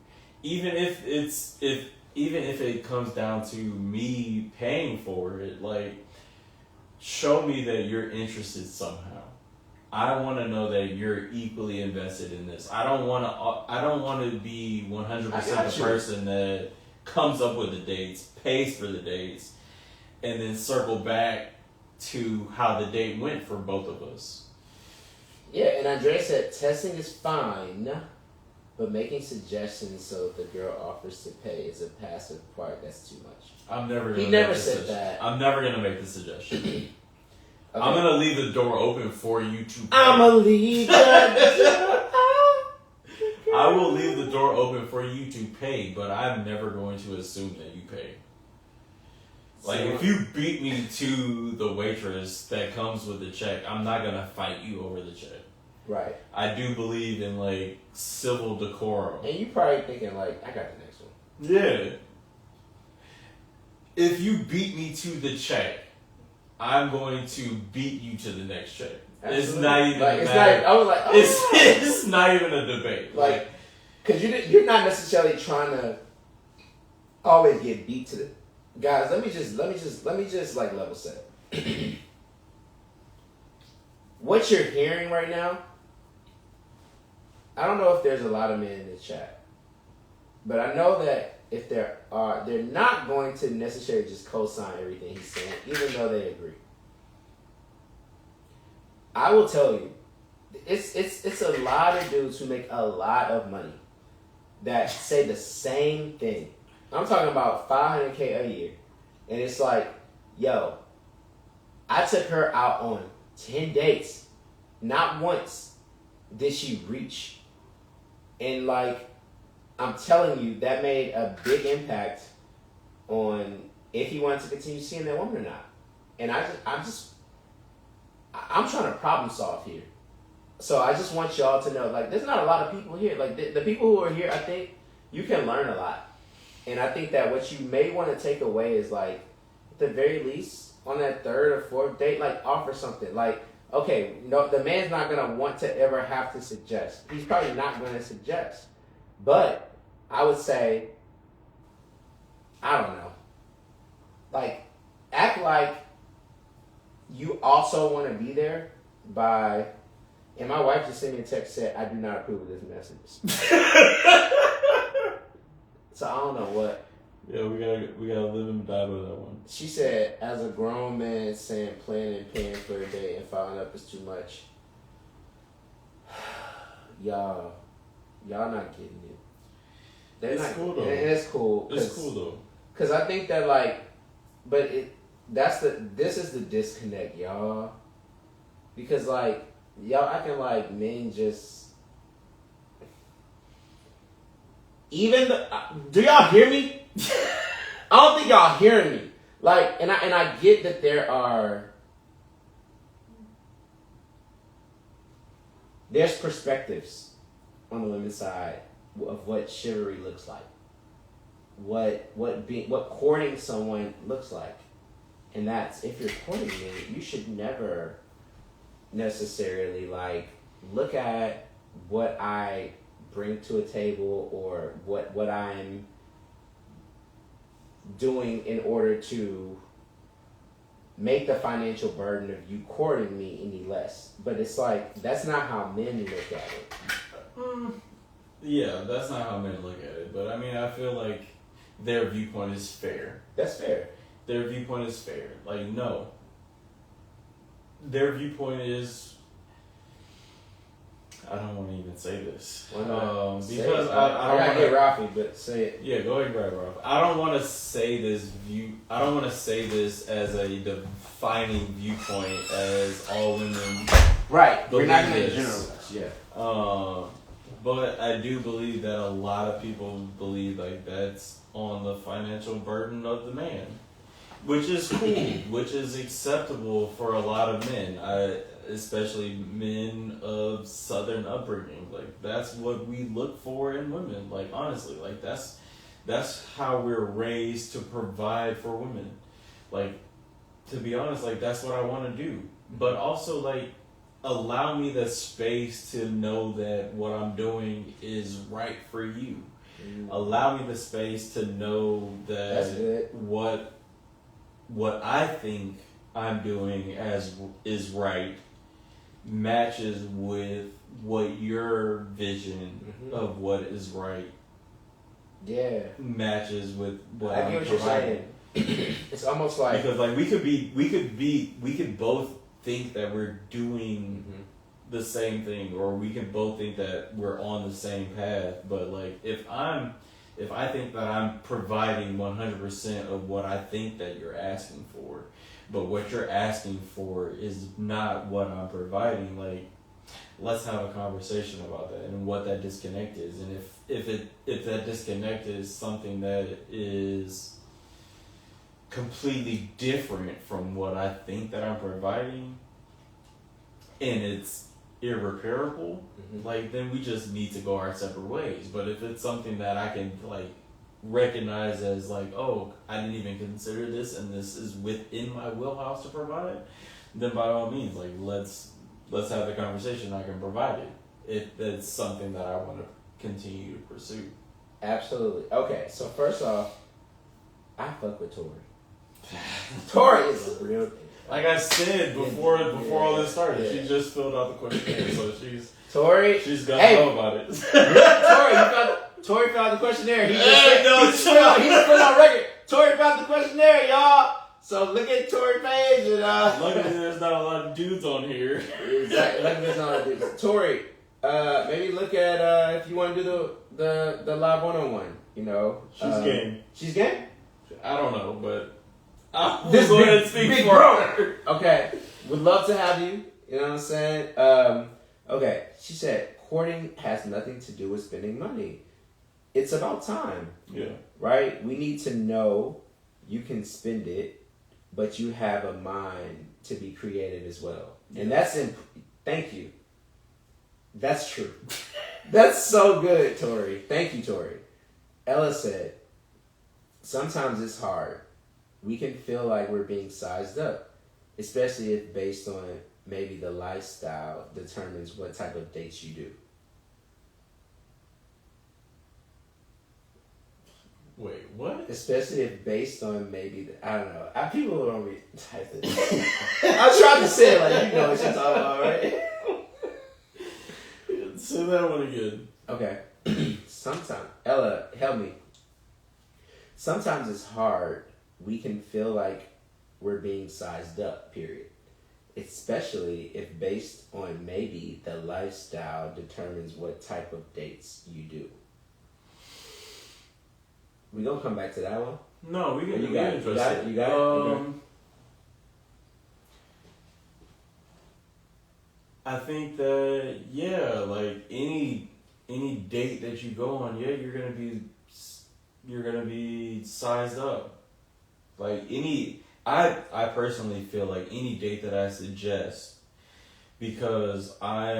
even if it comes down to me paying for it. Like, show me that you're interested somehow. I want to know that you're equally invested in this. I don't want to be 100% the person that comes up with the dates, pays for the dates, and then circle back to how the date went for both of us. Yeah, and Andrea said testing is fine, but making suggestions so the girl offers to pay is a passive part. That's too much. He never said that. I'm never gonna make the suggestion. Okay. I'm gonna leave the door open for you to pay. I will leave the door open for you to pay, but I'm never going to assume that you pay. Like, if you beat me to the waitress that comes with the check, I'm not gonna fight you over the check. Right. I do believe in, like, civil decorum. And you probably thinking, like, I got the next one. Yeah. If you beat me to the check, I'm going to beat you to the next check. Absolutely. It's not even like, it's not, I was like, oh. It's not even a debate. Like, because you're not necessarily trying to always get beat to the... Guys, let me just like level set. What you're hearing right now, I don't know if there's a lot of men in the chat, but I know that if there are, they're not going to necessarily just co-sign everything he's saying, even though they agree. I will tell you, it's a lot of dudes who make a lot of money that say the same thing. I'm talking about $500K a year. And it's like, yo, I took her out on 10 dates. Not once did she reach. And like, I'm telling you, that made a big impact on if he wanted to continue seeing that woman or not. And I'm trying to problem solve here. So I just want y'all to know, like, there's not a lot of people here. Like, the people who are here, I think you can learn a lot. And I think that what you may want to take away is, like, at the very least, on that 3rd or 4th date, like, offer something. Like, okay, no, the man's not going to want to ever have to suggest. He's probably not going to suggest. But I would say, I don't know. Like, act like you also want to be there by... And my wife just sent me a text said, I do not approve of this message. So I don't know what. Yeah, we gotta live and die with that one. She said, as a grown man saying planning and paying for a date and following up is too much. Y'all not getting it. It's cool though. And it's cool. It's cool though. Cause I think that, like, but this is the disconnect, y'all. Because, like, y'all acting like men just. Do y'all hear me? I don't think y'all hearing me. Like, and I get that there's perspectives on the women's side of what chivalry looks like, what courting someone looks like, and that's, if you're courting me, you should never necessarily, like, look at what I bring to a table or what I'm doing in order to make the financial burden of you courting me any less. But it's like, that's not how men look at it. Yeah, that's not how men look at it. But I mean, I feel like their viewpoint is fair. That's fair. Their viewpoint is fair. Like, no. Their viewpoint is. I don't want to even say this. Why not? Because I gotta get Rafi, but say it. Yeah, go ahead, grab Ralph. I don't want to say this I don't want to say this as a defining viewpoint as all women. Right. We're not gonna this. generalize. Yeah. But I do believe that a lot of people believe like that's on the financial burden of the man, which is cool, which is acceptable for a lot of men. Especially men of Southern upbringing. Like, that's what we look for in women. Like, honestly, like, that's how we're raised to provide for women. Like, to be honest, like, that's what I want to do. But also, like, allow me the space to know that what I'm doing is right for you. Allow me the space to know that what I think I'm doing as is right matches with what your vision of what is right matches with what I get what you're saying. It's almost like, because like we could both think that we're doing the same thing, or we can both think that we're on the same path, but like if I think that I'm providing 100% of what I think that you're asking for, but what you're asking for is not what I'm providing, like, let's have a conversation about that and what that disconnect is. And if that disconnect is something that is completely different from what I think that I'm providing, and it's irreparable, like, then we just need to go our separate ways. But if it's something that I can, like, recognize as like, oh, I didn't even consider this and this is within my wheelhouse to provide, then by all means, like, let's have the conversation. I can provide it if that's something that I want to continue to pursue. Absolutely. Okay, so first off, I fuck with Tori. Tori is a real thing. Like I said before all this started, she just filled out the questionnaire, so she's gonna know about it. Tori found the questionnaire. He's put on record. Tori found the questionnaire, y'all. So look at Tori's page and luckily there's not a lot of dudes on here. Exactly. Luckily there's not a lot of dudes. Tori, maybe look at if you want to do the live one-on-one. You know, she's game. She's game. I don't know, but I'll go ahead and speak for her. Okay, would love to have you. You know what I'm saying? Okay, she said courting has nothing to do with spending money. It's about time. Yeah. Right? We need to know you can spend it, but you have a mind to be creative as well. Yeah. And that's thank you. That's true. That's so good, Tori. Thank you, Tori. Ella said, sometimes it's hard. We can feel like we're being sized up, especially if based on maybe the lifestyle determines what type of dates you do. Wait, what? Especially if based on maybe, I don't know. People don't read type it. I'm trying to say it like, you know what you're talking about, right? Say that one again. Okay. Sometimes, Ella, help me. Sometimes it's hard. We can feel like we're being sized up, period. Especially if based on maybe the lifestyle determines what type of dates you do. We gonna come back to that one? No, we can. You got it. You got it. Okay. I think that like any date that you go on, you're gonna be sized up. Like I personally feel like any date that I suggest, because I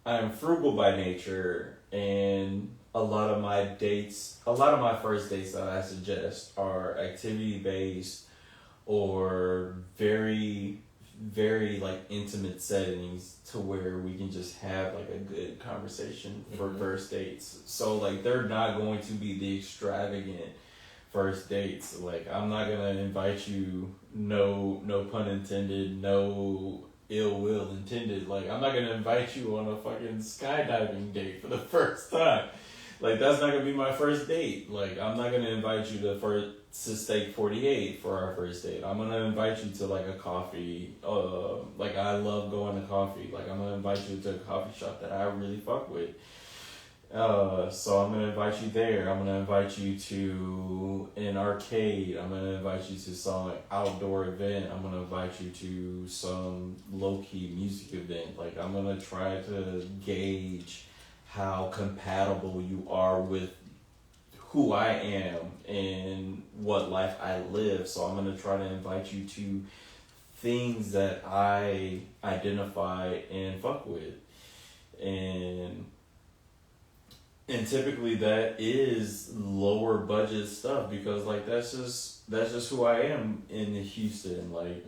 am frugal by nature, and a lot of my first dates that I suggest are activity based or very, very like intimate settings to where we can just have like a good conversation for first dates. So like they're not going to be the extravagant first dates. Like I'm not gonna invite you, no pun intended, no ill will intended. Like, I'm not gonna invite you on a fucking skydiving date for the first time. Like, that's not gonna be my first date. Like, I'm not gonna invite you to Steak 48 for our first date. I'm gonna invite you to like a coffee. Like, I love going to coffee. Like, I'm gonna invite you to a coffee shop that I really fuck with. So I'm gonna invite you there. I'm gonna invite you to an arcade. I'm gonna invite you to some outdoor event. I'm gonna invite you to some low-key music event. Like, I'm gonna try to gauge how compatible you are with who I am and what life I live. So I'm gonna try to invite you to things that I identify and fuck with. And typically that is lower budget stuff because like that's just who I am in Houston. Like,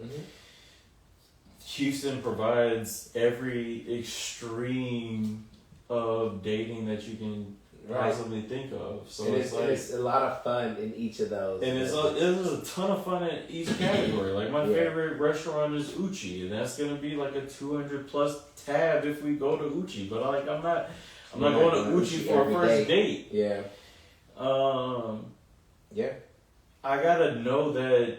Houston provides every extreme of dating that you can possibly think of. So it's a lot of fun in each of those. And it's a ton of fun in each category. Like, my favorite restaurant is Uchi, and that's gonna be like a 200+ tab if we go to Uchi. But like, I'm not going to Uchi for a first date. Yeah. Yeah. I gotta know that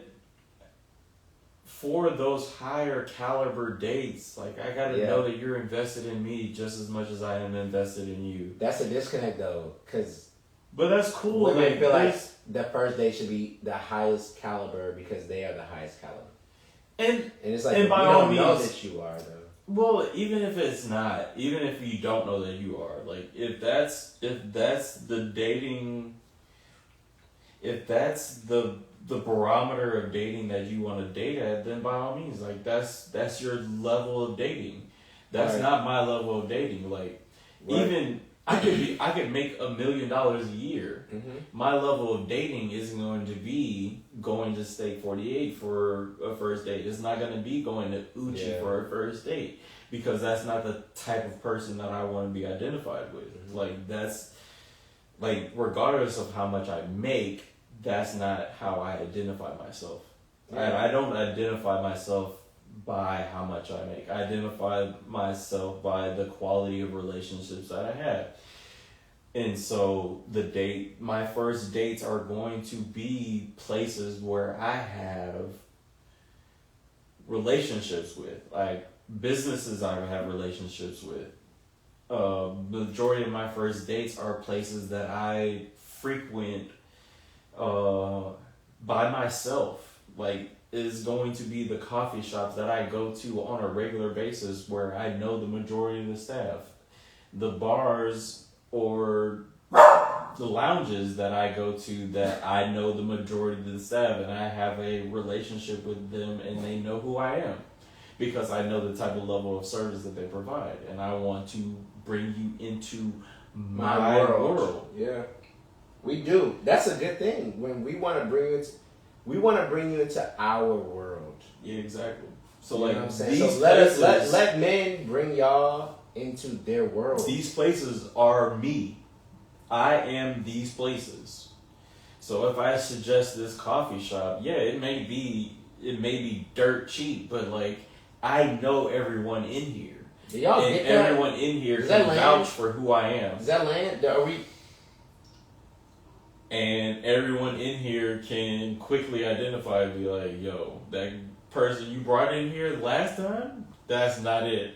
for those higher caliber dates, like, I gotta know that you're invested in me just as much as I am invested in you. That's a disconnect though, but that's cool. Women feel like the first date should be the highest caliber because they are the highest caliber. And it's like, and by we all don't means, know that you are though. Well, even if it's not, even if you don't know that you are, like, if that's the dating, if that's the barometer of dating that you want to date at, then by all means, like, that's your level of dating. That's not my level of dating. Like, even I could make $1 million a year. My level of dating isn't going to be going to Steak 48 for a first date. It's not going to be going to Uchi for a first date because that's not the type of person that I want to be identified with. Like, that's like, regardless of how much I make, that's not how I identify myself. I don't identify myself by how much I make. I identify myself by the quality of relationships that I have. And so my first dates are going to be places where I have relationships with, like businesses I have relationships with. Majority of my first dates are places that I frequent by myself. Like, is going to be the coffee shops that I go to on a regular basis where I know the majority of the staff. The bars or the lounges that I go to that I know the majority of the staff and I have a relationship with them and they know who I am because I know the type of level of service that they provide and I want to bring you into my world. Yeah, we do. That's a good thing. When we want to bring you into our world. Yeah, exactly. So, you like, know what I'm saying? So let men bring y'all into their world. These places are me. I am these places. So if I suggest this coffee shop, it may be dirt cheap, but like, I know everyone in here. Do y'all and get that? Everyone in here can vouch for who I am. Does that land? Are we? And everyone in here can quickly identify and be like, yo, that person you brought in here last time, that's not it.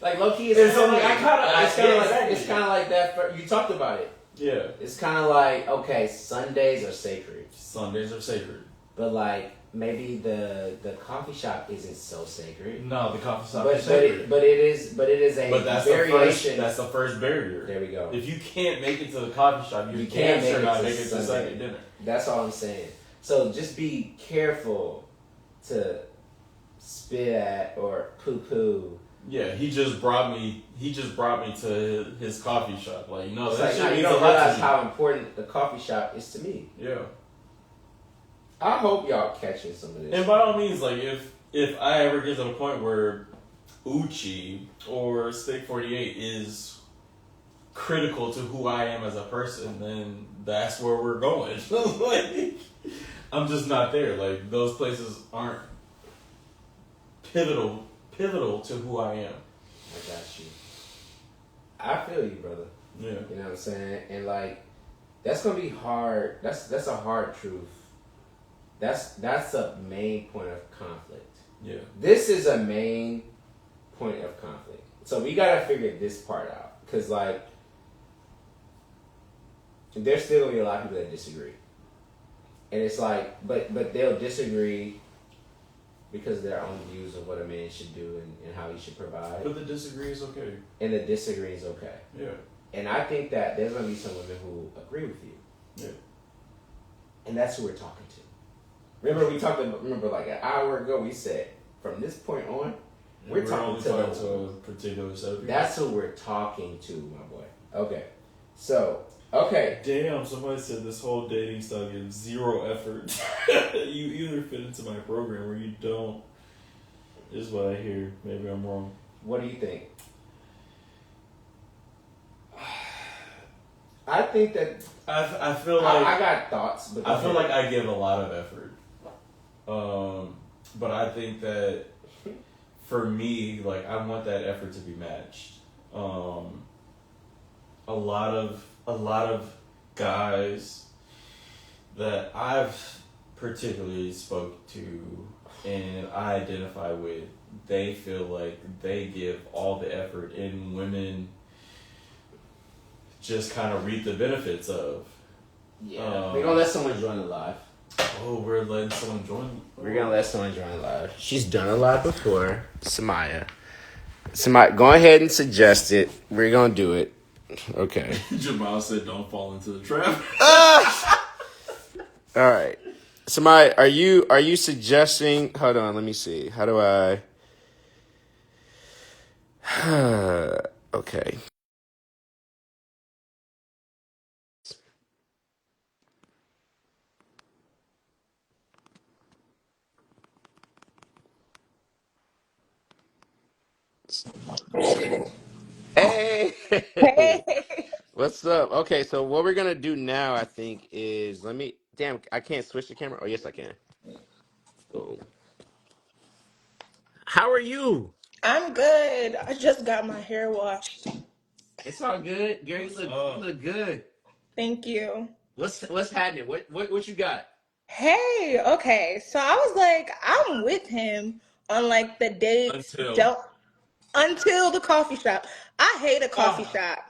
Like, low key, it's kind of like that. You talked about it. Yeah. It's kind of like, okay, Sundays are sacred. Sundays are sacred. But like, maybe the coffee shop isn't so sacred. No, the coffee shop is sacred. But it is a variation. That's the first barrier. There we go. If you can't make it to the coffee shop, you can't make it to Sunday dinner. That's all I'm saying. So just be careful to spit at or poo-poo. Yeah, he just brought me to his coffee shop. Like, you know, that shit means a lot. You don't realize how important the coffee shop is to me. Yeah. I hope y'all catching some of this. And by all means, like, if I ever get to the point where Uchi or Steak 48 is critical to who I am as a person, then that's where we're going. Like, I'm just not there. Like, those places aren't pivotal to who I am. I got you. I feel you, brother. Yeah. You know what I'm saying? And like, that's gonna be hard. That's a hard truth. That's a main point of conflict. Yeah. This is a main point of conflict. So we gotta figure this part out, because like, there's still gonna be a lot of people that disagree, and it's like, but they'll disagree because of their own views of what a man should do and how he should provide. But the disagree is okay. And the disagree is okay. Yeah. And I think that there's gonna be some women who agree with you. Yeah. And that's who we're talking to. Remember we talked about, like an hour ago we said from this point on, we're talking to a particular set of people. That's who we're talking to, my boy. Okay. So, okay. Damn, somebody said this whole dating style gives zero effort. You either fit into my program or you don't. Is what I hear. Maybe I'm wrong. What do you think? I think that I feel like I got thoughts, but I feel like I give a lot of effort. But I think that for me, like, I want that effort to be matched. A lot of guys that I've particularly spoke to and I identify with, they feel like they give all the effort, and women just kind of reap the benefits of. Yeah. We're gonna let someone join the live. Oh, we're letting someone join. We're gonna let someone join the live. She's done a live before. Samaya, go ahead and suggest it. We're gonna do it. Okay. Jamal said, "Don't fall into the trap." All right. Samaya, are you suggesting? Hold on. Let me see. How do I? Okay. Hey. Hey, What's up? Okay, so what we're gonna do now, I think, is let me. Damn, I can't switch the camera. Oh, yes, I can. Oh. How are you? I'm good. I just got my hair washed. It's all good, girl. You look good. Thank you. What's happening? What you got? Hey, okay. So I was like, I'm with him on like the dates. Until Don't until the coffee shop. I hate a coffee shop.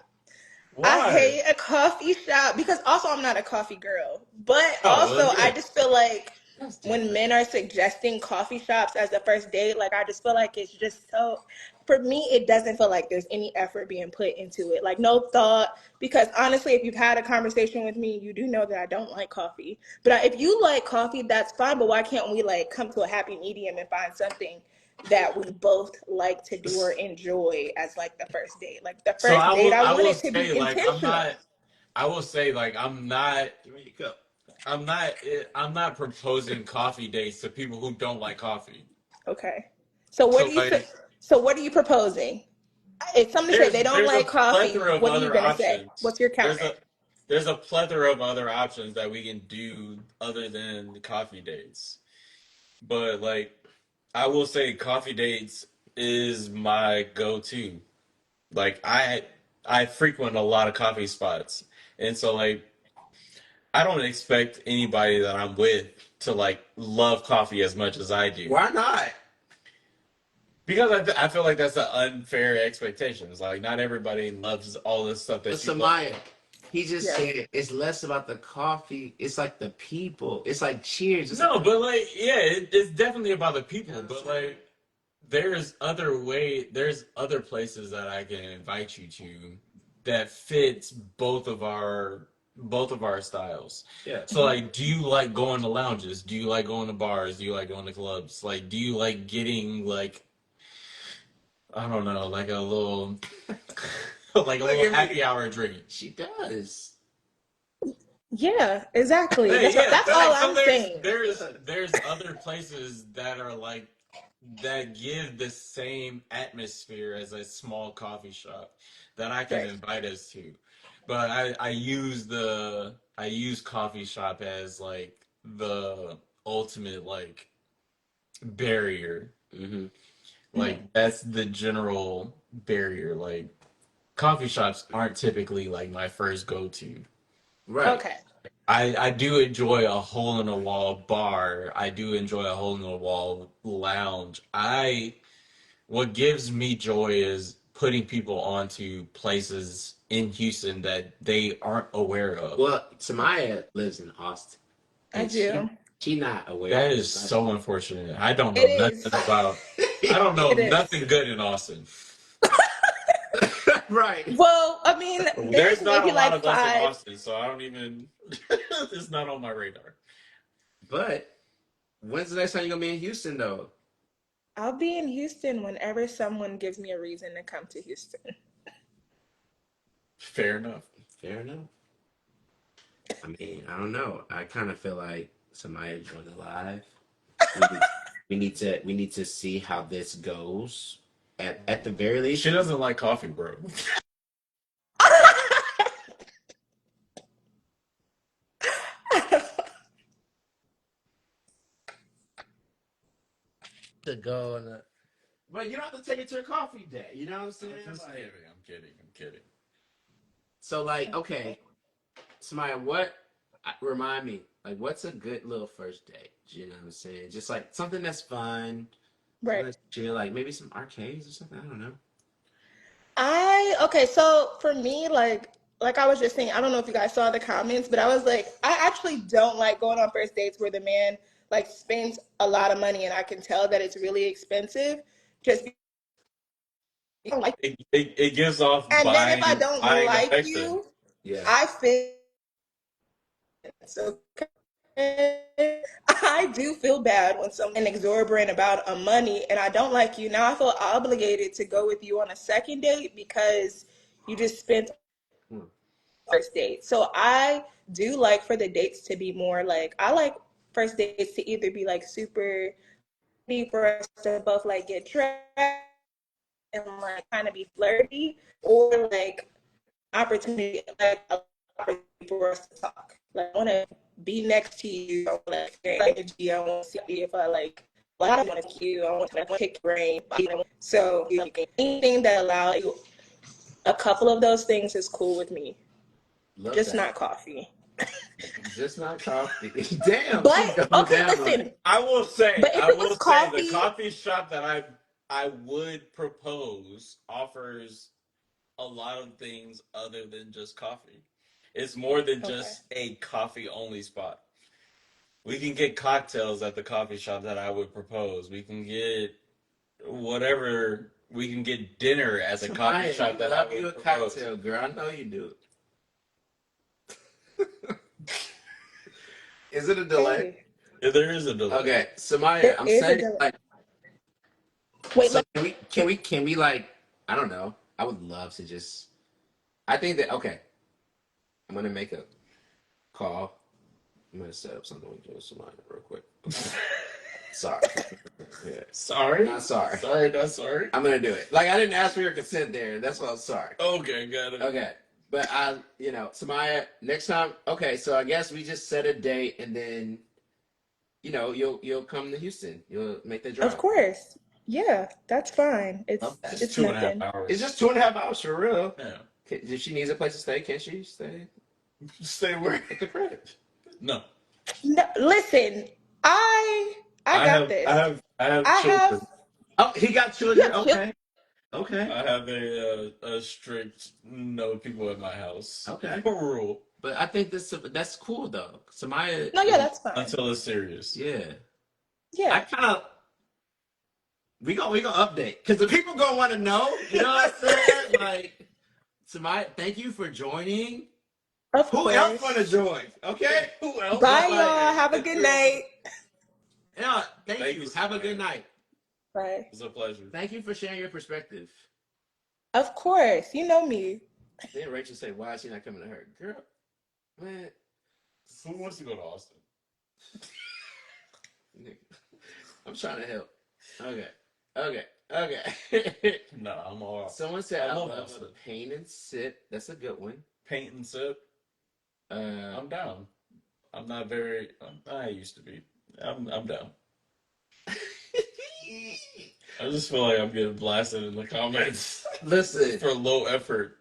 I why? hate a coffee shop because also I'm not a coffee girl. But Oh well, also I yeah. just feel like That's when different. men are suggesting coffee shops as the first date, like I just feel like it's just so for me it doesn't feel like there's any effort being put into it. Like no thought because honestly if you've had a conversation with me, you do know that I don't like coffee. But if you like coffee, that's fine, but why can't we like come to a happy medium and find something that we both like to do or enjoy as like the first date. Like the So first date, I I want will it to say be like intentional. I will say like Give me your cup. I'm not proposing coffee dates to people who don't like coffee. Okay. So what So do you like so what are you proposing? If somebody say they don't there's a like coffee, plethora of what are you other gonna say? options. What's your counter? There's a plethora of other options that we can do other than the coffee dates. But like I will say coffee dates is my go-to. Like I frequent a lot of coffee spots. And so like I don't expect anybody that I'm with to like love coffee as much as I do. Why not? Because I feel like that's an unfair expectation. It's like not everybody loves all this stuff But that you love. Samaya, he just Yes. said it's less about the coffee. It's like the people. It's like cheers. It's like No, but like yeah, it's definitely about the you people. know what But I'm saying? like there's other places that I can invite you to that fits both of our styles. Yeah. So like do you like going to lounges? Do you like going to bars? Do you like going to clubs? Like do you like getting like I don't know, like a little like a Look little at happy me. hour drink? She does. Yeah, exactly. Hey, yeah, That's all like so I'm saying. there's other places that are like that give the same atmosphere as a small coffee shop that I can Right. invite us to. But I use coffee shop as like the ultimate like barrier. Mm-hmm. Mhm. Like that's the general barrier. Like coffee shops aren't typically like my first go to. Right. Okay. I do enjoy a hole in the wall bar. I do enjoy a hole in the wall lounge. I What gives me joy is putting people onto places in Houston that they aren't aware of. Well, Samaya lives in Austin, I and do. she not aware That of is nothing. so unfortunate. I don't It know nothing is. about. I don't know It is. nothing good in Austin. Right. Well, I mean, there's There's not a maybe lot like of us in five. Austin, so I don't even. It's not on my radar. But when's the next time you're gonna be in Houston though? I'll be in Houston whenever someone gives me a reason to come to Houston. Fair enough. Fair enough. I mean, I don't know. I kind of feel like Samaya joined the live. We need, we need to see how this goes. At the very She least, doesn't like coffee, bro. to go on a. But you don't have to take it to a coffee day. You know what I'm saying? I'm just Like, kidding. I'm kidding. I'm kidding. so like, okay, Samaya, what? Remind me, like, what's a good little first date? You know what I'm saying? Just like something that's fun, something Right. that's chill, like maybe some arcades or something. I don't know. I okay, so for me, like I was just saying, I don't know if you guys saw the comments, but I was like, I actually don't like going on first dates where the man like spends a lot of money and I can tell that it's really expensive. Just because I don't like, It gives off and then if I don't buying like affection. you, Yeah. I feel so. I do feel bad when someone exorbitant about a money and I don't like you. Now I feel obligated to go with you on a second date because you just spent Hmm. first date. So I do like for the dates to be more like I like first dates to either be like super for us to both like get dressed and like kind of be flirty, or like opportunity like a opportunity for us to talk. Like I want to be next to you. I want to like energy. I want to see if I like I don't want to kill you. I want to like kick your brain. So like, anything that allows you a couple of those things is cool with me. Love Just that. not coffee. Just not coffee. Damn, But she's double okay, down on listen. it. But if I it will was say the coffee, coffee shop that I would propose offers a lot of things other than just coffee. It's more than okay. just a coffee only spot. We can get cocktails at the coffee shop that I would propose. We can get whatever. We can get dinner at the coffee Samaya, shop you that I love you would a propose. cocktail, girl. I know you do. Is it a delay? Hey, Yeah, there is a delay. Okay, Samaya, there I'm is a saying delay. like, Wait, so let can we like, I don't know. I would love to just. I think that okay. I'm gonna make a call. I'm gonna set up something with Samaya real quick. Sorry. Yeah. Sorry, Not sorry. sorry, not sorry. I'm gonna do it. Like I didn't ask for your consent there. That's why I'm sorry. Okay, got it. Okay. But Samaya, next time. Okay, so I guess we just set a date, and then you'll come to Houston. You'll make the of drive. course. Yeah, that's fine. Love that. It's It's two and a half nothing. It's hours. just 2.5 hours for real. Yeah. If she needs a place to stay, can she stay Stay where? at the crib? No. No, listen, I I got this. I have I have children. Oh, he got you children. have children. Okay. Okay. I have a strict no people at my house Okay. rule But I think that's cool though. Samaya No, yeah, is that's fine. until it's serious. yeah. I Yeah, kind of we gonna update because the people gonna want to know. You know what I'm saying? Like Samaya, thank you for joining. of Who else want to course. join? Okay. Who else? Bye, Like y'all. Have a good night. yeah. Thank Thank you, you. Have a good Samaya. night. Bye. It's a pleasure. Thank you for sharing your perspective. Of course, you know me. Then Rachel say, "Why is she not coming to her?" Girl, man, Who wants to go to Austin? I'm trying to help. Okay, okay, okay. No, I'm all. Someone said, I "I love love Austin. a paint and sip." That's a good one. Paint and sip. Uh, I'm down. I'm not very. I used to be. I'm down. I just feel like I'm getting blasted in the comments Listen, for low effort.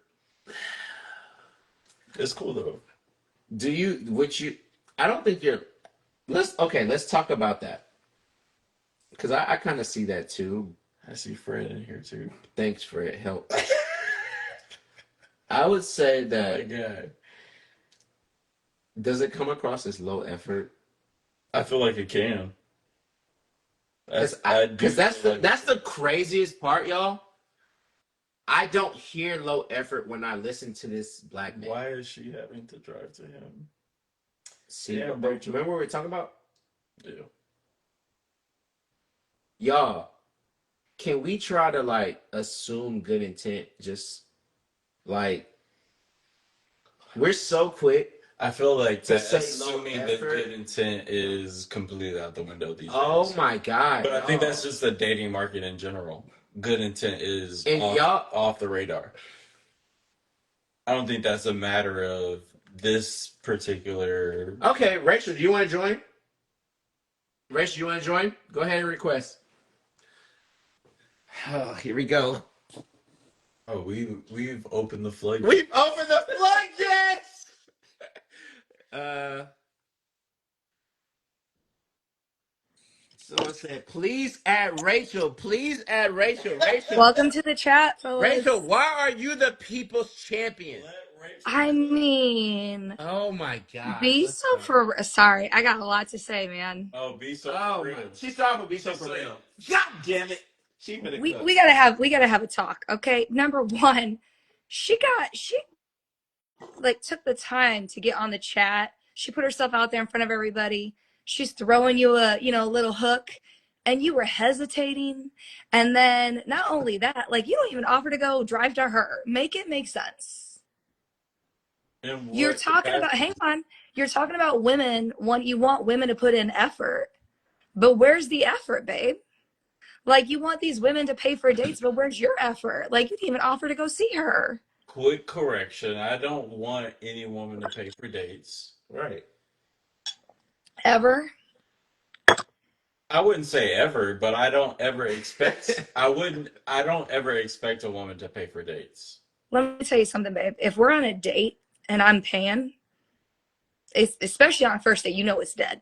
It's cool though. I don't think you're, let's talk about that. Because I kind of see that too. I see Fred in here too. Thanks for it. Help. I would say My that, God. does it come across as low effort? I feel like it can. Because I do feel like that's the craziest part, y'all. I don't hear low effort when I listen to this black man. why is she having to drive to him? See, Yeah, but Rachel. remember what we were talking about? Yeah. Y'all, can we try to like assume good intent? Just like, we're so quick I feel like to that say low assuming that effort. good intent is completely out the window these Oh days. my God, But I think that's y'all. just the dating market in general. Good intent is And y'all, off the radar. I don't think that's a matter of this particular. okay, Rachel, do you want to join? Rachel, you want to join? Go ahead and request. Oh, here we go. Oh, we've opened the floodgates. We've opened the floodgates. uh, Someone said, "Please add Rachel. Please add Rachel. Rachel, Welcome to the chat, Rachel. fellas. Why are you the people's champion?" Let Rachel I talk. mean, Oh my gosh. be Let's so go. for sorry. I got a lot to say, man. Oh, be so Oh for my. real. She's talking be so She's for saying, real. God damn it. She finna We cook. we gotta have a talk, okay? Number one, she like took the time to get on the chat. She put herself out there in front of everybody. She's throwing you a little hook, and you were hesitating. And then not only that, like you don't even offer to go drive to her. Make it make sense. in You're what talking about, capacity? hang on, you're talking about women, you want women to put in effort. But where's the effort, babe? Like you want these women to pay for dates, but where's your effort? Like you didn't even offer to go see her. Quick correction. I don't want any woman to pay for dates. Right. Ever. I wouldn't say ever, but I don't ever expect. I don't ever expect a woman to pay for dates. Let me tell you something, babe. If we're on a date and I'm paying, especially on a first date, you know it's dead.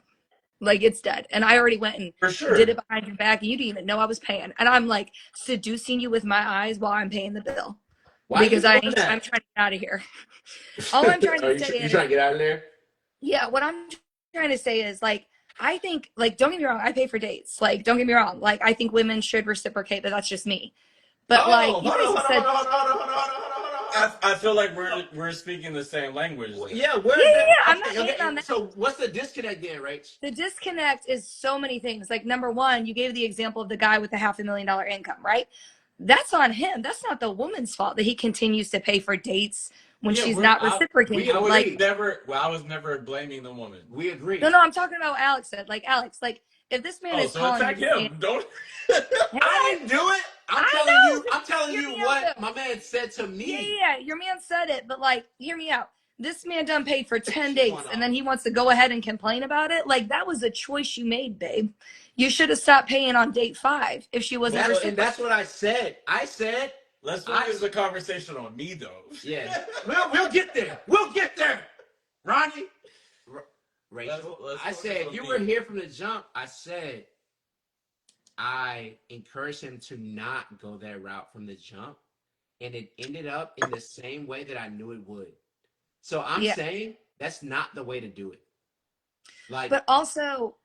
Like it's dead. And I already went and For did it sure. behind your back and you didn't even know I was paying. And I'm like seducing you with my eyes while I'm paying the bill. Why are you Because doing I'm that? trying to get out of here. All I'm trying Are to you say you is, trying to get out of there? yeah, what I'm trying to say is like I think like don't get me wrong, I pay for dates. Like don't get me wrong. Like I think women should reciprocate, but that's just me. But Oh, like hold you on, guys hold have on, said, hold on, hold on, hold on, hold on, hold on, hold on. I feel like No. we're speaking the same language then. Yeah, yeah, where's yeah, that? yeah, I'm not Okay, hating okay. on that. So what's the disconnect then, Rach? The disconnect is so many things. Like number one, you gave the example of the guy with the $500,000 income, right? That's on him. That's not the woman's fault that he continues to pay for dates when Yeah, she's not we reciprocating. Like, agree. I was never blaming the woman. We no, agree. no, I'm talking about what Alex said. Like, Alex, like if this man Oh, is so calling you attack and saying, him. Don't. hang I on, didn't do it. I know, I'm just telling hear you me out what though. my man said to Yeah, me. yeah, yeah, your man said it, but like, hear me out. This man done paid for 10 She's going dates and off. then he wants to go ahead and complain about it. Like, that was a choice you made, babe. You should have stopped paying on date 5 if she wasn't And reciprocating. that's what I said. I said, Let's I focus the conversation on me though. yeah. We'll get there. We'll get there. Ronnie, Rachel, Let's I focus said on you me. were here from the jump. I said I encouraged him to not go that route from the jump, and it ended up in the same way that I knew it would. So I'm Yeah. saying that's not the way to do it. Like, But also,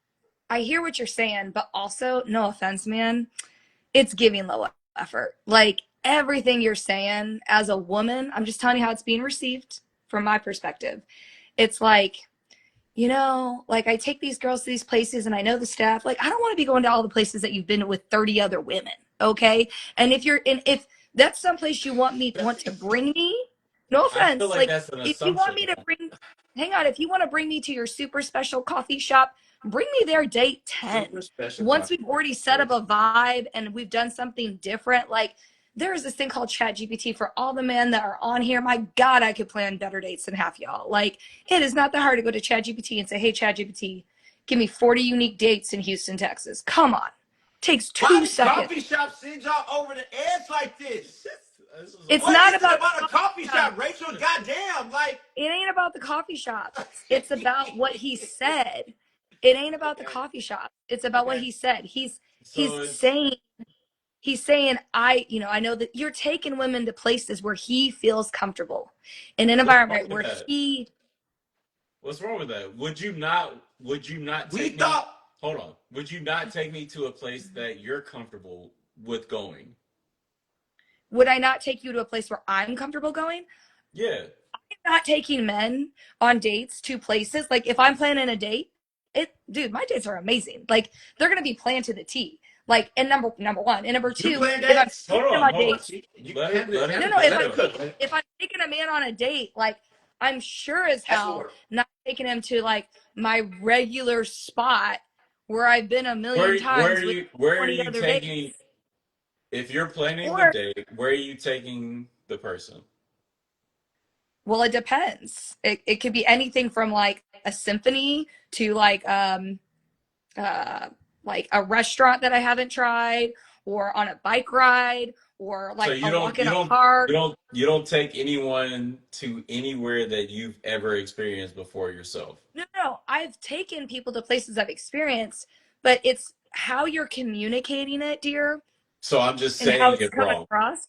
I hear what you're saying, but also, no offense, man, it's giving low effort. Like, everything you're saying as a woman, I'm just telling you how it's being received from my perspective. It's like, like I take these girls to these places and I know the staff. Like, I don't want to be going to all the places that you've been with 30 other women. Okay. And if that's someplace you want to bring me, no I feel offense. like Like, that's an if you want assumption. me to hang on, if you want to bring me to your super special coffee shop, bring me there date 10. super special Once coffee. we've already set up a vibe and we've done something different, like, there is this thing called Chat GPT for all the men that are on here. My God, I could plan better dates than half y'all. Like, it is not that hard to go to Chat GPT and say, hey, Chat GPT, give me 40 unique dates in Houston, Texas. Come on. Takes Why 2 do seconds. coffee shops send y'all over the edge like this? It's What not is it about about a the coffee shop. shop, Rachel? Goddamn, like. It ain't about the coffee shops. It's about what he said. It ain't about the Okay. coffee shop. It's about what Okay. he said. He's So saying I know that you're taking women to places where he feels comfortable, in an what's wrong environment with where that? he. What's wrong with that? Would you not We take me? thought. Hold on. Would you not take me to a place that you're comfortable with going? Would I not take you to a place where I'm comfortable going? Yeah. I'm not taking men on dates to places. Like if I'm planning a date, dude, my dates are amazing. Like they're gonna be planned to the T. Like and number one. And number You two, playing if I'm dates? taking them on Hold on. dates, You Let her handle let it. her no, Handle it. if Let I'm it cook. taking a man on a date, like I'm sure as Ask hell for it. not taking him to like my regular spot where I've been a million times with where are 20 you other taking dates. if you're planning the Or date, where are you taking the person? well, it depends. It could be anything from like a symphony to uh like a restaurant that I haven't tried, or on a bike ride, or So like a walk in a you park. don't take anyone to anywhere that you've ever experienced before yourself. No. I've taken people to places I've experienced, but it's how you're communicating it, dear, So I'm just and how saying it's it coming wrong. across.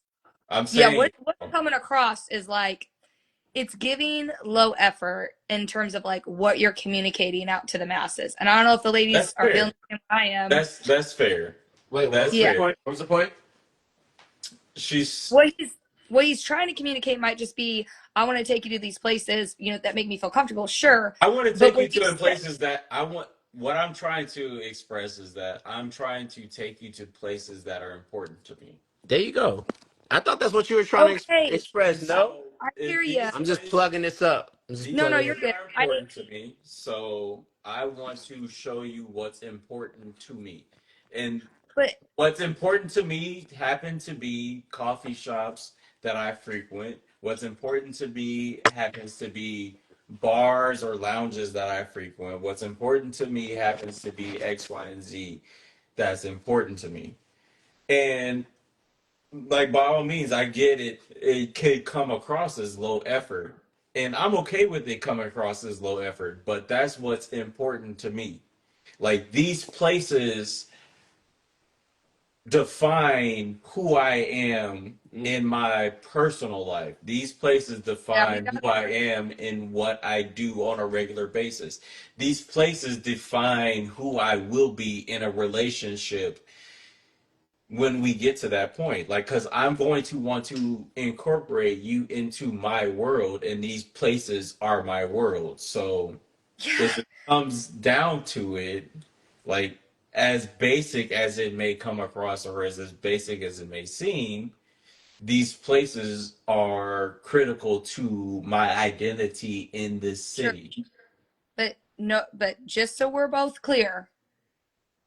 I'm Yeah, saying it what's wrong. coming across is like it's giving low effort in terms of like what you're communicating out to the masses. And I don't know if the ladies That's are feeling fair. the same way I am. That's fair. Wait, what That's was the Yeah. fair. point? What was the point? She's What he's trying to communicate might just be, I want to take you to these places, that make me feel comfortable. Sure. I want to But take when you you to say, places that I want. What I'm trying to express is that I'm trying to take you to places that are important to me. There you go. I thought that's what you were trying to okay, And express. No, so, I hear if you. I'm just plugging this up. I'm just these No, plugging you're it. places good. are important to me, so I want to show you what's important to me. And But what's important to me happen to be coffee shops that I frequent. What's important to me happens to be bars or lounges that I frequent. What's important to me happens to be X, Y, and Z that's important to me. And like by all means, I get it. It could come across as low effort. And I'm okay with it coming across as low effort, but that's what's important to me. Like these places define who I am in my personal life. These places yeah, we define got who I am in what I do on a regular basis. These places define who I will be in a relationship when we get to that point. Like, because I'm going to want to incorporate you into my world, and these places are my world. So yeah, if it comes down to it, like as basic as it may come across or as basic as it may seem, these places are critical to my identity in this sure. city. But no, but just so we're both clear,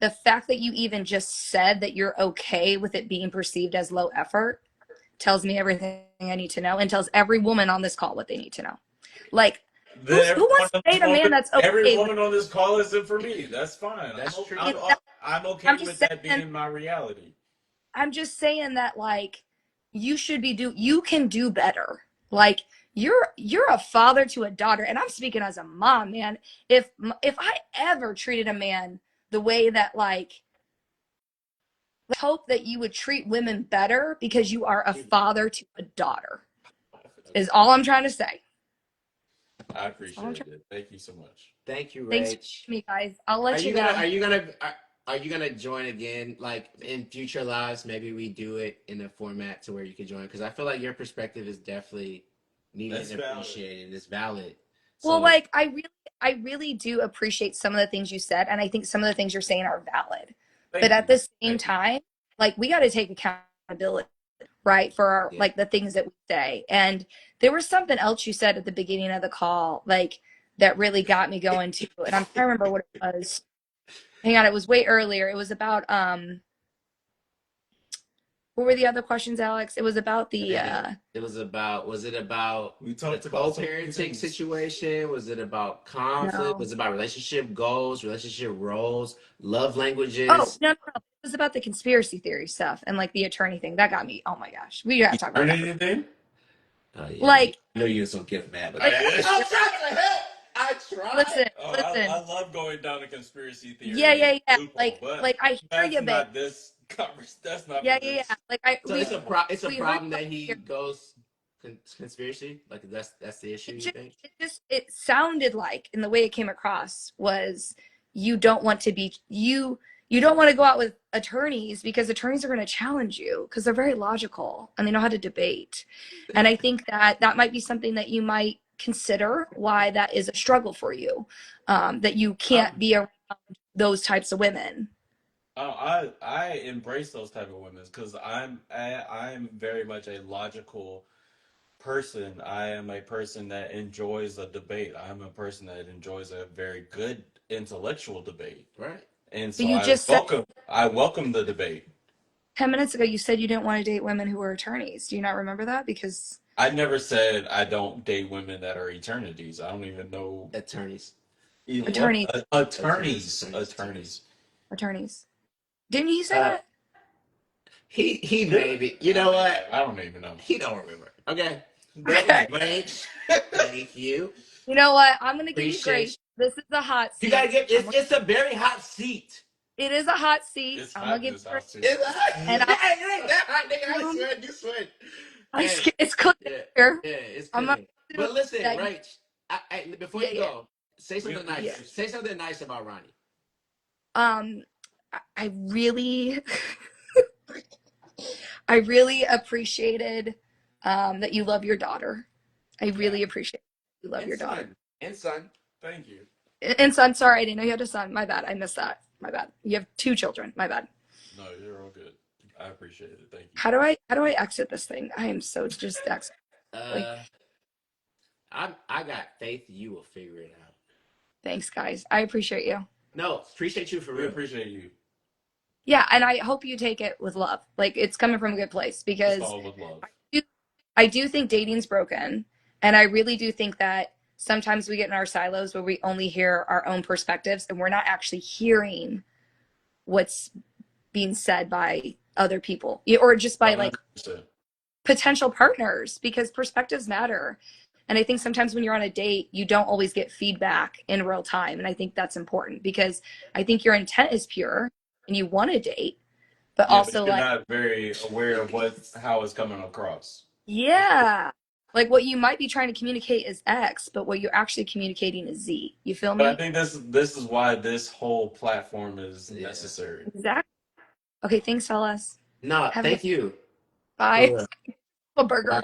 the fact that you even just said that you're okay with it being perceived as low effort tells me everything I need to know, and tells every woman on this call what they need to know. Like, Then who wants to date a man that's every okay with woman on this call isn't for me. That's fine. That's true. it? I'm I'm okay just with that saying. being my reality. I'm just saying that like you can do better. Like you're a father to a daughter, and I'm speaking as a mom, man. If I ever treated a man the way that like, let's hope that you would treat women better because you are a father to a daughter. Is all I'm trying to say. I That's all I'm appreciate trying. it. Thank you so much. Thank you, Thanks for Rach. me, guys. I'll Are let you you gonna? go. Are you gonna? Are you gonna join again? Like in future lives, maybe we do it in a format to where you can join. Because I feel like your perspective is definitely needed That's and valid. appreciated. It's valid. Well, So like I really do appreciate some of the things you said, and I think some of the things you're saying are valid. But Thank at you. the same Thank you. time, like we got to take accountability, right, for our, yeah, like the things that we say. And there was something else you said at the beginning of the call, like that really got me going too. And I'm trying to remember what it was. Hang on, it was way earlier. It was about what were the other questions, Alex? It was about the it was about. Was it about We the talked about so many co-parenting things. situation? Was it about conflict? no. Was it about relationship goals, relationship roles, love Oh, languages? no, no, no. It was about the conspiracy theory stuff and like the attorney thing. That got me. Oh my gosh. We gotta talk about Heard that. anything? Oh yeah, Like, I know you was gonna get mad, but like, I'm trying to help. I tried. listen, Oh, listen. I love going down a conspiracy Yeah, theory yeah, yeah. loophole, but Like I hear that's you, babe. not this conversation. That's not Yeah, for yeah, yeah. this. Like So it's a we heard problem you that he here. goes conspiracy. Like that's the issue. You think? It sounded like, in the way it came across, was you don't want to be you don't want to go out with attorneys because attorneys are going to challenge you because they're very logical and they know how to debate. And I think that that might be something that you might consider why that is a struggle for you, that you can't be around those types of women. I embrace those type of women because I'm very much a logical person. I am a person that enjoys a debate. I'm a person that enjoys a very good intellectual debate, Right. and But so you just said I welcome the debate. 10 minutes ago you said you didn't want to date women who were attorneys. Do you not remember that? Because I never said I don't date women that are eternities. I don't even know Attorneys. what attorneys, attorneys. attorneys. Didn't you say Uh, that? he maybe. You know what? I don't even know. He don't remember. Okay. Okay. Thanks. Thank you. You know what? I'm gonna give you Appreciate. grace. This is a hot You seat. gotta get. It's a very hot seat. It is a hot seat. It's I'm gonna hot in give you this grace. house too. It's a hot. And It ain't that hot, nigga. I assume swear. You swear. Hey. it's cooking Yeah. here. Yeah. It's I'm gonna cooking. assume But listen, that Rach. Before yeah, you yeah, go, say something yeah. nice. Say something nice about Ronnie. Um, I really, I really appreciated that you love your daughter. I really appreciate you love And your daughter. son. And son. Thank you. And son, sorry, I didn't know you had a son. My bad. I missed that. My bad. You have 2 children. My bad. No, you're all good. I appreciate it. Thank you. How do I exit this thing? I am so just exit. Uh, I got faith you will figure it out. Thanks, guys. I appreciate you. No, appreciate you for We real. appreciate you. Yeah, and I hope you take it with love. Like it's coming from a good place It's because all with love. I do think dating's broken, and I really do think that sometimes we get in our silos where we only hear our own perspectives and we're not actually hearing what's being said by other people or just by like 100%. potential partners because perspectives matter. And I think sometimes when you're on a date, you don't always get feedback in real time. And I think that's important because I think your intent is pure and you want to date, but Yeah, but also you're like, not very aware of how it's coming across. yeah, like what you might be trying to communicate is X, but what you're actually communicating is Z. You feel But I me? think this is why this whole platform is Yeah. necessary. Exactly. Okay, thanks, fellas. No, Have a good thank you. bye. For A burger.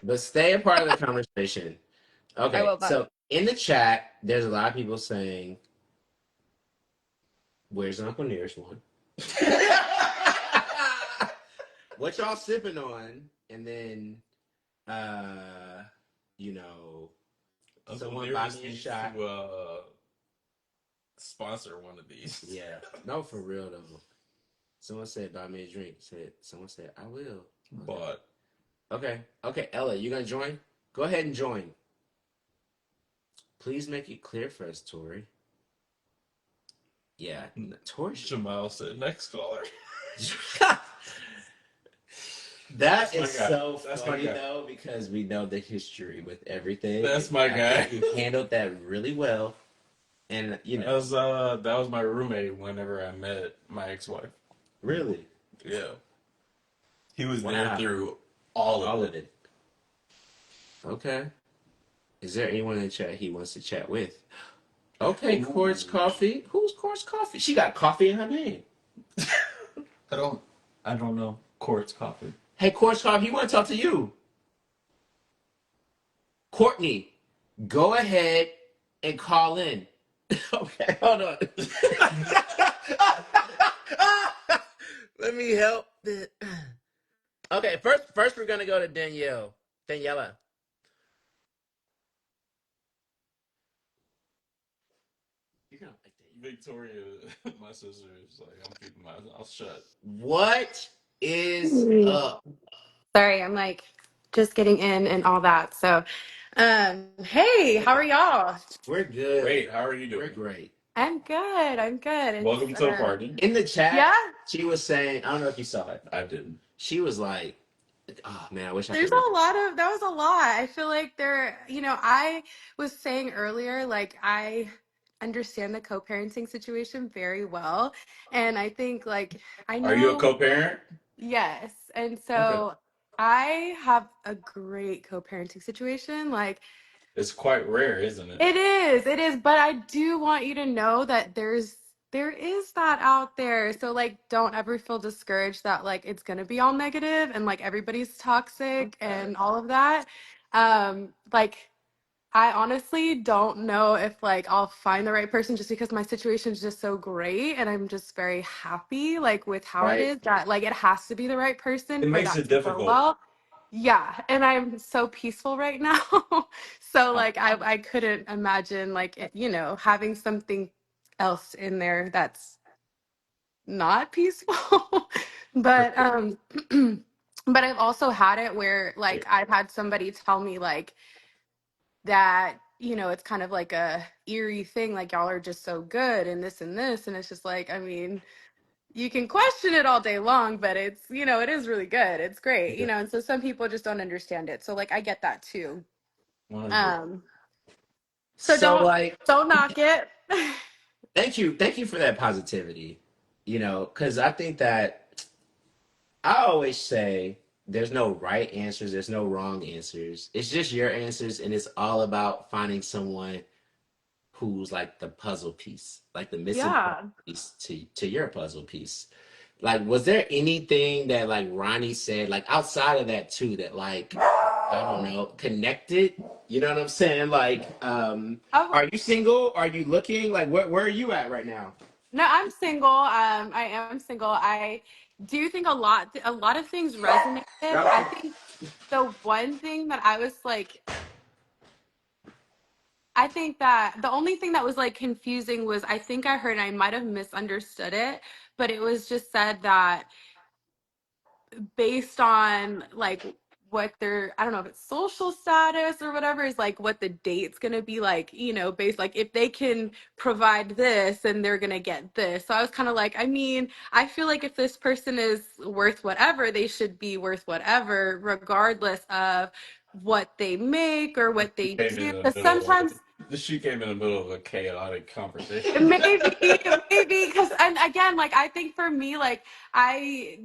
but stay a part of the conversation. I Okay, will. Bye. so in the chat, there's a lot of people saying, "Where's Uncle Nearest one?" What y'all sipping on? And then, you know, someone buy me a shot. To sponsor one of these. Yeah, no, for real though. Someone said, "Buy me a drink." Someone said, "I will." But Okay, Ella, you gonna join? Go ahead and join. Please make it clear for us, Tori. Yeah, Tori. Jamal said, "Next caller." That That's my is guy. so That's my funny guy. though because we know the history with everything. That's and my I guy. think you handled that really well, and you know, That was my roommate whenever I met my ex-wife. really, Yeah, he was wow, there through all all of of it. it. Okay, is there anyone in the chat he wants to chat with? Okay, Quartz Coffee. Who's Quartz Coffee? She got coffee in her name. I don't know. Quartz coffee. Hey, Quartz Coffee, he want to talk to you. Courtney, go ahead and call in. Okay, hold on. Let me help. Okay, first we're gonna go to Daniela. You're gonna like that. Victoria, my sister, is like, I'm keeping my mouth shut. What is up? Sorry, I'm like just getting in and all that. So, hey, how are y'all? We're good. Great. How are you We're doing? great. I'm good. I'm good. Welcome It's to the party. In the chat, yeah. she was saying, I don't know if you saw it. I didn't. She was like, "Oh man, I wish I There's could read." a lot of that was a lot. I feel like there, I was saying earlier, like I understand the co-parenting situation very well. And I think like I Are you a know, co-parent? yes. And Okay. so I have a great co-parenting situation. Like It's quite rare, isn't it? it is, but I do want you to know that there is that out there. So like don't ever feel discouraged that like it's gonna be all negative and like everybody's toxic Okay. and all of that. Like I honestly don't know if like I'll find the right person just because my situation is just so great and I'm just very happy like with how it Right? is that like it has to be the right person It for makes that it to go difficult. well. Yeah, and I'm so peaceful right now. So Uh, like I couldn't imagine like having something else in there that's not peaceful. for But sure. but I've also had it where like I've had somebody tell me like that it's kind of like a eerie thing like y'all are just so good and this and it's just like I mean you can question it all day long but it's it is really good, it's great, Yeah. and so some people just don't understand it, so like I get that too. 100. um so So don't like, don't knock it. thank you for that positivity. Because I think that I always say there's no right answers, there's no wrong answers. It's just your answers, and it's all about finding someone who's like the puzzle piece, like the missing puzzle Yeah. piece to your puzzle piece. Like, was there anything that like Ronnie said, like outside of that too, that like I don't know, connected? You know what I'm saying? Like, Oh, are you single? Are you looking? Like, where are you at right now? no, I'm single. I am single. I do think a lot of things resonated. I think the one thing that I was like I think that the only thing that was like confusing was I think I heard, and I might have misunderstood it, but it was just said that based on like what their, I don't know if it's social status or whatever, is like what the date's gonna be like, based like if they can provide this and they're gonna get this. So I was kind of like, I mean, I feel like if this person is worth whatever, they should be worth whatever, regardless of what they make or what they Came do. in the Because middle of sometimes she came in the middle of a chaotic conversation. maybe because, and again, like I think for me, like I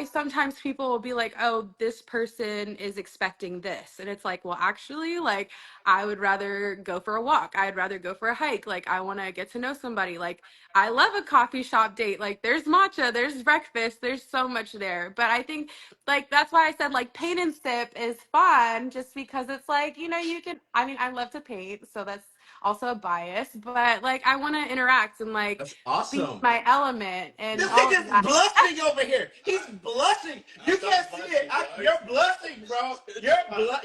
sometimes people will be like, oh, this person is expecting this, and it's like, well, actually, like I would rather go for a walk, I'd rather go for a hike, like I want to get to know somebody, like I love a coffee shop date, like there's matcha, there's breakfast, there's so much there. But I think like that's why I said like paint and sip is fun, just because it's like you can, I mean, I love to paint, so that's also a bias, but like I want to interact and like That's be in awesome. my element This and all of nigga's that. blushing over here. He's blushing. You can't see it. You're blushing, bro.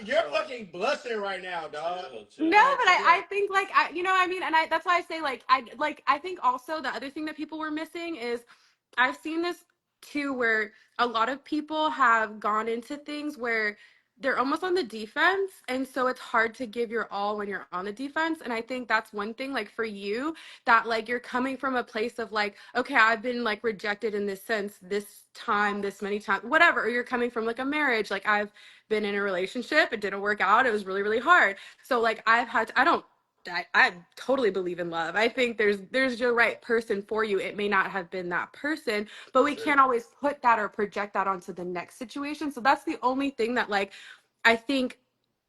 You're fucking blushing right now, dog. No, Like, but I think like what I mean, and I that's why I say like I think also the other thing that people were missing is I've seen this too where a lot of people have gone into things where they're almost on the defense, and so it's hard to give your all when you're on the defense. And I think that's one thing like for you, that like you're coming from a place of like, okay, I've been like rejected in this sense this time, this many times, whatever, or you're coming from like a marriage, like I've been in a relationship, it didn't work out, it was really really hard. So like I've had to, I totally believe in love. I think there's your right person for you. It may not have been that person, but For we sure. can't always put that or project that onto the next situation. So that's the only thing that like I think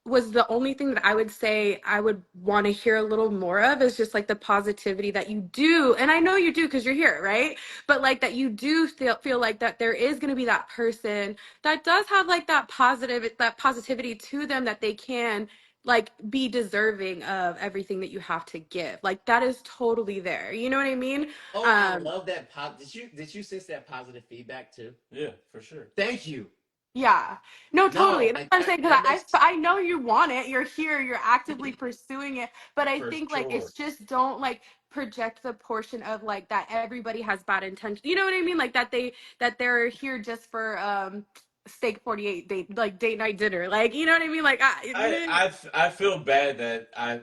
was the only thing that I would say I would want to hear a little more of, is just like the positivity that you do. And I know you do because you're here, right? But like that you do feel like that there is going to be that person that does have like that positivity to them, that they can like be deserving of everything that you have to give. Like that is totally there. You know what I mean? oh, I Um love that pop. Did you sense that positive feedback too? Yeah, for sure. Thank you. Yeah. No, totally. No, And that's like what I'm saying, because that makes I know you want it. You're here. You're actively pursuing it. But I For think like sure. it's just don't like project the portion of like that everybody has bad intention. You know what I mean? Like that they're here just for steak 48 date night dinner. Like you know what I mean? I feel bad that I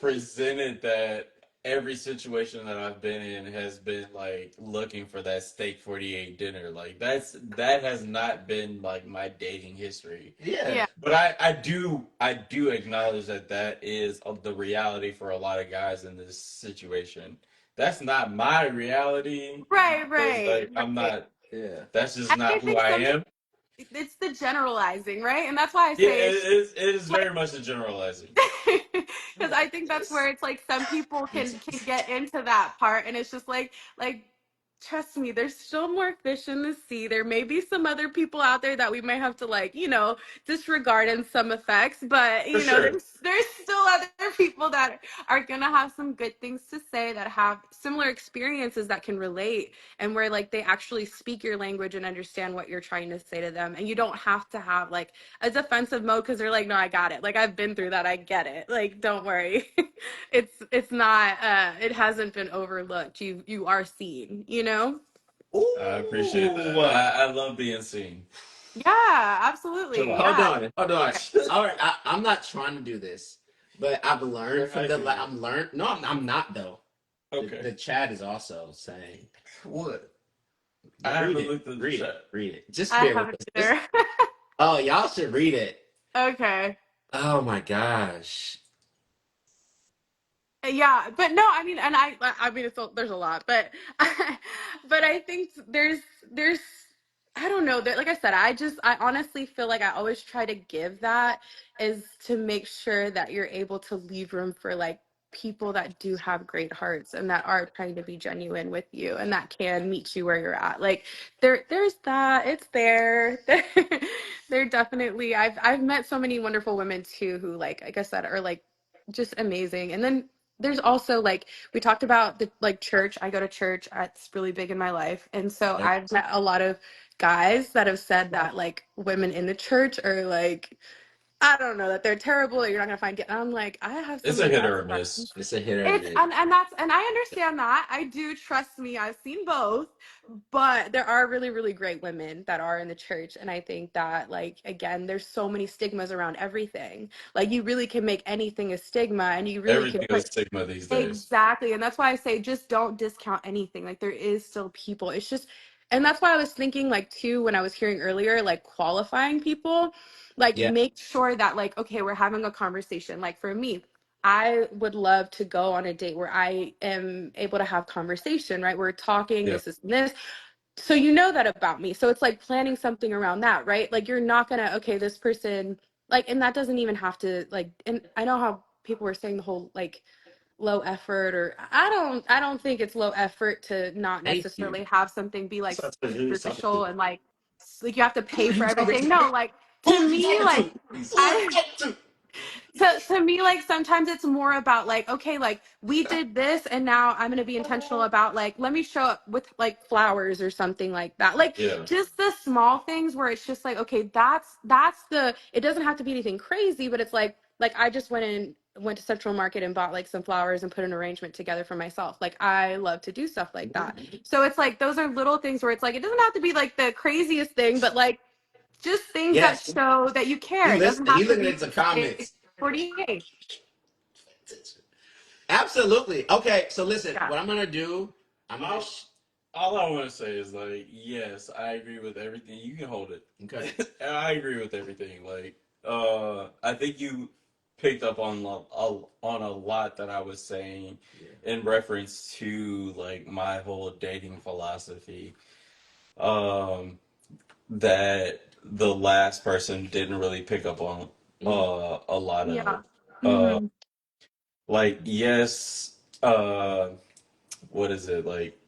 presented that every situation that I've been in has been like looking for that steak 48 dinner. Like that has not been like my dating history. Yeah, Yeah. But I do acknowledge that that is the reality for a lot of guys in this situation. That's not my reality Right, because right, like I'm right. not. yeah. That's just And not I who think I sometimes am. it's the generalizing, right? And that's why I Yeah, say it's it is like very much a generalizing. because I think that's where it's like some people can get into that part, and it's just like trust me, there's still more fish in the sea. There may be some other people out there that we might have to like disregard in some effects, but For sure. there's still other people that are gonna have some good things to say, that have similar experiences, that can relate, and where like they actually speak your language and understand what you're trying to say to them, and you don't have to have like a defensive mode because they're like, no, I got it. Like I've been through that. I get it. Like don't worry. It's not it hasn't been overlooked. You are seen, you know? I appreciate Ooh. that. I love being seen. Yeah, Chill absolutely. out. Hold Yeah. on, hold on. All right, I'm not trying to do this, but I've learned from I the. can do it. I'm learned. No, I'm not though. Okay. The chat is also saying What? I read haven't it, looked at the read it, chat. read it. Just I bear with haven't us. either. Oh, y'all should read it. Okay. Oh my gosh. Yeah, but no, I mean, and I mean, there's a lot, but but I think there's I don't know that, like I said, I honestly feel like I always try to give that, is to make sure that you're able to leave room for like people that do have great hearts and that are trying to be genuine with you and that can meet you where you're at. Like there's that, it's there. There definitely, I've met so many wonderful women too who like I said are like just amazing. And then there's also like we talked about the like church. I go to church. It's really big in my life. And so Yep. I've met a lot of guys that have said that like women in the church are like, I don't know, that they're terrible, that you're not gonna find and I'm like, I have some It's of a the hit best or a miss. friends. It's a hit or a It's miss. and I understand that. I do, trust me, I've seen both. But there are really, really great women that are in the church. And I think that, like, again, there's so many stigmas around everything. Like, you really can make anything a stigma and you really can Everything is put. stigma these days. Exactly. And that's why I say just don't discount anything. Like there is still people. It's just, and that's why I was thinking like too when I was hearing earlier, like qualifying people, like Yeah, make sure that like, okay, we're having a conversation. Like for me, I would love to go on a date where I am able to have conversation, right? We're talking, Yeah. this and this. So you know that about me. So it's like planning something around that, right? Like you're not gonna, okay, this person, like, and that doesn't even have to like, and I know how people were saying the whole like low effort, or I don't think it's low effort to not thank you. necessarily have something be like That's what I told you who he's talking to. superficial and like you have to Who pay are for you talking everything. to? No, like Who to are you me, talking to? like Who are you I talking to? to me, like sometimes it's more about like, okay, like we did this and now I'm going to be intentional about like let me show up with like flowers or something like that, like Yeah. just the small things where it's just like, okay, that's the, it doesn't have to be anything crazy, but it's like I just went to Central Market and bought like some flowers and put an arrangement together for myself. Like I love to do stuff like that. So it's like those are little things where it's like it doesn't have to be like the craziest thing, but like just things that Yes, show that you care. he It doesn't listening. He have to looking be at the comments. 48. Absolutely. Okay, so listen. Yeah. What I'm gonna do? I'm gonna. All I want to say is like, yes, I agree with everything. You can hold it. Okay. I agree with everything. Like, I think you picked up on a lot that I was saying Yeah. in reference to like my whole dating philosophy. Um, that the last person didn't really pick up on Mm. a lot Yeah. of. Uh, Hmm. like, yes, what is it like?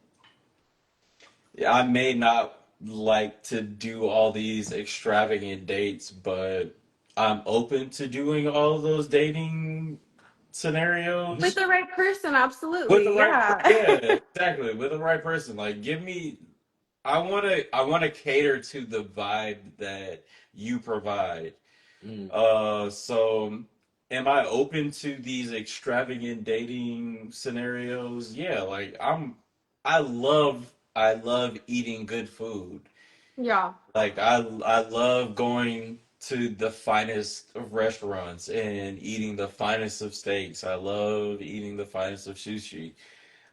Yeah, I may not like to do all these extravagant dates, but I'm open to doing all of those dating With scenarios the right person, with the absolutely. right Yeah. yeah, exactly, with the right person. Like give me I want to cater to the vibe that you provide. Mm. So am I open to these extravagant dating scenarios? Yeah, like I love eating good food. Yeah. Like I love going. to the finest of restaurants and eating the finest of steaks. I love eating the finest of sushi.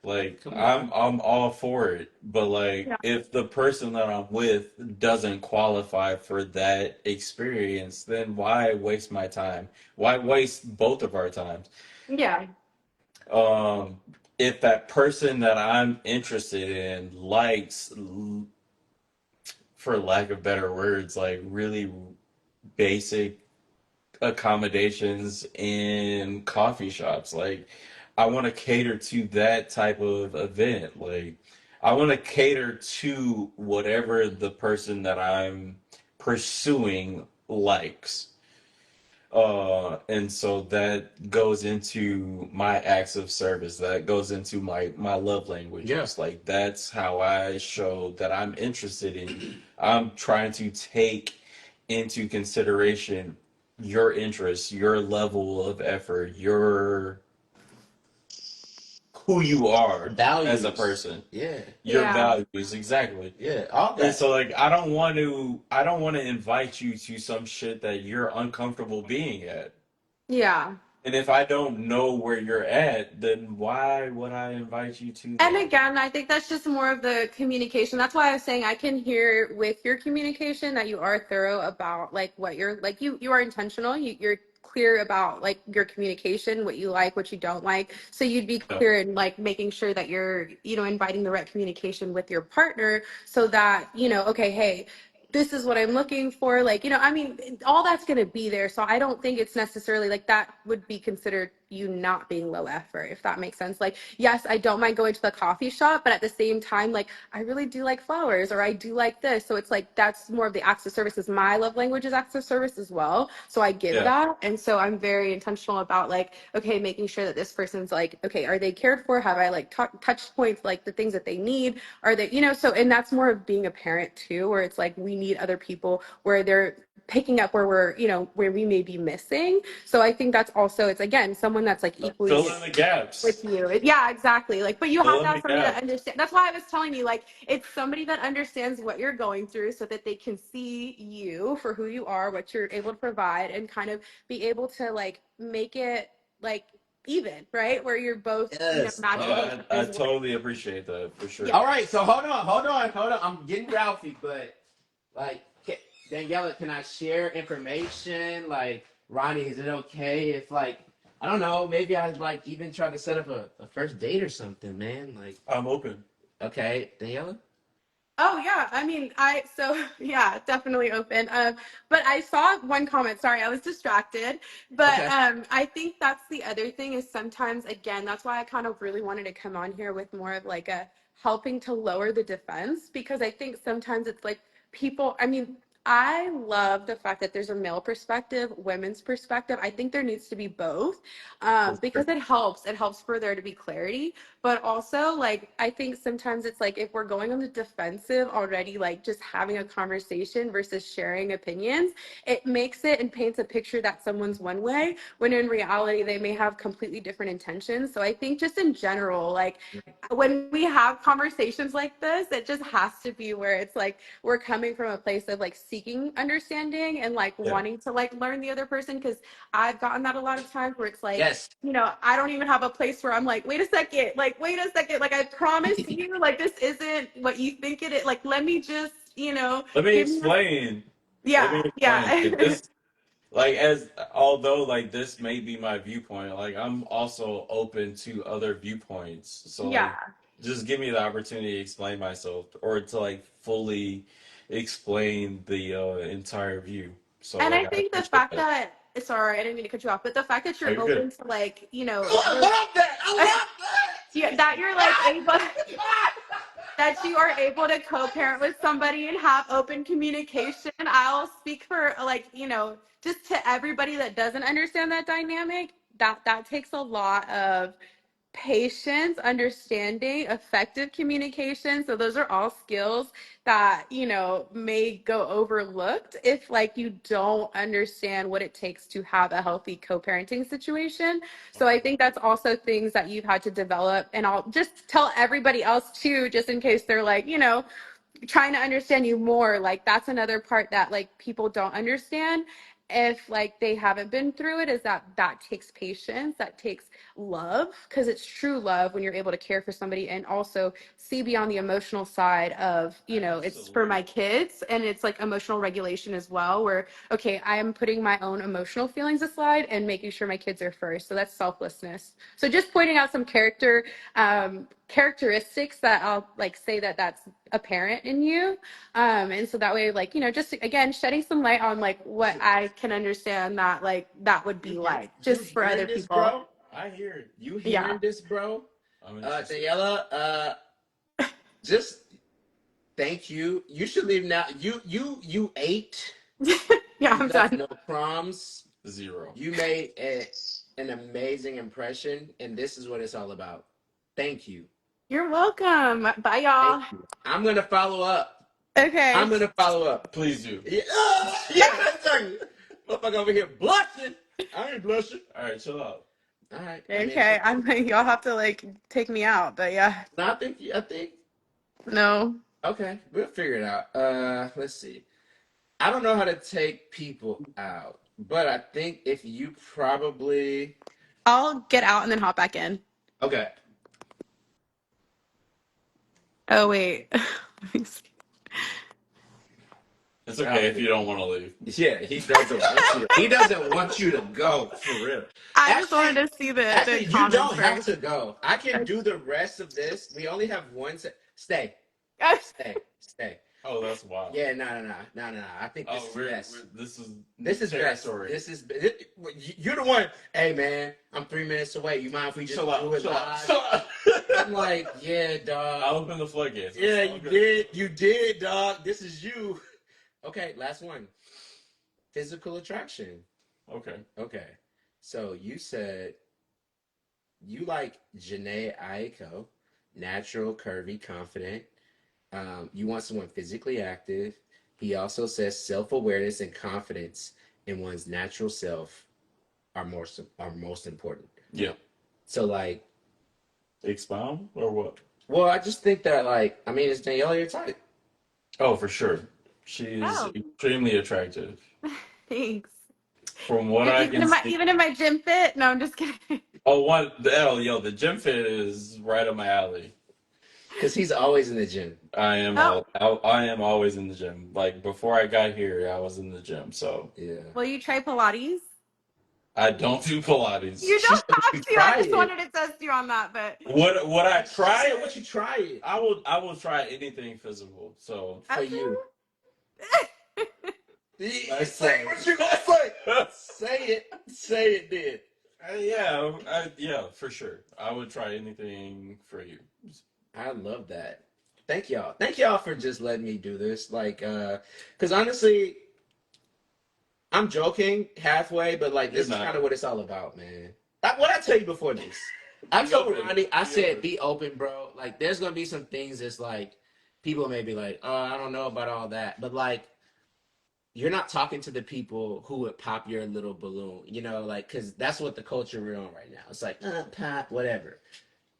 Like Come I'm on. I'm all for it, but like Yeah. if the person that I'm with doesn't qualify for that experience, then why waste my time? Why waste both of our times? Yeah. Um, if that person that I'm interested in likes, for lack of better words, like really basic accommodations in coffee shops. Like, I want to cater to that type of event. Like, I want to cater to whatever the person that I'm pursuing likes. And so that goes into my acts of service. That goes into my love Yeah. languages. Like that's how I show that I'm interested in you. I'm trying to take into consideration your interests, your level of effort, your who you are as a Values. person, Yeah. your Yeah. values, exactly. Yeah. All And that. so like I don't want to invite you to some shit that you're uncomfortable being at. Yeah. And if I don't know where you're at, then why would I invite you to And that? again, I think that's just more of the communication. That's why I was saying I can hear with your communication that you are thorough about like what you're like you are intentional. You're clear about like your communication, what you like, what you don't like. So you'd be Yeah. clear in like making sure that you're, inviting the right communication with your partner so that, okay, hey, this is what I'm looking for. Like, I mean, all that's going to be there. So I don't think it's necessarily like that would be considered you not being low effort, if that makes sense. Like, yes, I don't mind going to the coffee shop, but at the same time, like, I really do like flowers or I do like this. So it's like that's more of the acts of services. My love language is acts of service as well. So I give Yeah. that. And so I'm very intentional about like, okay, making sure that this person's like, okay, are they cared for? Have I like touch points, like the things that they need? Are they, so, and that's more of being a parent too, where it's like we need other people where they're picking up where we're, where we may be missing. So I think that's also, it's again, someone that's like Fill equally in the gaps. with you. Yeah, exactly. Like, but you have Fill to in have the somebody that gaps. understands. That's why I was telling you, like, it's somebody that understands what you're going through so that they can see you for who you are, what you're able to provide, and kind of be able to, like, make it, like, even, right? Where you're both, Yes. matching each Yeah, I other's work. totally appreciate that for Yeah. sure. All right. So hold on. I'm getting Ralphie, but like, Daniela, can I share information? Like, Ronnie, is it okay if like I don't know, maybe I'd like even try to set up a first date or something, man. Like, I'm open. okay, Daniela. Oh yeah, I mean, yeah, definitely open. But I saw one comment. Sorry, I was distracted. But Okay. I think that's the other thing is sometimes again, that's why I kind of really wanted to come on here with more of like a helping to lower the defense because I think sometimes it's like people. I mean, I love the fact that there's a male perspective, women's perspective. I think there needs to be both For sure. because it helps. It helps for there to be clarity but also like I think sometimes it's like if we're going on the defensive already like just having a conversation versus sharing opinions it makes it and paints a picture that someone's one way when in reality they may have completely different intentions. So I think just in general like when we have conversations like this it just has to be where it's like we're coming from a place of like seeking understanding and like Yeah. wanting to like learn the other person because I've gotten that a lot of times where it's like Yes. I don't even have a place where I'm like, wait a second, like I promise you, like this isn't what you think it is. Like, let me just, Let me give me a, explain. Let me yeah, explain. Like yeah, this, like as although like this may be my viewpoint, like I'm also open to other viewpoints. So yeah. like just give me the opportunity to explain myself or to like fully explain the entire view. So And like I I think the appreciate fact that. that, sorry, I didn't mean to cut you off, but the fact that Oh, you're you're good. open to like, I other, love that. I love yeah, that you're like able, that. that you are able to co-parent with somebody and have open communication. I'll speak for like, just to everybody that doesn't understand that dynamic, that takes a lot of patience, understanding, effective communication. So those are all skills that, may go overlooked if like you don't understand what it takes to have a healthy co-parenting situation. So I think that's also things that you've had to develop and I'll just tell everybody else too, just in case they're like, trying to understand you more. Like that's another part that like people don't understand if like they haven't been through it, is that that takes patience, that takes love, because it's true love when you're able to care for somebody and also see beyond the emotional side of, you know, it's for my Absolutely. kids, and it's like emotional regulation as well, where okay, I am putting my own emotional feelings aside and making sure my kids are first. So that's selflessness. So just pointing out some characteristics that I'll like say that that's apparent in you. And so that way, like, you know, just again, shedding some light on like what I can understand that like that would be like You just for hearing other this, people. bro? I hear it. You Yeah. hearing this, bro? I'm interested. Daniela, just thank you. You should leave now. You ate. Yeah, You I'm left done. no crumbs. Zero. You made an amazing impression, and this is what it's all about. Thank you. You're welcome. Bye, Thank y'all. you. I'm gonna follow up. I'm Okay. gonna follow up. Please do. Yeah, yeah, that's right. Motherfucker over here blushing. I ain't blushing. All right, chill out. All right. I mean, Okay. I'm y'all have to like take me out, but yeah. no, I think. No. Okay, we'll figure it out. Let's see. I don't know how to take people out, but I think if you probably I'll get out and then hop back in. okay. Oh wait. Let me see. It's okay if you don't want to leave. Yeah, he doesn't want you. He doesn't want you to go for real. I just wanted Actually, to see the actually, you comments don't have first. to go. I can do the rest of this. We only have one. Stay, stay. Oh, that's wild. Yeah, no. I think this Oh, is we're best. this is This is best. territory. This is you're the one. Hey man, I'm 3 minutes away. You mind if we just Chill out. do it Chill out. live? Chill out. I'm like, yeah, I dog. opened the floodgates. Yeah, It's all you good. did. You did, dog. This is you. Okay, last one. Physical attraction. Okay. Okay. So you said you like Janae Aiko, natural, curvy, confident. You want someone physically active. He also says self-awareness and confidence in one's natural self are most important. Yeah. So like, Expound or what? well, I just think that like, I mean, is Danielle your type? Oh, for sure. She is Oh, extremely attractive. thanks. From what I Even can in my see. even in my gym fit? No, I'm just kidding. Oh, one. Yo, the gym fit is right up my alley. Because he's always in the gym. Oh, I am always in the gym. Like before I got here, I was in the gym. So Yeah. will you try Pilates? I don't do Pilates. You She don't said have you to. I try just it. wanted to test you on that, but Would I She try said, "What it? you try it I will try anything physical. for you?" okay. Say what you gonna say. Say it. Say it, then. Yeah, for sure. I would try anything for you. I love that. Thank y'all. Thank y'all for just letting me do this. Like, because honestly, I'm joking halfway, but like, You're this is not. kind of what it's all about, man. What I tell you before this, I Be told open. Ronnie, I Be said, open. be open, bro. Like, there's gonna be some things that's like, people may be like, oh, I don't know about all that, but like, you're not talking to the people who would pop your little balloon, you know, like, because that's what the culture we're on right now. It's like, pop, whatever.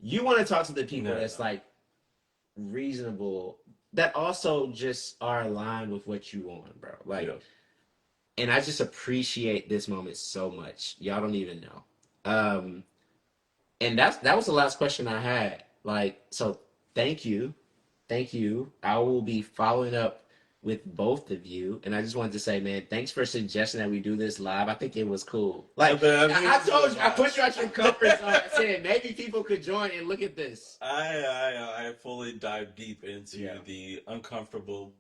You want to talk to the people No, that's no. like reasonable, that also just are aligned with what you want, bro. Like, Yeah. and I just appreciate this moment so much. Y'all don't even know. And that was the last question I had. Like, so thank you, thank you. I will be following up with both of you, and I just wanted to say, man, thanks for suggesting that we do this live. I think it was cool. Like, I told you, I put you out your comfort zone. I said maybe people could join and look at this. I fully dive deep into Yeah. the uncomfortable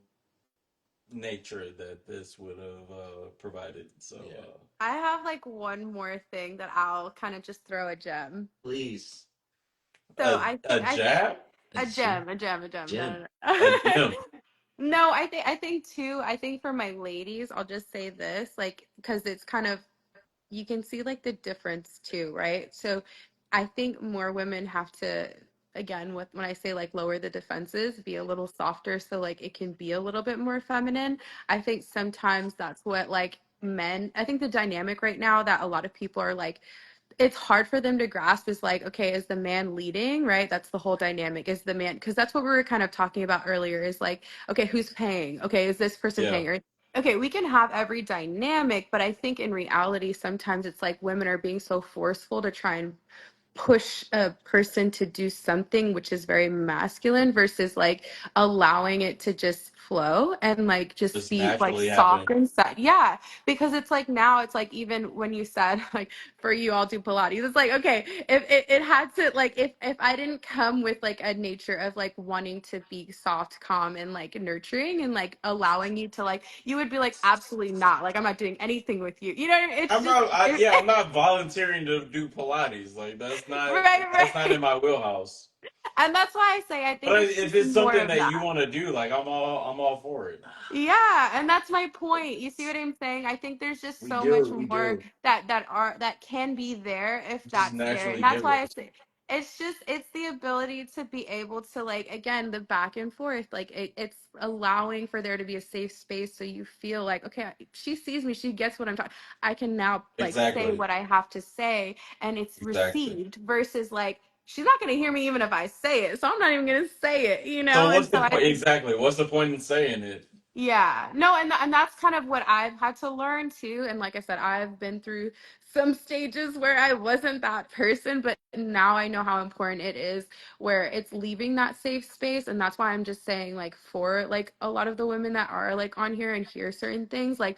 nature that this would have provided. So Yeah. I have like one more thing that I'll kind of just throw a gem. Please, So a I think jab, a gym, a gem, a gem. gym. No, no, a no. gym. No, I think too, I think for my ladies, I'll just say this, like, because it's kind of you can see like the difference too, right? So I think more women have to, again, with when I say like lower the defenses, be a little softer so like it can be a little bit more feminine. I think sometimes that's what like men, I think the dynamic right now that a lot of people are like it's hard for them to grasp is like, okay, is the man leading, right? That's the whole dynamic. Is the man, because that's what we were kind of talking about earlier, is like, okay, who's paying? Okay, is this person Yeah. paying? Or okay, we can have every dynamic, but I think in reality, sometimes it's like women are being so forceful to try and push a person to do something which is very masculine versus like allowing it to just flow and like just Just be like naturally soft happening. inside. Yeah, because it's like now it's like even when you said like for you I'll do Pilates, it's like okay, if it had to like if I didn't come with like a nature of like wanting to be soft, calm, and like nurturing and like allowing you to like, you would be like absolutely not, like I'm not doing anything with you, you know what I mean? It's just I'm not volunteering to do Pilates. Like that's not right. in my wheelhouse. And that's why I say I think But it's if just it's more something of that you that. want to do, like I'm all for it. Yeah, and that's my point. You see what I'm saying? I think there's just We so much do, we more do. that can be there if Just that's there. naturally And that's give why I it. say it's the ability to be able to like again the back and forth. Like it's allowing for there to be a safe space so you feel like okay, she sees me, she gets what I'm talking. I can now like say Exactly. what I have to say and it's Exactly. received versus like she's not going to hear me even if I say it. So I'm not even going to say it, you So know? And what's so the I point? think Exactly. What's the point in saying it? yeah. No, and that's kind of what I've had to learn too. And like I said, I've been through some stages where I wasn't that person, but now I know how important it is where it's leaving that safe space. And that's why I'm just saying like for like a lot of the women that are like on here and hear certain things, like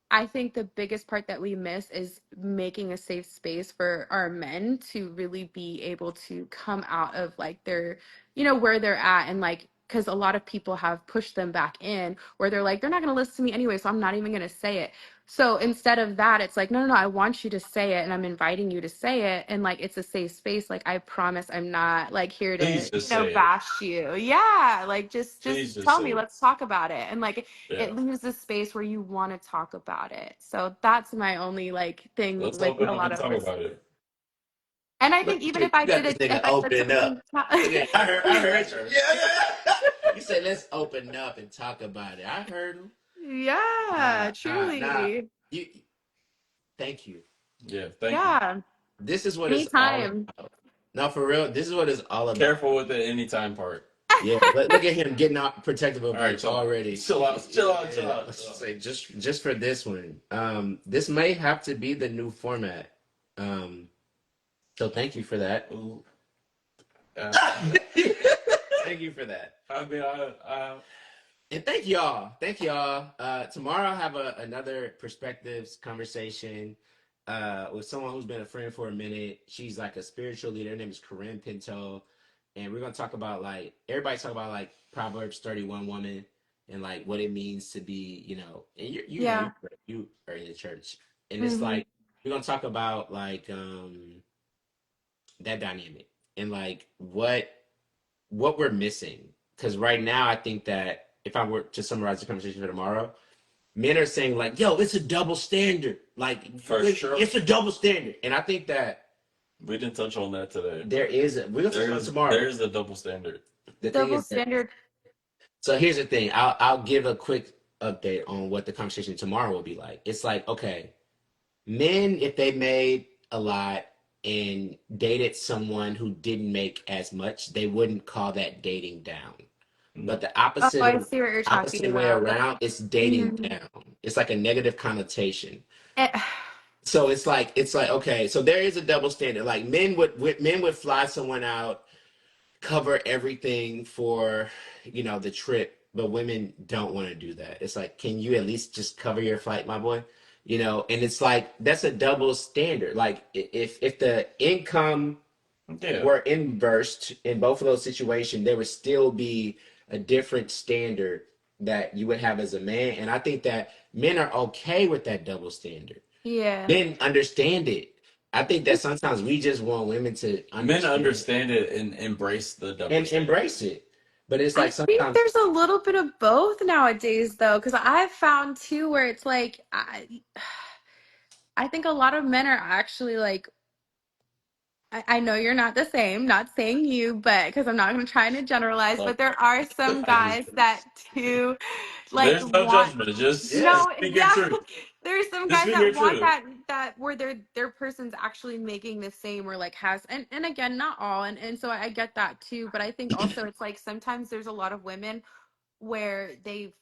I think the biggest part that we miss is making a safe space for our men to really be able to come out of like their, you know, where they're at and like, because a lot of people have pushed them back in where they're like, they're not going to listen to me anyway, so I'm not even going to say it. So instead of that, it's like, no, no, no, I want you to say it and I'm inviting you to say it. And like, it's a safe space. Like, I promise I'm not like here to, Please just you know, say it. bash you. Yeah. Like, just Please just tell say me, it. let's talk about it. And like, Yeah. it leaves a space where you want to talk about it. So that's my only like thing Let's with open a up lot and of talk this. about it. And I Look think even at if I you, got did this it, if nigga I said opening something, up. Look at, I heard you. Yeah, yeah. You said let's open up and talk about it. I heard him. yeah, Nah. truly, You. Thank you. Yeah. Thank you. yeah, This is what it's all anytime. about. No, for real. This is what it's all about. Careful with the anytime part. Yeah, look at him getting out protective All of right, it chill, already. chill out, chill out, chill Yeah, out. let's Chill just out. say just for this one. This may have to be the new format. Um, so thank you for that. Ooh, Thank you for that. I mean, And thank y'all. Thank y'all. Tomorrow I'll have another perspectives conversation with someone who's been a friend for a minute. She's like a spiritual leader. Her name is Corinne Pinto. And we're gonna talk about like everybody's talking about like Proverbs 31 woman and like what it means to be, and you know, Yeah. you are in the church. And it's Hmm. like we're gonna talk about like that dynamic and like what we're missing. Because right now, I think that if I were to summarize the conversation for tomorrow, men are saying like, "Yo, it's a double standard. Like, for sure. it's a double standard." And I think that We didn't touch on that today. there is. We're gonna talk about it tomorrow. There's the double standard. The thing Double is that. standard. So here's the thing. I'll give a quick update on what the conversation tomorrow will be like. It's like, okay, men, if they made a lot and dated someone who didn't make as much, they wouldn't call that dating down. No. But the Oh, I opposite see what you're talking opposite way about. around, it's dating Mhm. down. It's like a negative connotation. Eh, So it's like okay, so there is a double standard. Like men would fly someone out, cover everything for the trip, but women don't want to do that. It's like, can you at least just cover your flight, my boy? And it's like that's a double standard. Like if the income Yeah. were inversed in both of those situations, there would still be a different standard that you would have as a man. And I think that men are okay with that double standard. yeah. Men understand it. I think that sometimes we just want women to Men understand understand it and embrace the double and standard. embrace it. But it's I like think sometimes there's a little bit of both nowadays, though, because I've found too where it's like I think a lot of men are actually like I know you're not the same, not saying you, but because I'm not going to try to generalize, Like, but there are some I just, guys that do like there's no want judgment. Just yeah. no, speak your yeah. truth. There's some Just guys speak that your want truth. that where their person's actually making the same or like has and again not all and so I get that too, but I think also it's like sometimes there's a lot of women where they've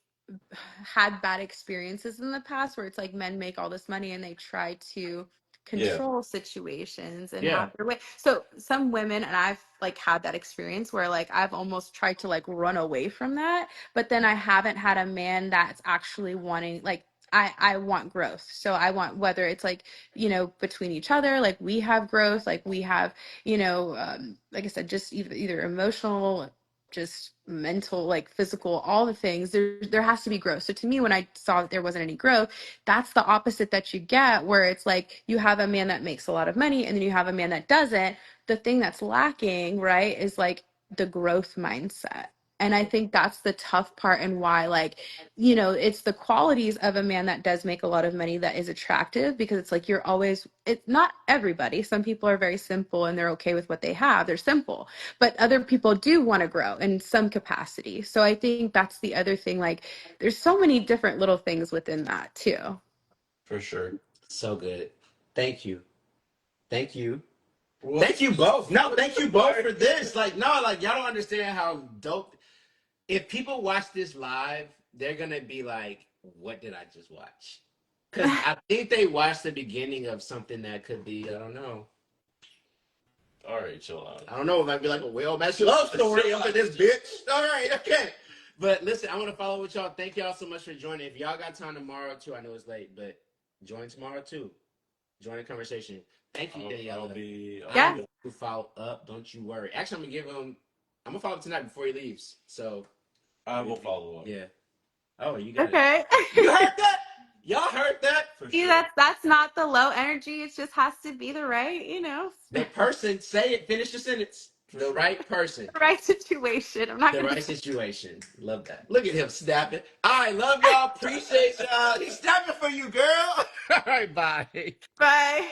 had bad experiences in the past where it's like men make all this money and they try to Yeah. control situations and Yeah. have their way. So some women, and I've like had that experience where like I've almost tried to like run away from that, but then I haven't had a man that's actually wanting like I want growth. So I want whether it's like, between each other, like we have growth, like we have, like I said, just either emotional, just mental, like physical, all the things. There has to be growth. So to me, when I saw that there wasn't any growth, that's the opposite that you get, where it's like you have a man that makes a lot of money and then you have a man that doesn't. The thing that's lacking, right, is like the growth mindset. And I think that's the tough part, and why, like, it's the qualities of a man that does make a lot of money that is attractive, because it's like it's not everybody. Some people are very simple and they're okay with what they have. They're simple, but other people do want to grow in some capacity. So I think that's the other thing. Like, there's so many different little things within that too. For sure. So good. Thank you. Thank you. Well, Thank you both. No, thank you both for this. Like, no, like y'all don't understand how dope. If people watch this live, they're gonna be like, "What did I just watch?" Because I think they watched the beginning of something that could be, I don't know. all right, chill out. I don't know. It might be like a well-matched love story up in this bitch. All right, okay. But listen, I want to follow with y'all. Thank y'all so much for joining. If y'all got time tomorrow too, I know it's late, but join tomorrow too. Join the conversation. Thank you, Daniela. Yeah. To follow up. Don't you worry. Actually, I'm gonna give him. I'm gonna follow up tonight before he leaves. So I will follow up. yeah. Oh, you got it. Okay. You heard that? Y'all heard that? For See, sure. that's not the low energy. It just has to be the right, The person, say it. Finish your sentence. The right person. the right situation. I'm not The gonna. right situation. Love that. Look at him snapping. All right, love y'all. Appreciate y'all. He's snapping for you, girl. All right, bye. Bye.